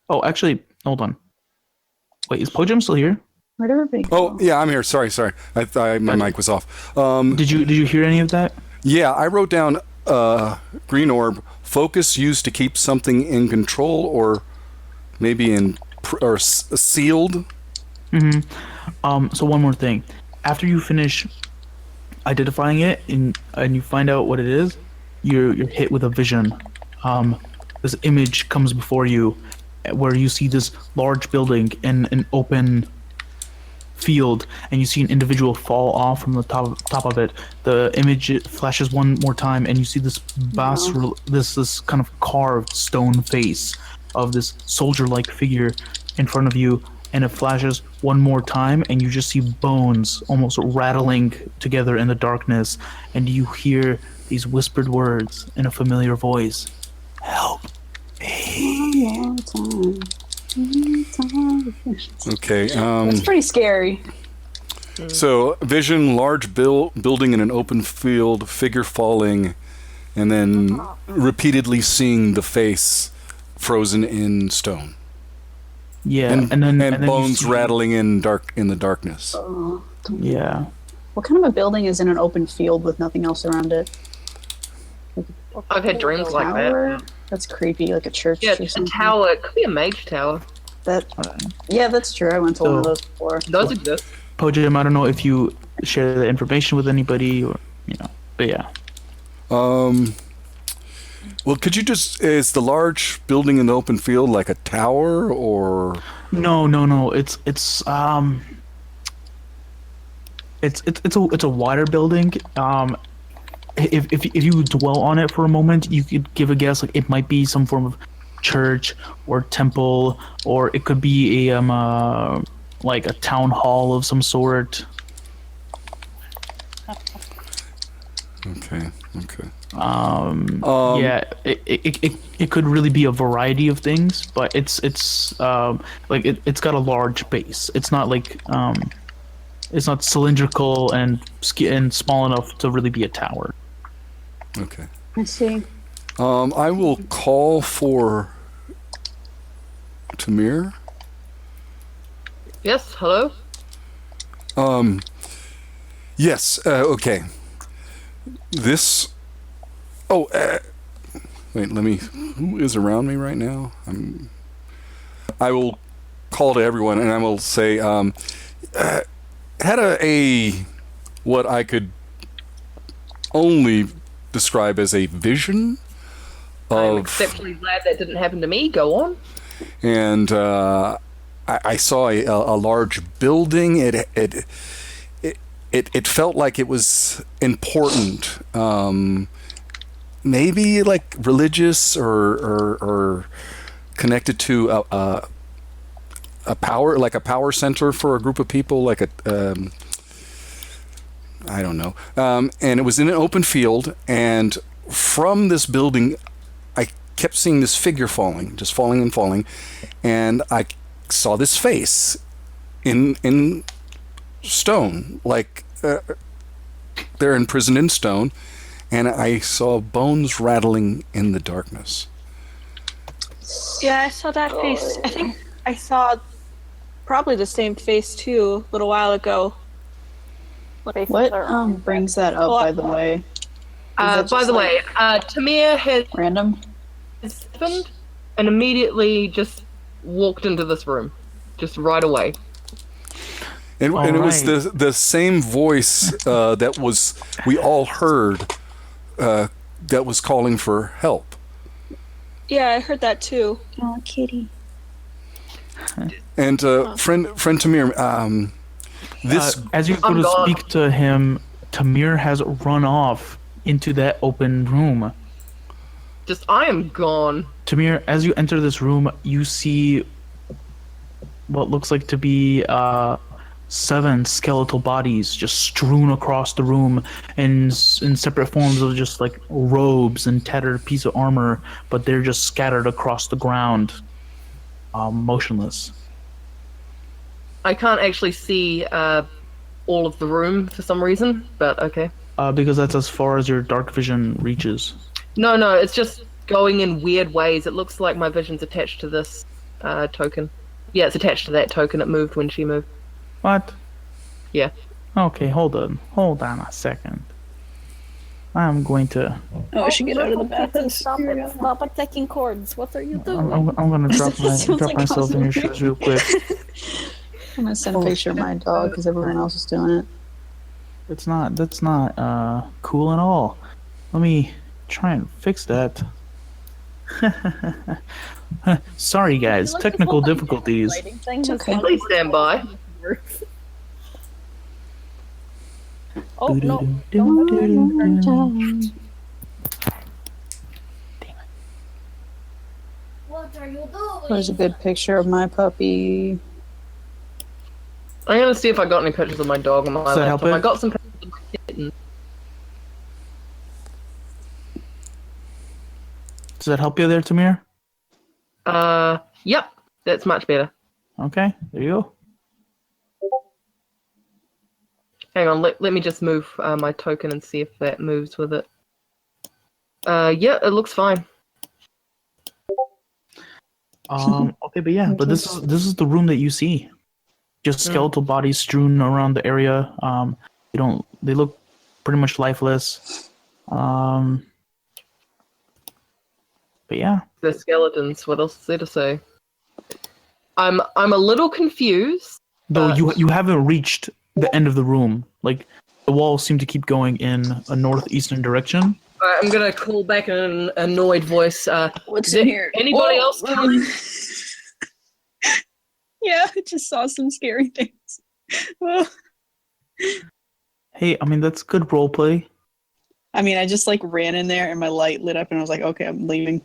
Oh, actually, hold on. Wait, is Po-jem still here? Where'd everybody go? Oh, yeah, I'm here. Sorry. I thought my mic was off. Did you hear any of that? Yeah, I wrote down green orb, focus used to keep something in control or maybe sealed. So one more thing. After you finish identifying it and you find out what it is, you're hit with a vision. This image comes before you where you see this large building in an open field, and you see an individual fall off from the top of it. The image flashes one more time, and you see this this kind of carved stone face of this soldier-like figure in front of you, and it flashes one more time, and you just see bones almost rattling together in the darkness, and you hear these whispered words in a familiar voice. Help me. Okay. It's pretty scary. So, vision, large building in an open field, figure falling, and then repeatedly seeing the face frozen in stone. Yeah, And then you bones see- rattling in the darkness. Yeah. What kind of a building is in an open field with nothing else around it? I've had dreams like Tower? that. That's creepy, like a church Yeah, or a something. tower. It could be a mage tower. Yeah, that's true. I went to one of So- those before. Those exist. Po-jem, I don't know if you share the information with anybody or, but yeah. Well, could you is the large building in the open field like a tower or? No. It's a wider building. If you dwell on it for a moment, you could give a guess. Like it might be some form of church or temple, or it could be a like a town hall of some sort. Okay. Yeah, it could really be a variety of things, but it's like it's got a large base. It's not like it's not cylindrical and small enough to really be a tower. Okay. I see. I will call for Tamir. Yes, hello? Yes. Okay. This. Oh. Wait. Let me. Who is around me right now? I will call to everyone, and I will say, had a what I could only describe as a vision I'm of, exceptionally glad that didn't happen to me. Go on. and I saw a large building. It felt like it was important, maybe like religious or connected to a power center for a group of people, like I don't know. And it was in an open field, and from this building, I kept seeing this figure falling, just falling and falling, and I saw this face in stone, like they're imprisoned in stone, and I saw bones rattling in the darkness. Yeah, I saw that face. I think I saw probably the same face too a little while ago. What brings that up, by the way? By the way, Tamir has Random? happened and immediately just walked into this room, just right away. And it was right. the same voice that we all heard that was calling for help. Yeah, I heard that too. Oh, kitty. And friend Tamir, this as you go I'm to gone. speak to him, Tamir has run off into that open room. I am gone. Tamir, as you enter this room, you see what looks like to be 7 skeletal bodies just strewn across the room in separate forms of just like robes and tattered piece of armor, but they're just scattered across the ground, motionless. I can't actually see all of the room for some reason, but okay. Because that's as far as your dark vision reaches. No, it's just going in weird ways. It looks like my vision's attached to this token. Yeah, it's attached to that token. It moved when she moved. What? Yeah. Okay, hold on a second. I'm going to. Oh, I should get out of the bathroom. Stop it! Stop attacking cords. What are you doing? I'm gonna drop Sounds like myself in your awesome. shoes real quick. I'm gonna send a picture of my dog because everyone else is doing it. That's not cool at all. Let me try and fix that. Sorry guys, technical difficulties. It's okay. Please stand by. Oh no! What are you doing? There's a good picture of my puppy. I'm gonna see if I got any pictures of my dog on my Does that help laptop. it? I got some pictures of my kitten. Does that help you there, Tamir? Yep, that's much better. Okay, there you go. Hang on, let me just move my token and see if that moves with it. Yeah, it looks fine. Okay, but yeah, but this is the room that you see. Just skeletal bodies strewn around the area. They look pretty much lifeless. But yeah. The skeletons. What else is there to say? I'm a little confused. Though you haven't reached the end of the room. Like the walls seem to keep going in a northeastern direction. I'm gonna call back an annoyed voice. What's is in there here? Anybody Whoa. else coming? Yeah, I just saw some scary things. Whoa. Hey, I mean that's good roleplay. I mean, I just like ran in there and my light lit up and I was like, okay, I'm leaving.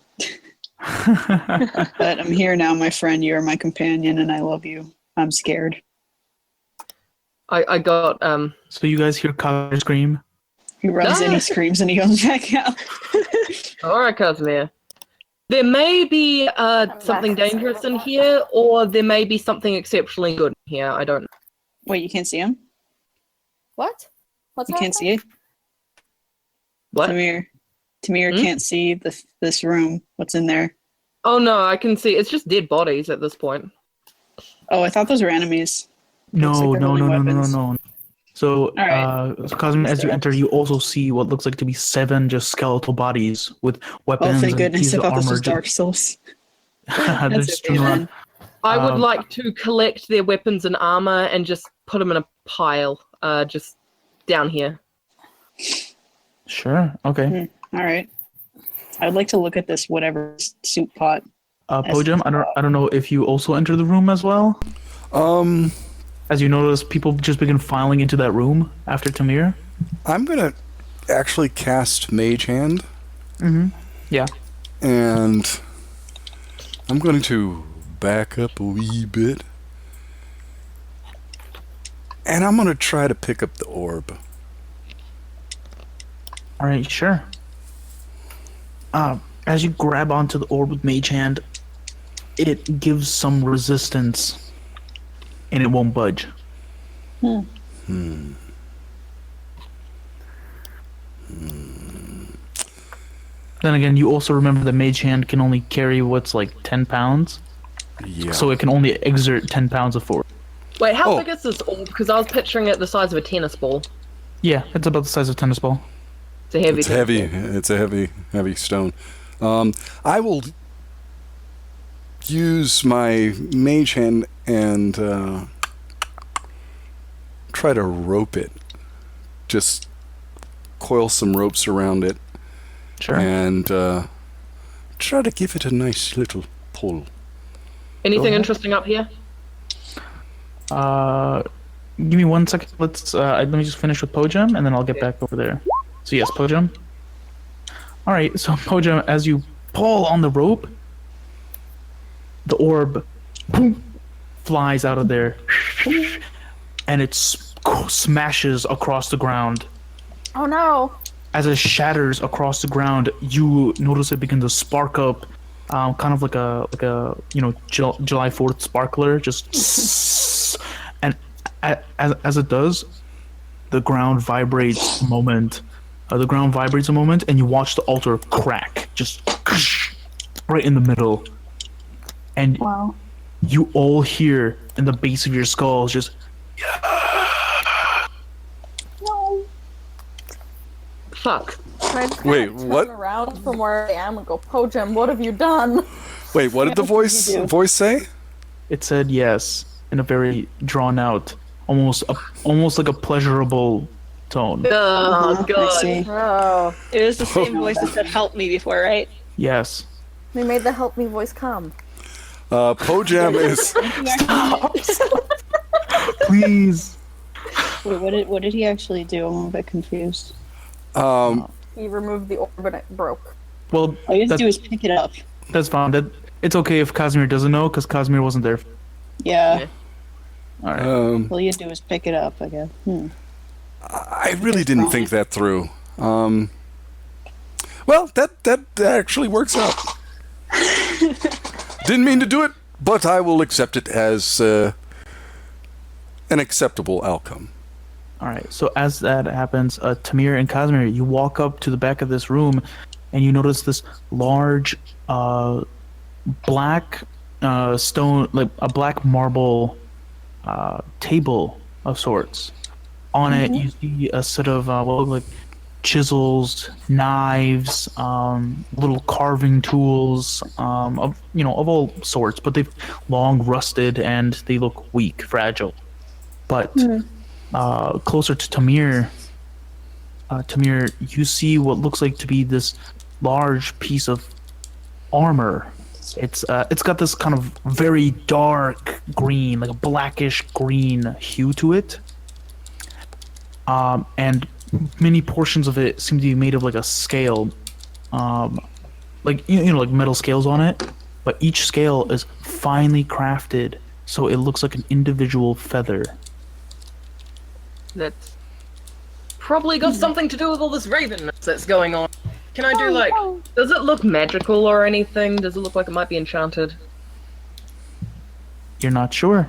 But I'm here now, my friend. You're my companion and I love you. I'm scared. I got So you guys hear Kyle scream? He runs in, he screams, and he goes back out. Alright, Casimir. There may be something dangerous in here, or there may be something exceptionally good in here. I don't know. Wait, you can't see him? What? What's You can't see it? What? Tamir Hmm? can't see this room. What's in there? Oh no, I can see. It's just dead bodies at this point. Oh, I thought those were enemies. No. Looks like they're holding weapons. So, Alright. Cosmo, as you enter, you also see what looks like to be 7 just skeletal bodies with weapons Oh, thank and goodness. pieces I of thought this armor. was Dark Souls. They're That's just okay, strewn around. then. I would Um, like to collect their weapons and armor and just put them in a pile, just down here. Sure. Okay. All right. I'd like to look at this whatever soup pot. Po-jem, I don't know if you also enter the room as well. As you notice, people just begin filing into that room after Tamir. I'm gonna actually cast Mage Hand, Yeah. and I'm going to back up a wee bit, and I'm gonna try to pick up the orb. All right. Sure. as you grab onto the orb with Mage Hand, it gives some resistance, and it won't budge. Then again, you also remember the Mage Hand can only carry what's like 10 pounds, Yeah. so it can only exert 10 pounds of force. Wait, how Oh. big is this orb? Because I was picturing it the size of a tennis ball. Yeah, it's about the size of a tennis ball. It's a heavy. It's heavy. It's a heavy stone. I will use my mage hand and try to rope it. Just coil some ropes around it Sure. and try to give it a nice little pull. Anything ahead. interesting up here? Give me 1 second. Let me just finish with Po-jem, and then I'll get back over there. So yes, Po-jem. All right. So Po-jem, as you pull on the rope, the orb boom, flies out of there, and it smashes across the ground. Oh no! As it shatters across the ground, you notice it begin to spark up, kind of like a July 4th sparkler, just and as it does, the ground vibrates a moment. And you watch the altar crack, just right in the middle, and Wow. you all hear in the base of your skulls just. No. Fuck. I just Wait, kinda what? Turn around from where I am and go, Po-jem, what have you done? Wait, what did the voice say? It said yes in a very drawn out, almost like a pleasurable tone. Oh, I God. see. Oh, It was the same voice that said "help me" before, right? Yes. they made the help me voice come. Po-jem is Please. Wait, what did he actually do? I'm a bit confused. He removed the orb and it broke. Well, All you have to that- do is pick it up. that's fine. It's okay if Casimir doesn't know, because Casimir wasn't there. Yeah. All right. All you do is pick it up, I guess. I really didn't think that through. Well, that actually works out. Didn't mean to do it, but I will accept it as an acceptable outcome. All right. So as that happens, Tamir and Casimir, you walk up to the back of this room, and you notice this large, black stone, like a black marble table of sorts. On it, you see a set of what look like chisels, knives, little carving tools, of all sorts, but they've long rusted and they look weak, fragile. But closer to Tamir, you see what looks like to be this large piece of armor. It's got this kind of very dark green, like a blackish green hue to it. And many portions of it seem to be made of like a scale, like like metal scales on it. But each scale is finely crafted, so it looks like an individual feather. That's probably got something to do with all this ravenness that's going on. Can I do like... Does it look magical or anything? Does it look like it might be enchanted? You're not sure.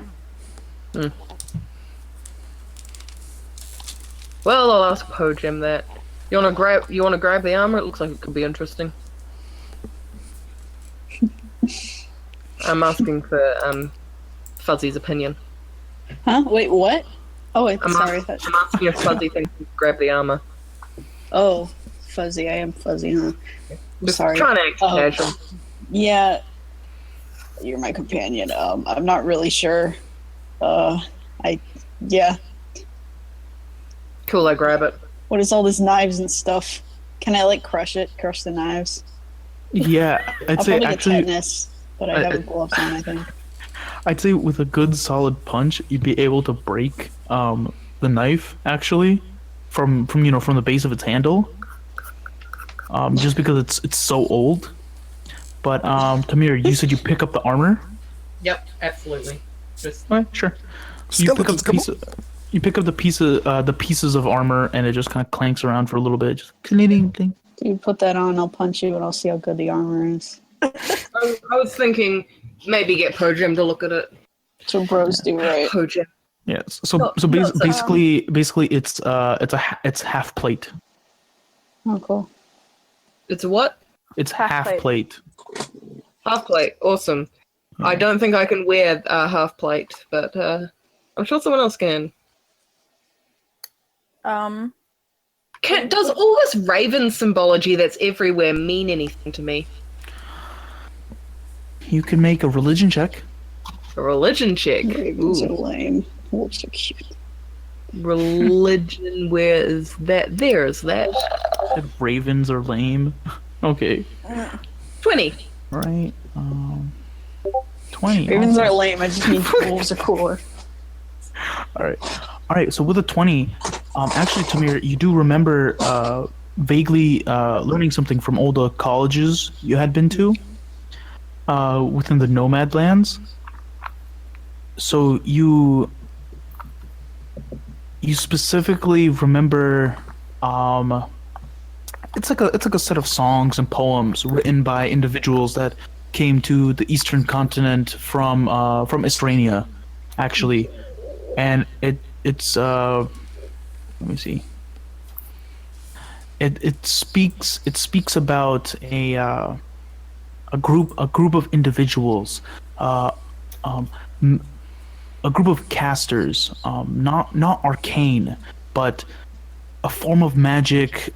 Well, I'll ask Po-jem that. You wanna grab the armor? It looks like it could be interesting. I'm asking for Fuzzy's opinion. Huh? Wait, what? Oh, wait, I'm sorry. asking if Fuzzy thinks you could grab the armor. Oh, fuzzy. I am fuzzy, huh? Just Sorry. trying to act Oh. casual. Yeah. You're my companion. I'm not really sure. Yeah. Cool, I grab it. What is all this knives and stuff? Can I, like, crush the knives? Yeah, I'd I'll say probably actually, get tetanus, but I have gloves on, I think. I'd say with a good solid punch, you'd be able to break the knife actually from the base of its handle. Just because it's so old. But Tamir, you said you pick up the armor. Yep, absolutely. Just All right, sure. You pick up Skeletons, the pieces of armor, and it just kind of clanks around for a little bit. Just cling, cling. You put that on, I'll punch you, and I'll see how good the armor is. I was thinking maybe get Po-jem to look at it. So bros do, right? Po-jem. Yes. So No, so no, it's, basically it's half plate. Oh, cool. It's a what? It's Half half plate. Half plate. Awesome. I don't think I can wear a half plate, but I'm sure someone else can. Does all this raven symbology that's everywhere mean anything to me? You can make a religion check. A religion check. Ravens are Ooh. lame. Wolves are cute. Religion, where is that? There is that. Ravens are lame. Okay. 20. Right. 20. Ravens are lame. I just mean wolves are cooler. All right. So with a 20, actually, Tamir, you do remember vaguely learning something from all the colleges you had been to within the Nomad lands. So you specifically remember it's like a set of songs and poems written by individuals that came to the eastern continent from Estrania, actually, and it's let me see. It speaks about a group of individuals, a group of casters, not arcane, but a form of magic,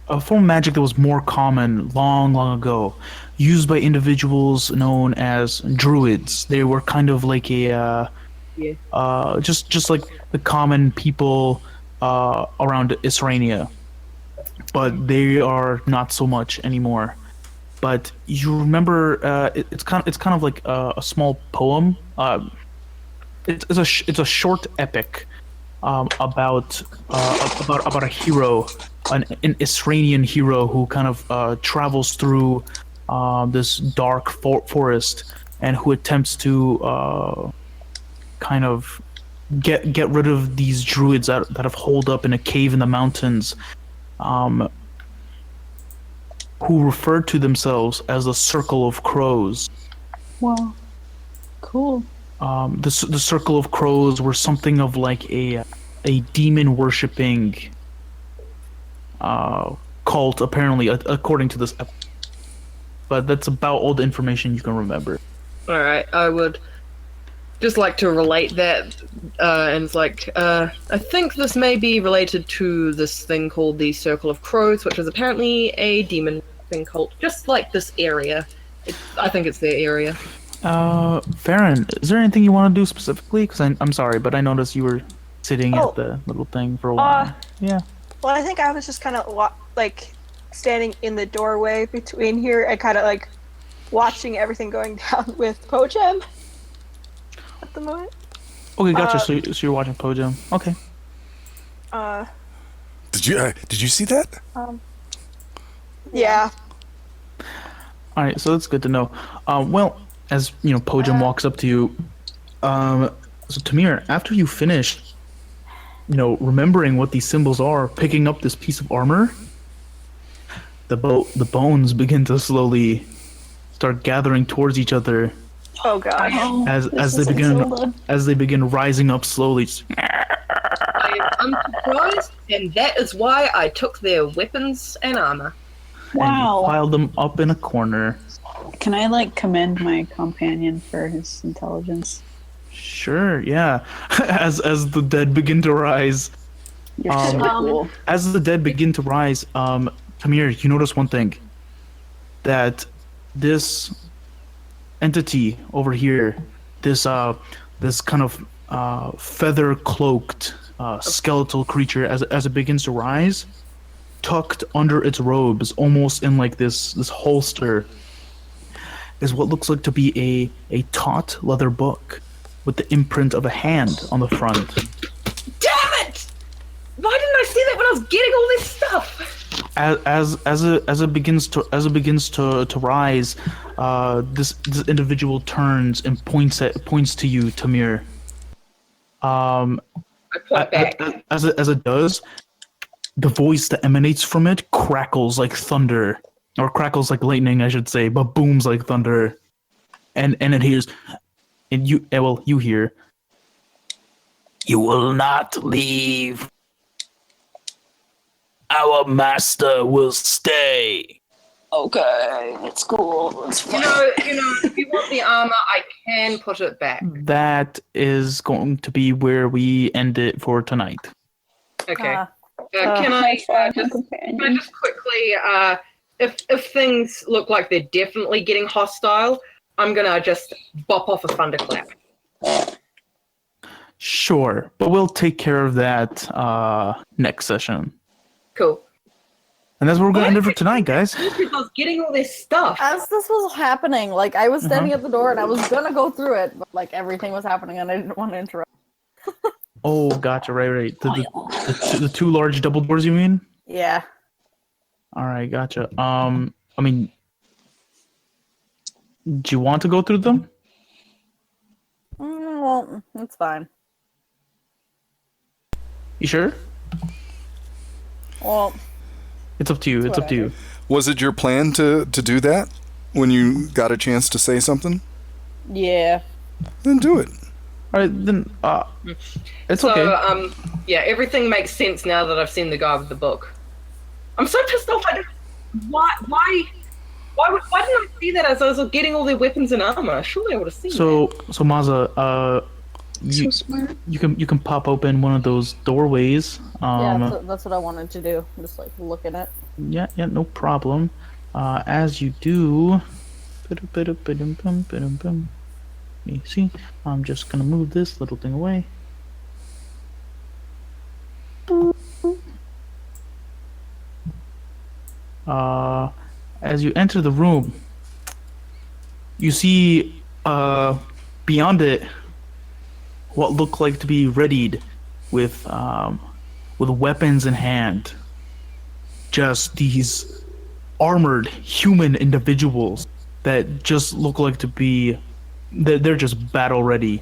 that was more common long ago, used by individuals known as druids. They were kind of like just like the common people around Isrania, but they are not so much anymore. But you remember, it's kind of like a small poem. It's a short epic about a hero, an Isranian hero who kind of travels through this dark forest and who attempts to kind of get rid of these druids that have holed up in a cave in the mountains, who refer to themselves as the Circle of Crows. Wow. Cool. The Circle of Crows were something of like a demon worshipping cult, apparently, according to this. But that's about all the information you can remember. All right, I would just like to relate that, and it's like, I think this may be related to this thing called the Circle of Crows, which is apparently a demon thing cult, just like this area. I think it's their area. Farron, is there anything you want to do specifically? Because I'm sorry, but I noticed you were sitting at the little thing for a while. Yeah. Well, I think I was just kind of like standing in the doorway between here and kind of like watching everything going down with Po-jem at the moment. Okay, gotcha. So you're watching Po-jem. Okay. Did you see that? Yeah. All right, so that's good to know. Well, as you know, Po-jem walks up to you. So Tamir, after you finish, remembering what these symbols are, picking up this piece of armor, the bones begin to slowly start gathering towards each other. Oh gosh. As they begin rising up slowly. I am unsurprised, and that is why I took their weapons and armor. And you Wow. piled them up in a corner. Can I commend my companion for his intelligence? Sure, yeah. As the dead begin to rise. You're so cool. As the dead begin to rise, Tamir, you notice one thing. That this entity over here, this kind of feather cloaked skeletal creature, as it begins to rise, tucked under its robes, almost in like this holster, is what looks like to be a taut leather book with the imprint of a hand on the front. Damn it! Why didn't I see that when I was getting all this stuff? As it begins to rise, this individual turns and points to you, Tamir. I point back. As it does, the voice that emanates from it crackles like thunder, or crackles like lightning, I should say, but booms like thunder, and it hears, and you hear, "You will not leave. Our master will stay." Okay, it's cool. It's fine. If you want the armor, I can put it back. That is going to be where we end it for tonight. Okay. Can I just quickly, if things look like they're definitely getting hostile, I'm gonna just bop off a thunderclap. Sure, but we'll take care of that next session. Cool. And that's where we're going to end it for tonight, guys. I was getting all this stuff. As this was happening, like I was standing at the door and I was gonna go through it, but like everything was happening and I didn't want to interrupt. Oh, gotcha. Right. The two large double doors, you mean? Yeah. All right, gotcha. I mean, do you want to go through them? Well, it's fine. You sure? Well, It's up to you. It's up to you. Was it your plan to do that when you got a chance to say something? yeah. Then do it. All right, then. It's okay. So, everything makes sense now that I've seen the guy with the book. I'm so pissed off. Why didn't I see that as I was getting all their weapons and armor? Surely I would have seen So Maza, So smart. you can pop open one of those doorways. Yeah, that's what I wanted to do. Just like look at it. Yeah, no problem. As you do, let me see. I'm just gonna move this little thing away. As you enter the room, you see beyond it what look like to be readied with weapons in hand. Just these armored human individuals that just look like to be they're just battle ready.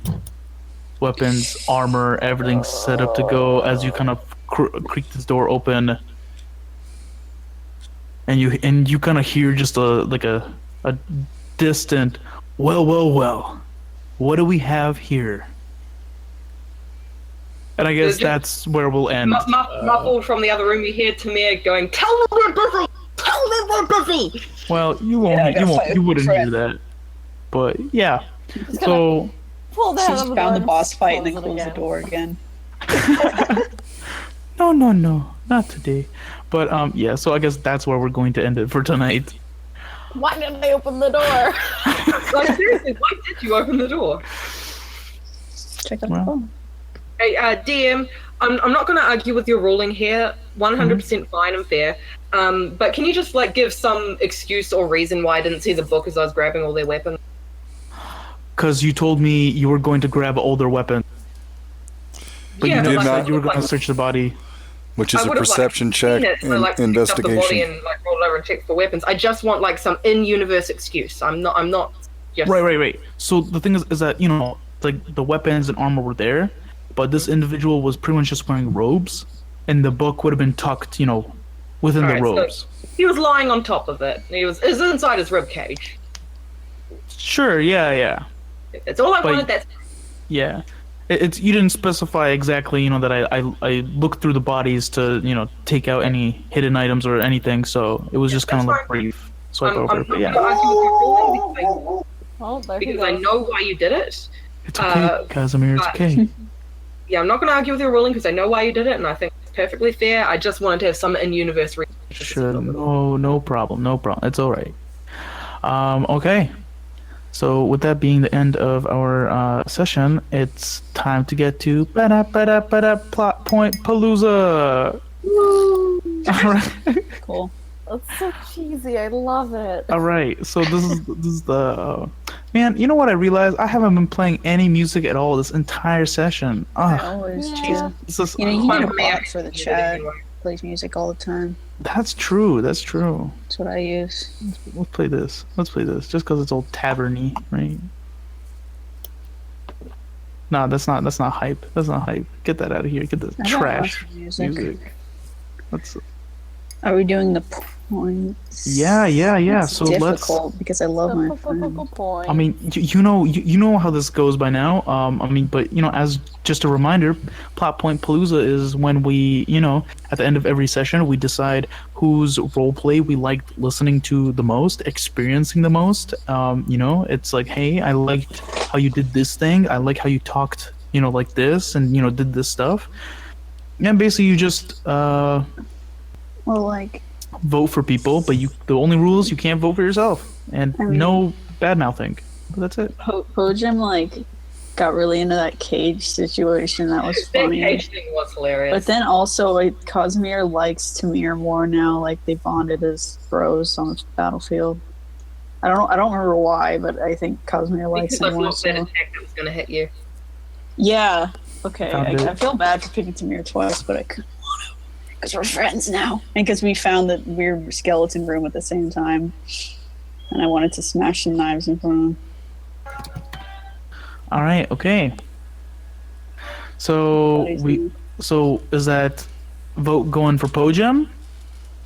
Weapons, armor, everything's set up to go as you kind of creak this door open. And you kind of hear just a distant, well, what do we have here? And I guess that's where we'll end. Muffled from the other room, you hear Tamir going, "Tell them we're busy! Tell them we're busy!" Well, you wouldn't hear that. But yeah. So Pull that She out just of the found door the and boss fight and then close it closed the again. door again. no, not today. But yeah, so I guess that's where we're going to end it for tonight. Why didn't they open the door? Like, seriously, why did you open the door? Check out Well. the phone. Hey, DM, I'm not going to argue with your ruling here. 100% fine and fair. But can you just give some excuse or reason why I didn't see the book as I was grabbing all their weapons? Because you told me you were going to grab all their weapons. But Yeah, you never did said not- you were going to search the body. Which is I a would've, perception check seen it, so, and picked up the body investigation. and rolled over and checked for weapons. I just want some in-universe excuse. I'm not just Right. So the thing is that the weapons and armor were there, but this individual was pretty much just wearing robes, and the book would have been tucked, within the Alright, so robes. he was lying on top of it. It was inside his rib cage. Sure, yeah. That's all I But- wanted. That's Yeah, it's you didn't specify exactly, that I looked through the bodies to take out any hidden items or anything. So it was just kind of that's like brief swipe I'm over. not But going to yeah, argue with your ruling Oh, there he because I goes. know why you did it. it's okay, Casimir. It's but- okay. Yeah, I'm not going to argue with your ruling because I know why you did it, and I think it's perfectly fair. I just wanted to have some in-universe reason. Sure, no problem. It's all right. Okay. So with that being the end of our session, it's time to get to plot point palooza. All right. Cool. That's so cheesy. I love it. All right. So this is the man. You know what I realized? I haven't been playing any music at all this entire session. Always Yeah. chill. This is, You need a Fine, bot for the yeah, chat. anyway. Plays music all the time. that's true. That's what I use. Let's play this. Just because it's old taverny, right? No, that's not hype. That's not hype. Get that out of here. Get the I got trash lots of music. Let's. Are we doing the points? Yeah. It's So let's. difficult because I love my friend. Point. I mean, you know how this goes by now. I mean, but as just a reminder, Plot Point Palooza is when we, at the end of every session, we decide whose roleplay we liked listening to the most, experiencing the most. It's like, hey, I liked how you did this thing. I like how you talked, like this, and did this stuff. And basically, you just vote for people, but the only rule is you can't vote for yourself, and no bad mouthing. But that's it. Po-jem got really into that cage situation. That was funny. That cage thing was hilarious. But then also, Cosmere likes Tamir more now. Like they bonded as bros on the battlefield. I don't remember why, but I think Cosmere likes him more. Because I thought that attack that was going to hit you. Yeah. Okay. I feel bad for picking Tamir twice, but I couldn't want to because we're friends now, and because we found that weird skeleton room at the same time, and I wanted to smash some knives in front of him. All right. Okay. So is that vote going for Po-jem?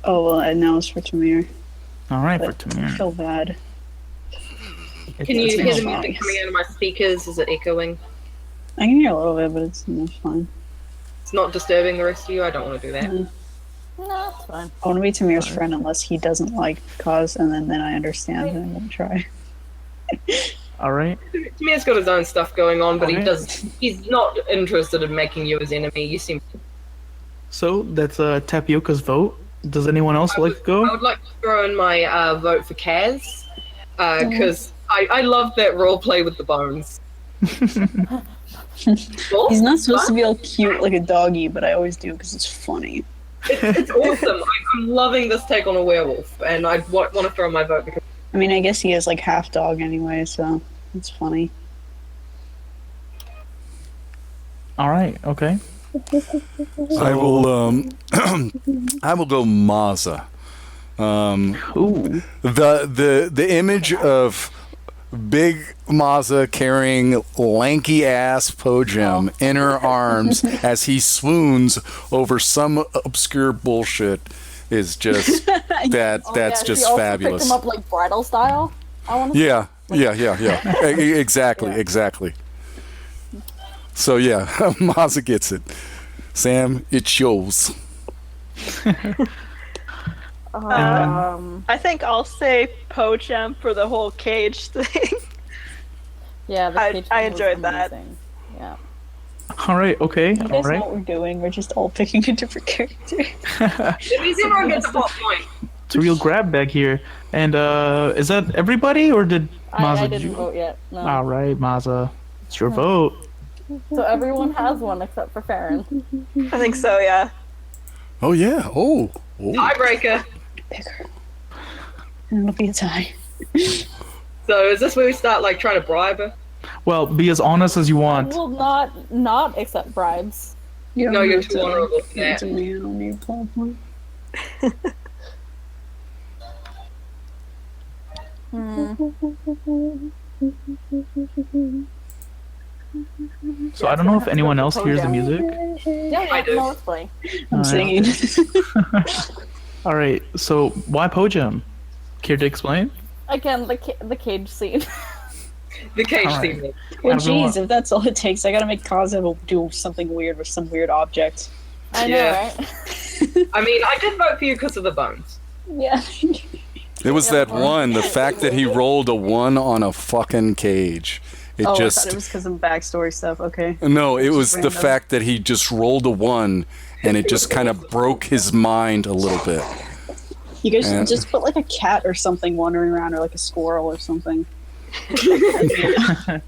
Oh well, and now it's for Tamir. All right, But for Tamir. I feel bad. Can you hear the music coming out of my speakers? Is it echoing? I can hear a little bit, but it's fine. It's not disturbing the rest of you? I don't want to do that. No, it's fine. I want to be Tamir's friend unless he doesn't like Cos, and then I understand and I'm gonna try. All right. Tamir's got his own stuff going on, but Okay. he's not interested in making you his enemy. You seem. So that's Tapioca's vote. Does anyone else like to I go? would like to throw in my vote for Kaz, because I love that role play with the bones. He's not supposed to be all cute like a doggy, but I always do because it's funny. It's awesome. I'm loving this take on a werewolf, and I want to throw my vote because. I mean, I guess he is like half dog anyway, so it's funny. All right. Okay. I will I will go Maza. Ooh. The image of big Maza carrying lanky ass Po-jem in her arms as he swoons over some obscure bullshit is just that's She just also fabulous. Picked him up like bridal style. I want to. Yeah. Exactly. So yeah, Maza gets it. Sam, it's yours. I think I'll say Po-jem for the whole cage thing. Yeah, the I cage thing was enjoyed that. amazing. Yeah. All right. Okay. You All guys know right. what we're doing? We're just all picking a different character. At least everyone gets a plot point. It's a real grab bag here. And is that everybody, or did Maza? I didn't vote yet. No. All right, Maza. It's your vote. So everyone has one except for Farron. I think so, yeah. Oh yeah. Oh. Tiebreaker. Pick her. And it'll be a tie. So is this where we start like trying to bribe her? Well, be as honest as you want. Will not accept bribes. You don't No, you're have too to- honorable for give it that. to me, I don't need plot point. So I don't know if anyone else hears the music. Yeah, I do. no, it's playing. I'm singing. All right. So why Po-jem? Care to explain? Again, the cage scene. The cage All right. theme. Well, Everyone- geez, if that's all it takes, I gotta make Kaza do something weird with some weird object. I know, Yeah. right? I mean, I did vote for you because of the bones. Yeah. It was that one. The fact that he rolled a 1 on a fucking cage. It I thought just it was because of backstory stuff. Okay. no. It was the random. fact that he just rolled a 1, and it just kind of broke his mind a little bit. You guys Yeah. should just put like a cat or something wandering around, or like a squirrel or something. I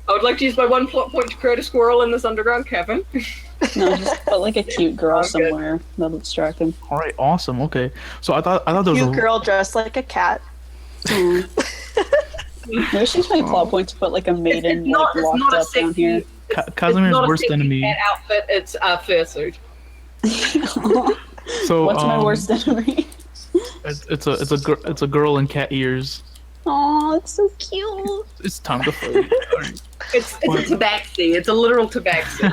would like to use my one plot point to create a squirrel in this underground cavern. No, just put like a cute girl Sounds good. somewhere that'll distract him. All right. Awesome. Okay. So I thought there was Cute a girl dressed like a cat. Maybe she's my plot point to put like a maiden It's like locked not a up down here. sexy. It's Casimir's not a worst sexy enemy. cat outfit. It's a fursuit. So What's my worst enemy? It's a girl in cat ears. Aw, it's so cute. It's time to fight. It's a tabaxi. It's a literal tabaxi.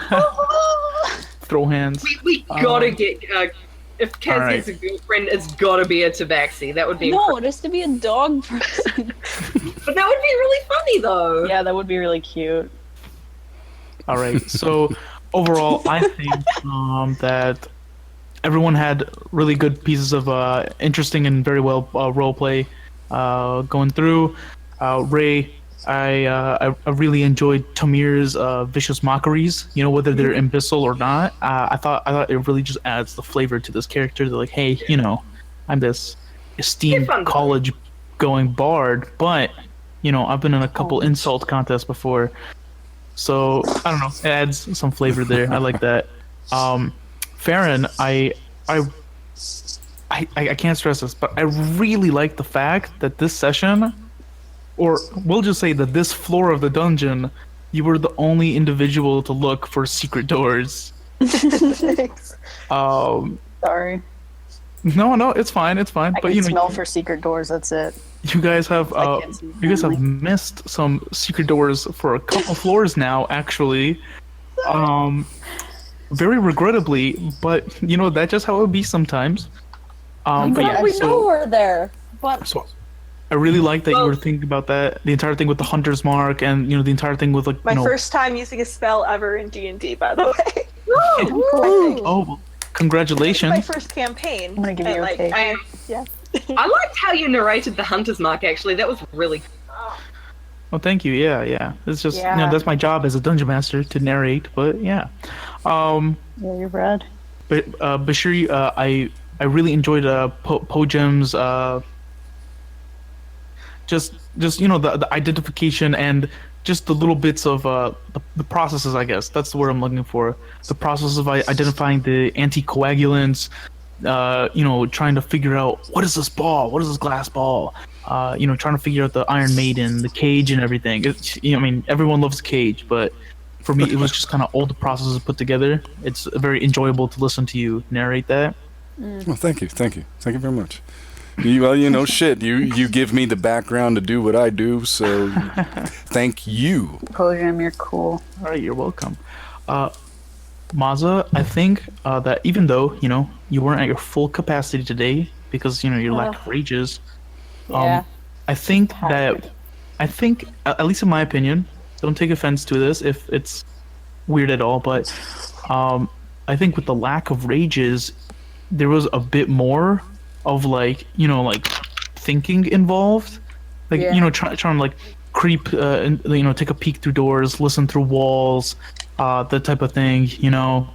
Throw hands. We gotta get If Kaz All right. gets a girlfriend, it's gotta be a tabaxi. That would be No, it has to be a dog person. But that would be really funny, though. Yeah, that would be really cute. All right. So overall, I think that everyone had really good pieces of interesting and very well role play going through. Ray, I really enjoyed Tamir's vicious mockeries. You know, whether they're imbecile or not. I thought it really just adds the flavor to this character. They're like, hey, you know, I'm this esteemed college-going bard, but you know, I've been in a couple insult contests before. So I don't know, it adds some flavor there. I like that. Farron, I can't stress this, but I really like the fact that this session, or we'll just say that this floor of the dungeon, you were the only individual to look for secret doors. Thanks. Sorry. No, it's fine. I But can you know, smell for secret doors. That's it. you guys have I can't see you guys have apparently. missed some secret doors for a couple floors now, actually. Very regrettably, but you know, that's just how it would be sometimes. But yeah, we know we're there, but so I really like that you were thinking about that, the entire thing with the hunter's mark, and you know, the entire thing with like My you know, first time using a spell ever in D&D, by the way. oh, well, congratulations. My first campaign. I'm gonna give you and, a cake. I liked how you narrated the Hunter's Mark, actually. That was really Well, thank you. Yeah. It's just you know, Yeah. that's my job as a dungeon master to narrate. But yeah, Yeah, you're Brad. but Bashir, I really enjoyed Po-jem's just you know, the identification and just the little bits of the processes. I guess that's the word I'm looking for. The process of identifying the anticoagulants. You know, trying to figure out what is this ball, what is this glass ball. You know, trying to figure out the Iron Maiden, the cage, and everything. You know, I mean, everyone loves cage, but for me, it was just kind of all the processes put together. It's very enjoyable to listen to you narrate that. Well, thank you very much. Well, you know, shit. You give me the background to do what I do, so thank you. Po-jem, you're cool. All right, you're welcome. Maza, I think that even though you know you weren't at your full capacity today because you know your lack of rages, yeah. I think at least in my opinion, don't take offense to this if it's weird at all, but I think with the lack of rages, there was a bit more of like you know like thinking involved, like you know trying to like creep, and, you know, take a peek through doors, listen through walls. That type of thing, you know.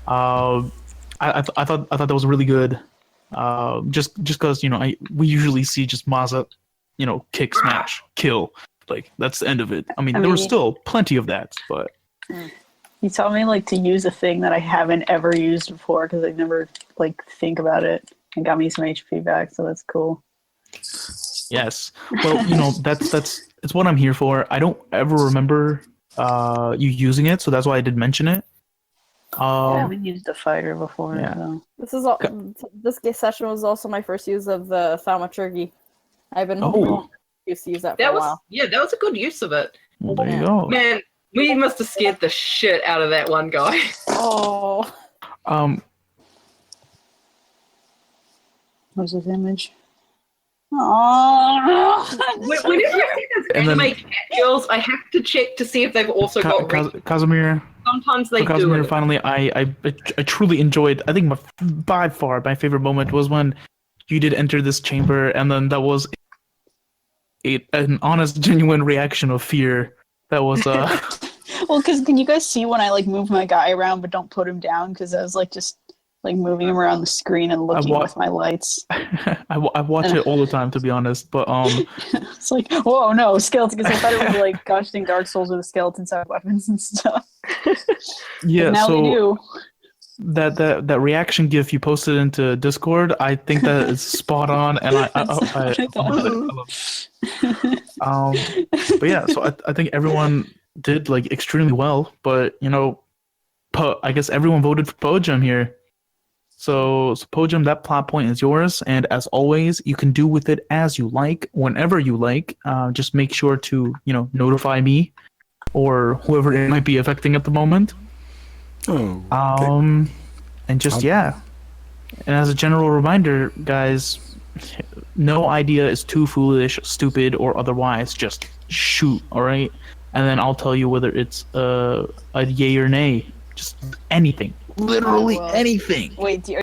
I thought that was really good. Just because you know we usually see just Maza, you know, kick, smash, kill, like that's the end of it. I mean, there was still plenty of that, but You taught me like to use a thing that I haven't ever used before because I never like think about it, and got me some HP back, so that's cool. yes. Well, you know it's what I'm here for. I don't ever remember you using it, so that's why I did mention it. I haven't used a fighter before. Yeah. So. This session was also my first use of the thaumaturgy. I've been used to use that for a while. that was a good use of it. Well, there you go. Man, we must have scared the shit out of that one guy. Oh. What's his image? Oh. Whenever I see those anime cat girls, I have to check to see if they've also got Casimir. Sometimes they do. Casimir, finally, I truly enjoyed. I think by far my favorite moment was when you did enter this chamber, and then that was an honest, genuine reaction of fear. That was Well, because can you guys see when I like move my guy around but don't put him down? Because I was like just like moving him around the screen and looking with my lights. I watch it all the time, to be honest. But it's like, whoa, no, skeleton. Because I thought it was like, gosh, dang Dark Souls with the skeletons have weapons and stuff. Yeah, but now so they do. That reaction GIF you posted into Discord, I think that is spot on, and I love it. But yeah, so I think everyone did like extremely well, but you know, I guess everyone voted for Po-jem here. So Po-jem, that plot point is yours, and as always, you can do with it as you like, whenever you like. Just make sure to, you know, notify me or whoever it might be affecting at the moment. Oh. Okay. And just And as a general reminder, guys, no idea is too foolish, stupid, or otherwise. Just shoot, all right? And then I'll tell you whether it's a yay or nay. Just anything. Literally anything. Wait,